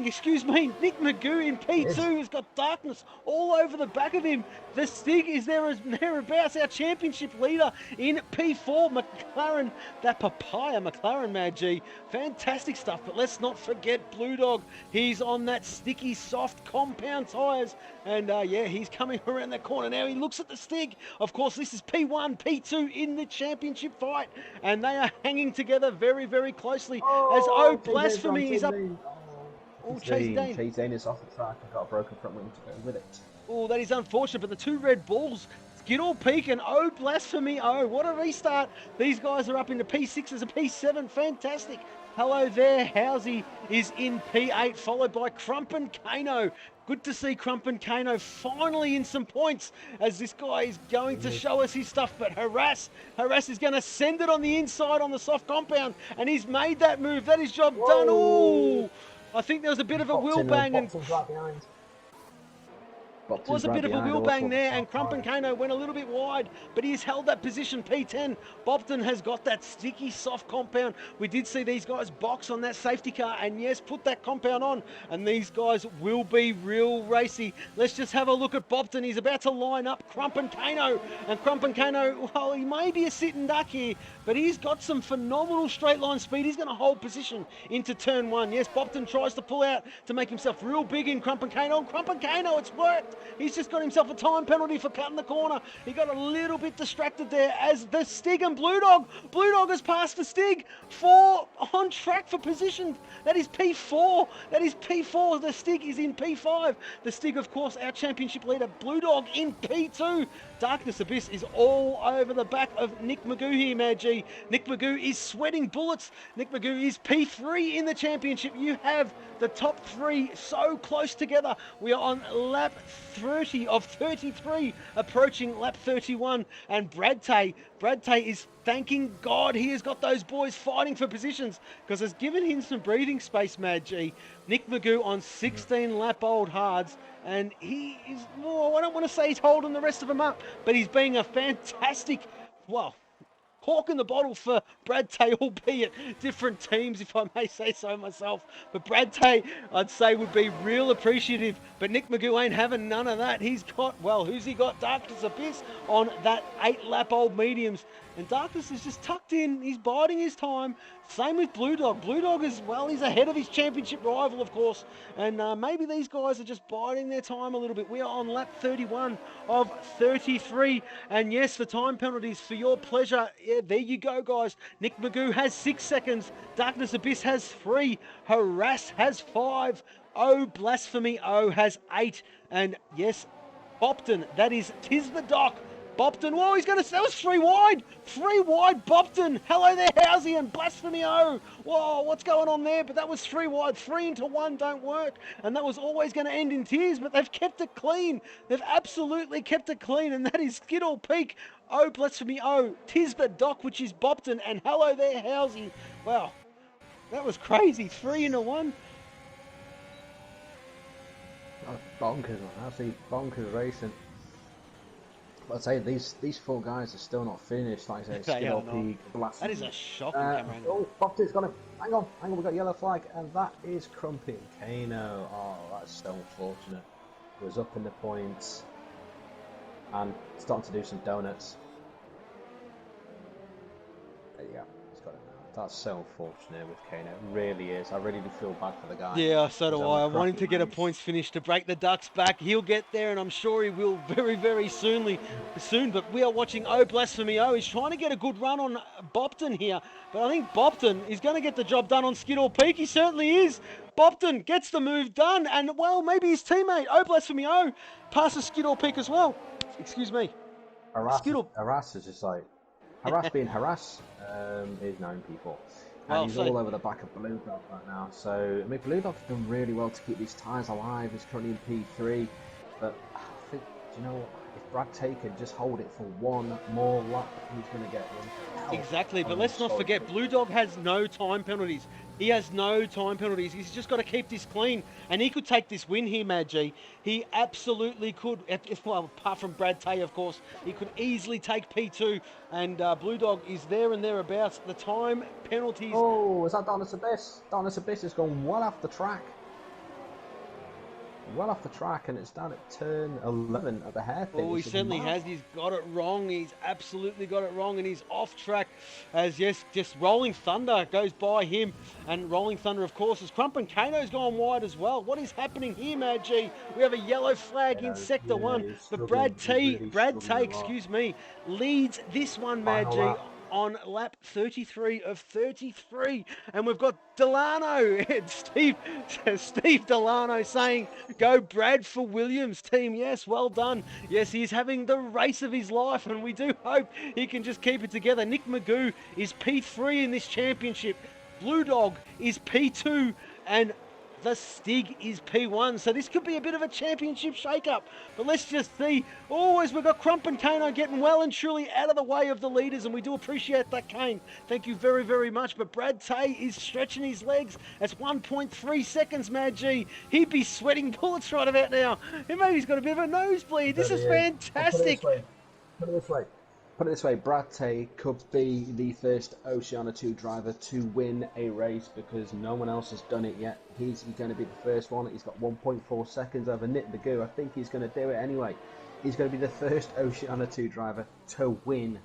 excuse me. Nick Magoo in P2 has got Darkness all over the back of him. The Stig is thereabouts, our championship leader in P4. McLaren, that papaya McLaren, Mad G. Fantastic stuff. But let's not forget Blue Dog. He's on that sticky, soft compound tyres. And yeah, he's coming around that corner now. He looks at the Stig. Of course, this is P1, P2 in the championship fight. And they are hanging together very, very closely. As Blasphemy is up. Chase Dane is off the track and got a broken front wing to go with it. Oh, that is unfortunate, but the two red balls, Skittle Peak and Blasphemy. What a restart. These guys are up into P6 as a P7. Fantastic. Hello there. Housey is in P8, followed by Crump and Kano. Good to see Crump and Kano finally in some points, as this guy is going to show us his stuff. But Harass is going to send it on the inside on the soft compound, and he's made that move. That is job done. Oh, I think there was a bit of a wheel bang, and was a bit of a wheel bang there, and Crump and Kano went a little bit wide, but he's held that position. P10, Bobton has got that sticky, soft compound. We did see these guys box on that safety car, and yes, put that compound on, and these guys will be real racy. Let's just have a look at Bobton. He's about to line up Crump and Kano, and Crump and Kano, well, he may be a sitting duck here, but he's got some phenomenal straight line speed. He's going to hold position into turn one. Yes, Bobton tries to pull out to make himself real big in Crump and Kano. And Crump and Kano, it's worked. He's just got himself a time penalty for cutting the corner. He got a little bit distracted there as the Stig and Blue Dog has passed the Stig on track for position. That is P4. That is P4. The Stig is in P5. The Stig, of course, our championship leader. Blue Dog in P2. Darkness Abyss is all over the back of Nick Magoo here, Mad G. Nick Magoo is sweating bullets. Nick Magoo is P3 in the championship. You have the top three so close together. We are on lap 30 of 33, approaching lap 31. And Brad Tay is thanking God he has got those boys fighting for positions, because it's given him some breathing space, Mad G. Nick Magoo on 16 lap old hards, and he is, I don't want to say he's holding the rest of them up, but he's being a fantastic, cork in the bottle for Brad Tay, albeit different teams, if I may say so myself. But Brad Tay, I'd say, would be real appreciative. But Nick Magoo ain't having none of that. He's got, who's he got? Darkness Abyss on that 8-lap-old mediums. And Darkness is just tucked in. He's biding his time. Same with Blue Dog. Blue Dog as well. He's ahead of his championship rival, of course. And maybe these guys are just biding their time a little bit. We are on lap 31 of 33. And yes, the time penalties for your pleasure. Yeah, there you go, guys. Nick Magoo has 6 seconds. Darkness Abyss has 3. Harass has 5. Blasphemy has 8. And yes, Bopton, that is, 'tis the Doc. Bopton, that was 3 wide. 3 wide, Bopton. Hello there, Housey and Blasphemy. Whoa, what's going on there? But that was 3 wide. 3 into 1 don't work. And that was always going to end in tears, but they've kept it clean. They've absolutely kept it clean, and that is Skittle Peak. Blasphemy, tis the Doc, which is Bopton, and hello there, Housey. Wow, that was crazy. 3 into 1. Oh, bonkers, man. Absolutely bonkers racing. I'd say these 4 guys are still not finished. Like I say, Skittle Peak, Blasphemy. That is a shocking camera angle. Bopton's got him. Hang on, we've got yellow flag, and that is Crumpy Kano. Oh, that's so unfortunate. He was up in the points and starting to do some donuts. There you go. He's got it now. That's so unfortunate with Kano. It really is. I really do feel bad for the guy. Yeah, so do I. I want him to get a points finish to break the Ducks back. He'll get there, and I'm sure he will very, very soon. But we are watching Blasphemy. He's trying to get a good run on Bopton here. But I think Bopton is going to get the job done on Skittle Peak. He certainly is. Bopton gets the move done, and, maybe his teammate, Blasphemy, passes Skittle Peak as well. Excuse me. Harass is just like... Harass being Harass is known people. And he's all over the back of Blue Dog right now. So, I mean, Blue Dog's done really well to keep these tyres alive. He's currently in P3. But I think, do you know what? If Brad Tay can just hold it for one more lap, he's going to get one. Exactly, but let's not forget, Blue Dog has no time penalties. He has no time penalties. He's just got to keep this clean, and he could take this win here, Mad G. He absolutely could. Well, apart from Brad Tay, of course, he could easily take P2, and Blue Dog is there and thereabouts. The time penalties. Oh, is that Donis Abyss? Donis Abyss has gone well off the track. Well off the track, and it's down at turn 11 at the hairpin. Oh, he certainly has. He's got it wrong. He's absolutely got it wrong, and he's off track. As yes, just Rolling Thunder goes by him, and Rolling Thunder, of course, is Crump and Kano's gone wide as well. What is happening here, Mad G? We have a yellow flag in Sector 1, but Brad Tay, leads this one, Mad G, on lap 33 of 33, and we've got Delano and Steve Delano saying, "Go Brad for Williams team." Yes, well done. Yes, he's having the race of his life, and we do hope he can just keep it together. Nick Magoo is P3 in this championship. Blue Dog is P2, and the Stig is P1, so this could be a bit of a championship shake-up. But let's just see. Always, we've got Crump and Kano getting well and truly out of the way of the leaders, and we do appreciate that, Kane. Thank you very, very much. But Brad Tay is stretching his legs. That's 1.3 seconds, Mad G. He'd be sweating bullets right about now. And maybe he's got a bit of a nosebleed. This is fantastic. Put it this way, Brad Tay could be the first Oceania 2 driver to win a race because no one else has done it yet. He's going to be the first one. He's got 1.4 seconds over Nick Magoo. I think he's going to do it anyway. He's going to be the first Oceania 2 driver to win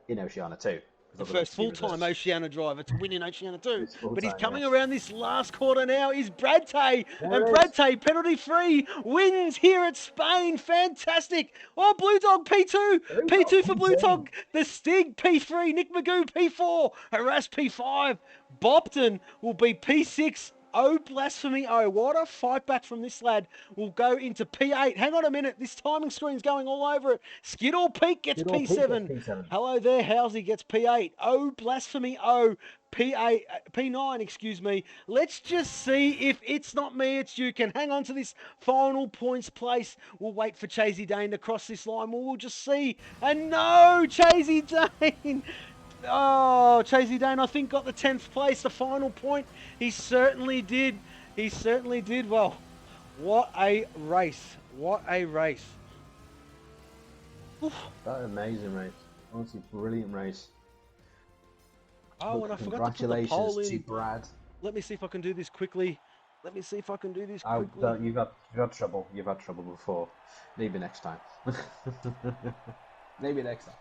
in Oceania 2. The first full-time Oceania driver to win in Oceania 2. But he's coming around this last quarter now is Brad Tay. And Brad Tay, penalty-free, wins here at Spain. Fantastic. Oh, Blue Dog P2. P2 for Blue Dog. The Stig P3. Nick Magoo P4. Harass P5. Bopton will be P6. Oh, blasphemy. Oh, what a fight back from this lad. We'll go into P8. Hang on a minute. This timing screen's going all over it. Skidall Peak gets P7. Hello there. Housey gets P8. Oh, blasphemy. Oh, P8, P9, excuse me. Let's just see if It's Not Me, It's You can hang on to this final points place. We'll wait for Chasey Dane to cross this line. We'll just see. And no, Chasey Dane. Oh, Chasey Dane, I think, got the 10th place, the final point. He certainly did. He certainly did. Well, what a race. What a race. Oof. That amazing race. Honestly, brilliant race. Oh, and I forgot to put the poll in. Congratulations to Brad. Let me see if I can do this quickly. You've had trouble. You've had trouble before. Maybe next time. Maybe next time.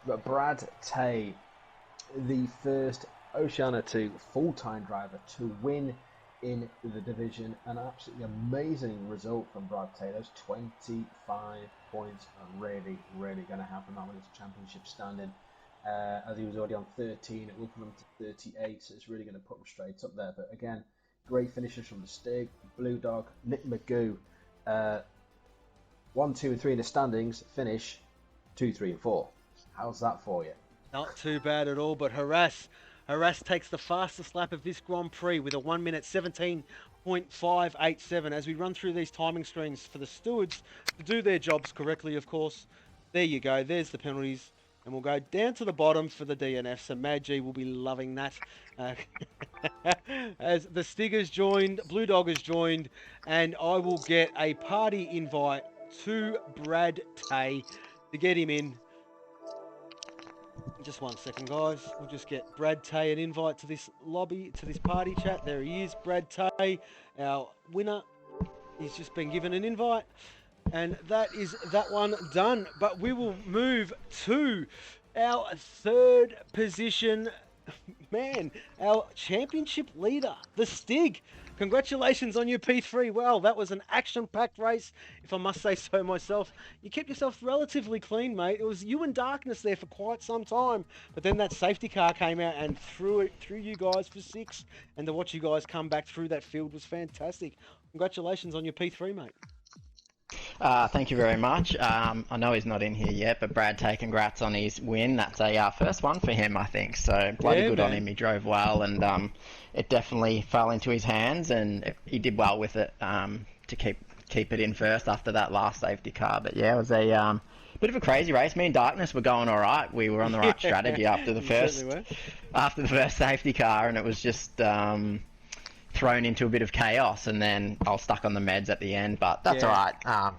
But Brad Tay, the first Oceania 2 full-time driver to win in the division. An absolutely amazing result from Brad Tay. Those 25 points are really, really going to happen on his championship standing. As he was already on 13, it will put him to 38, so it's really going to put him straight up there. But again, great finishes from the Stig, Blue Dog, Nick Magoo. 1, 2, and 3 in the standings, finish 2, 3, and 4. How's that for you? Not too bad at all, but Harass takes the fastest lap of this Grand Prix with a 1 minute 17.587. As we run through these timing screens for the stewards to do their jobs correctly, of course. There you go. There's the penalties. And we'll go down to the bottom for the DNF. So Mad G will be loving that. As the Stig has joined, Blue Dog has joined, and I will get a party invite to Brad Tay to get him in. Just 1 second, guys. We'll just get Brad Tay an invite to this lobby, to this party chat. There he is, Brad Tay, our winner. He's just been given an invite. And that is that one done. But we will move to our third position. Man, our championship leader, the Stig. Congratulations on your P3. Well, that was an action-packed race, if I must say so myself. You kept yourself relatively clean, mate. It was you and darkness there for quite some time. But then that safety car came out and threw you guys for 6. And to watch you guys come back through that field was fantastic. Congratulations on your P3, mate. Thank you very much. I know he's not in here yet, but Brad Tay, congrats on his win. That's a first one for him, I think. So bloody good on him. He drove well, and it definitely fell into his hands, and he did well with it to keep keep it in first after that last safety car. But yeah, it was a bit of a crazy race. Me and Darkness were going all right. We were on the right strategy after the first safety car, and it was just thrown into a bit of chaos, and then I was stuck on the meds at the end. But that's all right.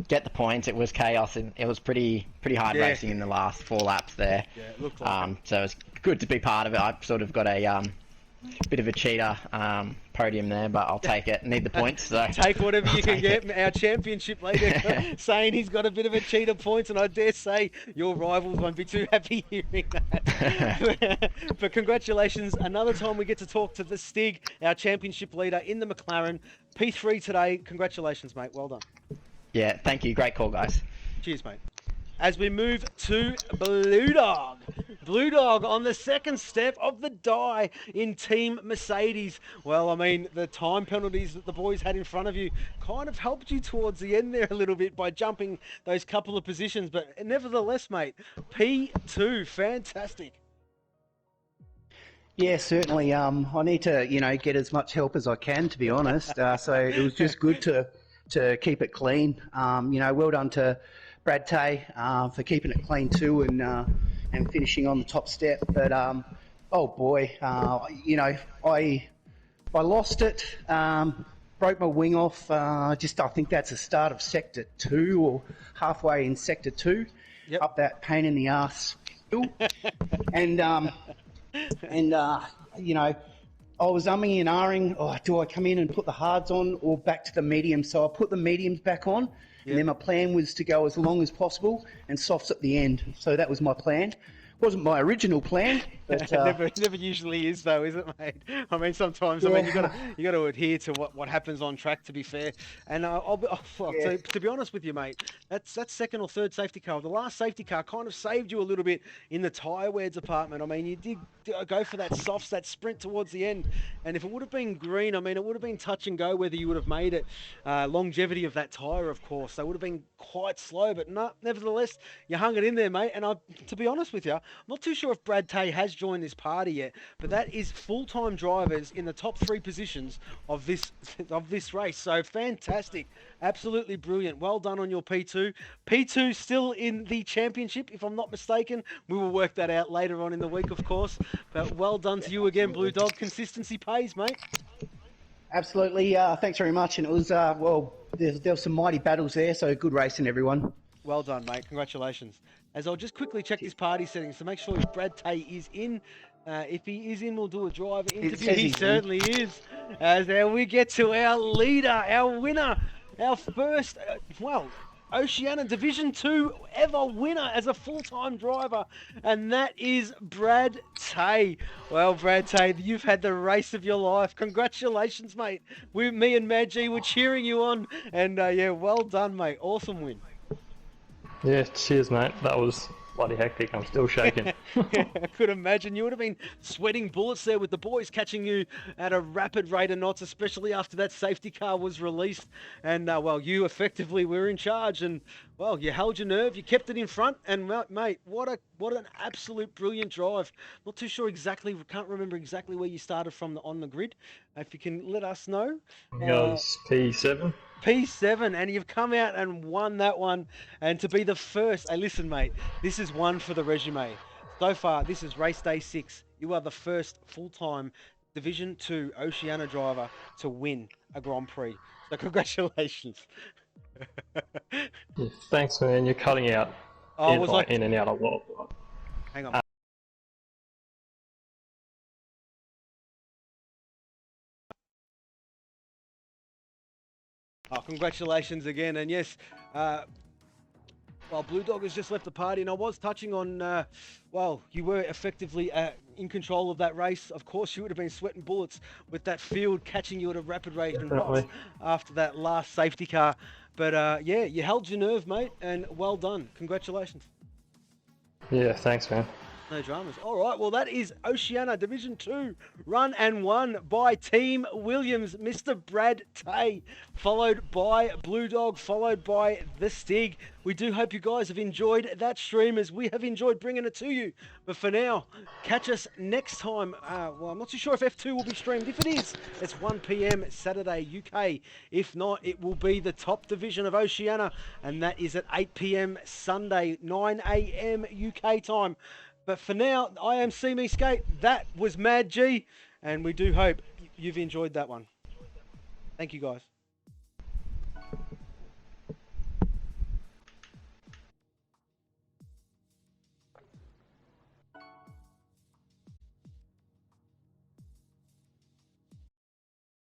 Get the points. It was chaos, and it was pretty hard racing in the last 4 laps there. Yeah, it looked like so it was good to be part of it. I sort of got a bit of a cheater podium there, but I'll take it. Need the points, so take whatever you can get. Our championship leader saying he's got a bit of a cheater points, and I dare say your rivals won't be too happy hearing that. But congratulations, another time we get to talk to the Stig, our championship leader in the McLaren. P3 today. Congratulations, mate. Well done. Yeah, thank you. Great call, guys. Cheers, mate. As we move to Blue Dog. Blue Dog on the second step of the die in Team Mercedes. Well, I mean, the time penalties that the boys had in front of you kind of helped you towards the end there a little bit by jumping those couple of positions. But nevertheless, mate, P2, fantastic. Yeah, certainly. I need to, get as much help as I can, to be honest. So it was just good to keep it clean. Well done to Brad Tay for keeping it clean too, and finishing on the top step. But oh boy, I lost it. Broke my wing off. I think that's the start of sector 2 or halfway in sector 2. Yep. Up that pain in the ass hill, and I was umming and ahhing. Oh, do I come in and put the hards on or back to the mediums? So I put the mediums back on. And then my plan was to go as long as possible and softs at the end. So that was my plan. Wasn't my original plan, but never usually is though, is it, mate? I mean, sometimes I mean you got to adhere to what happens on track, to be fair. And to be honest with you, mate, that's second or third safety car. The last safety car kind of saved you a little bit in the tyre wear department. I mean, you did go for that softs, that sprint towards the end. And if it would have been green, I mean, it would have been touch and go whether you would have made it. Longevity of that tyre, of course, they would have been quite slow. But no, nevertheless, you hung it in there, mate. And to be honest with you, I'm not too sure if Brad Tay has joined this party yet, but that is full-time drivers in the top 3 positions of this race. So fantastic, absolutely brilliant. Well done on your P2. P2 still in the championship, if I'm not mistaken. We will work that out later on in the week, of course. But well done to you again, Blue Dog. Consistency pays, mate. Absolutely. Thanks very much. And it was there were some mighty battles there. So good racing, everyone. Well done, mate. Congratulations. As I'll just quickly check his party settings to make sure if Brad Tay is in. If he is in, we'll do a driver interview. He certainly is. As there we get to our leader, our winner, our first, Oceania Division 2 ever winner as a full-time driver, and that is Brad Tay. Well, Brad Tay, you've had the race of your life. Congratulations, mate. Me and Maggie were cheering you on, and well done, mate. Awesome win. Yeah, cheers, mate. That was bloody hectic. I'm still shaking. I could imagine. You would have been sweating bullets there with the boys catching you at a rapid rate of knots, especially after that safety car was released. And, you effectively were in charge. And, you held your nerve. You kept it in front. And, mate, what an absolute brilliant drive. Not too sure exactly, can't remember exactly where you started from on the grid. If you can let us know. It was P7. P7, and you've come out and won that one. And to be the first, hey, listen, mate, this is one for the resume. So far, this is race day 6. You are the first full-time Division 2 Oceania driver to win a Grand Prix. So congratulations. Yeah, thanks, man. You're cutting out in and out a lot. Hang on. Congratulations again. And yes, Blue Dog has just left the party, and I was touching on, you were effectively in control of that race. Of course, you would have been sweating bullets with that field catching you at a rapid rate of knots after that last safety car. But you held your nerve, mate, and well done. Congratulations. Yeah, thanks, man. No dramas. All right. Well, that is Oceania Division 2, run and won by Team Williams, Mr. Brad Tay, followed by Blue Dog, followed by The Stig. We do hope you guys have enjoyed that stream as we have enjoyed bringing it to you. But for now, catch us next time. Well, I'm not too sure if F2 will be streamed. If it is, it's 1 p.m. Saturday, UK. If not, it will be the top division of Oceania, and that is at 8 p.m. Sunday, 9 a.m. UK time. But for now, I am See Me Skate. That was Mad G, and we do hope you've enjoyed that one. Thank you, guys.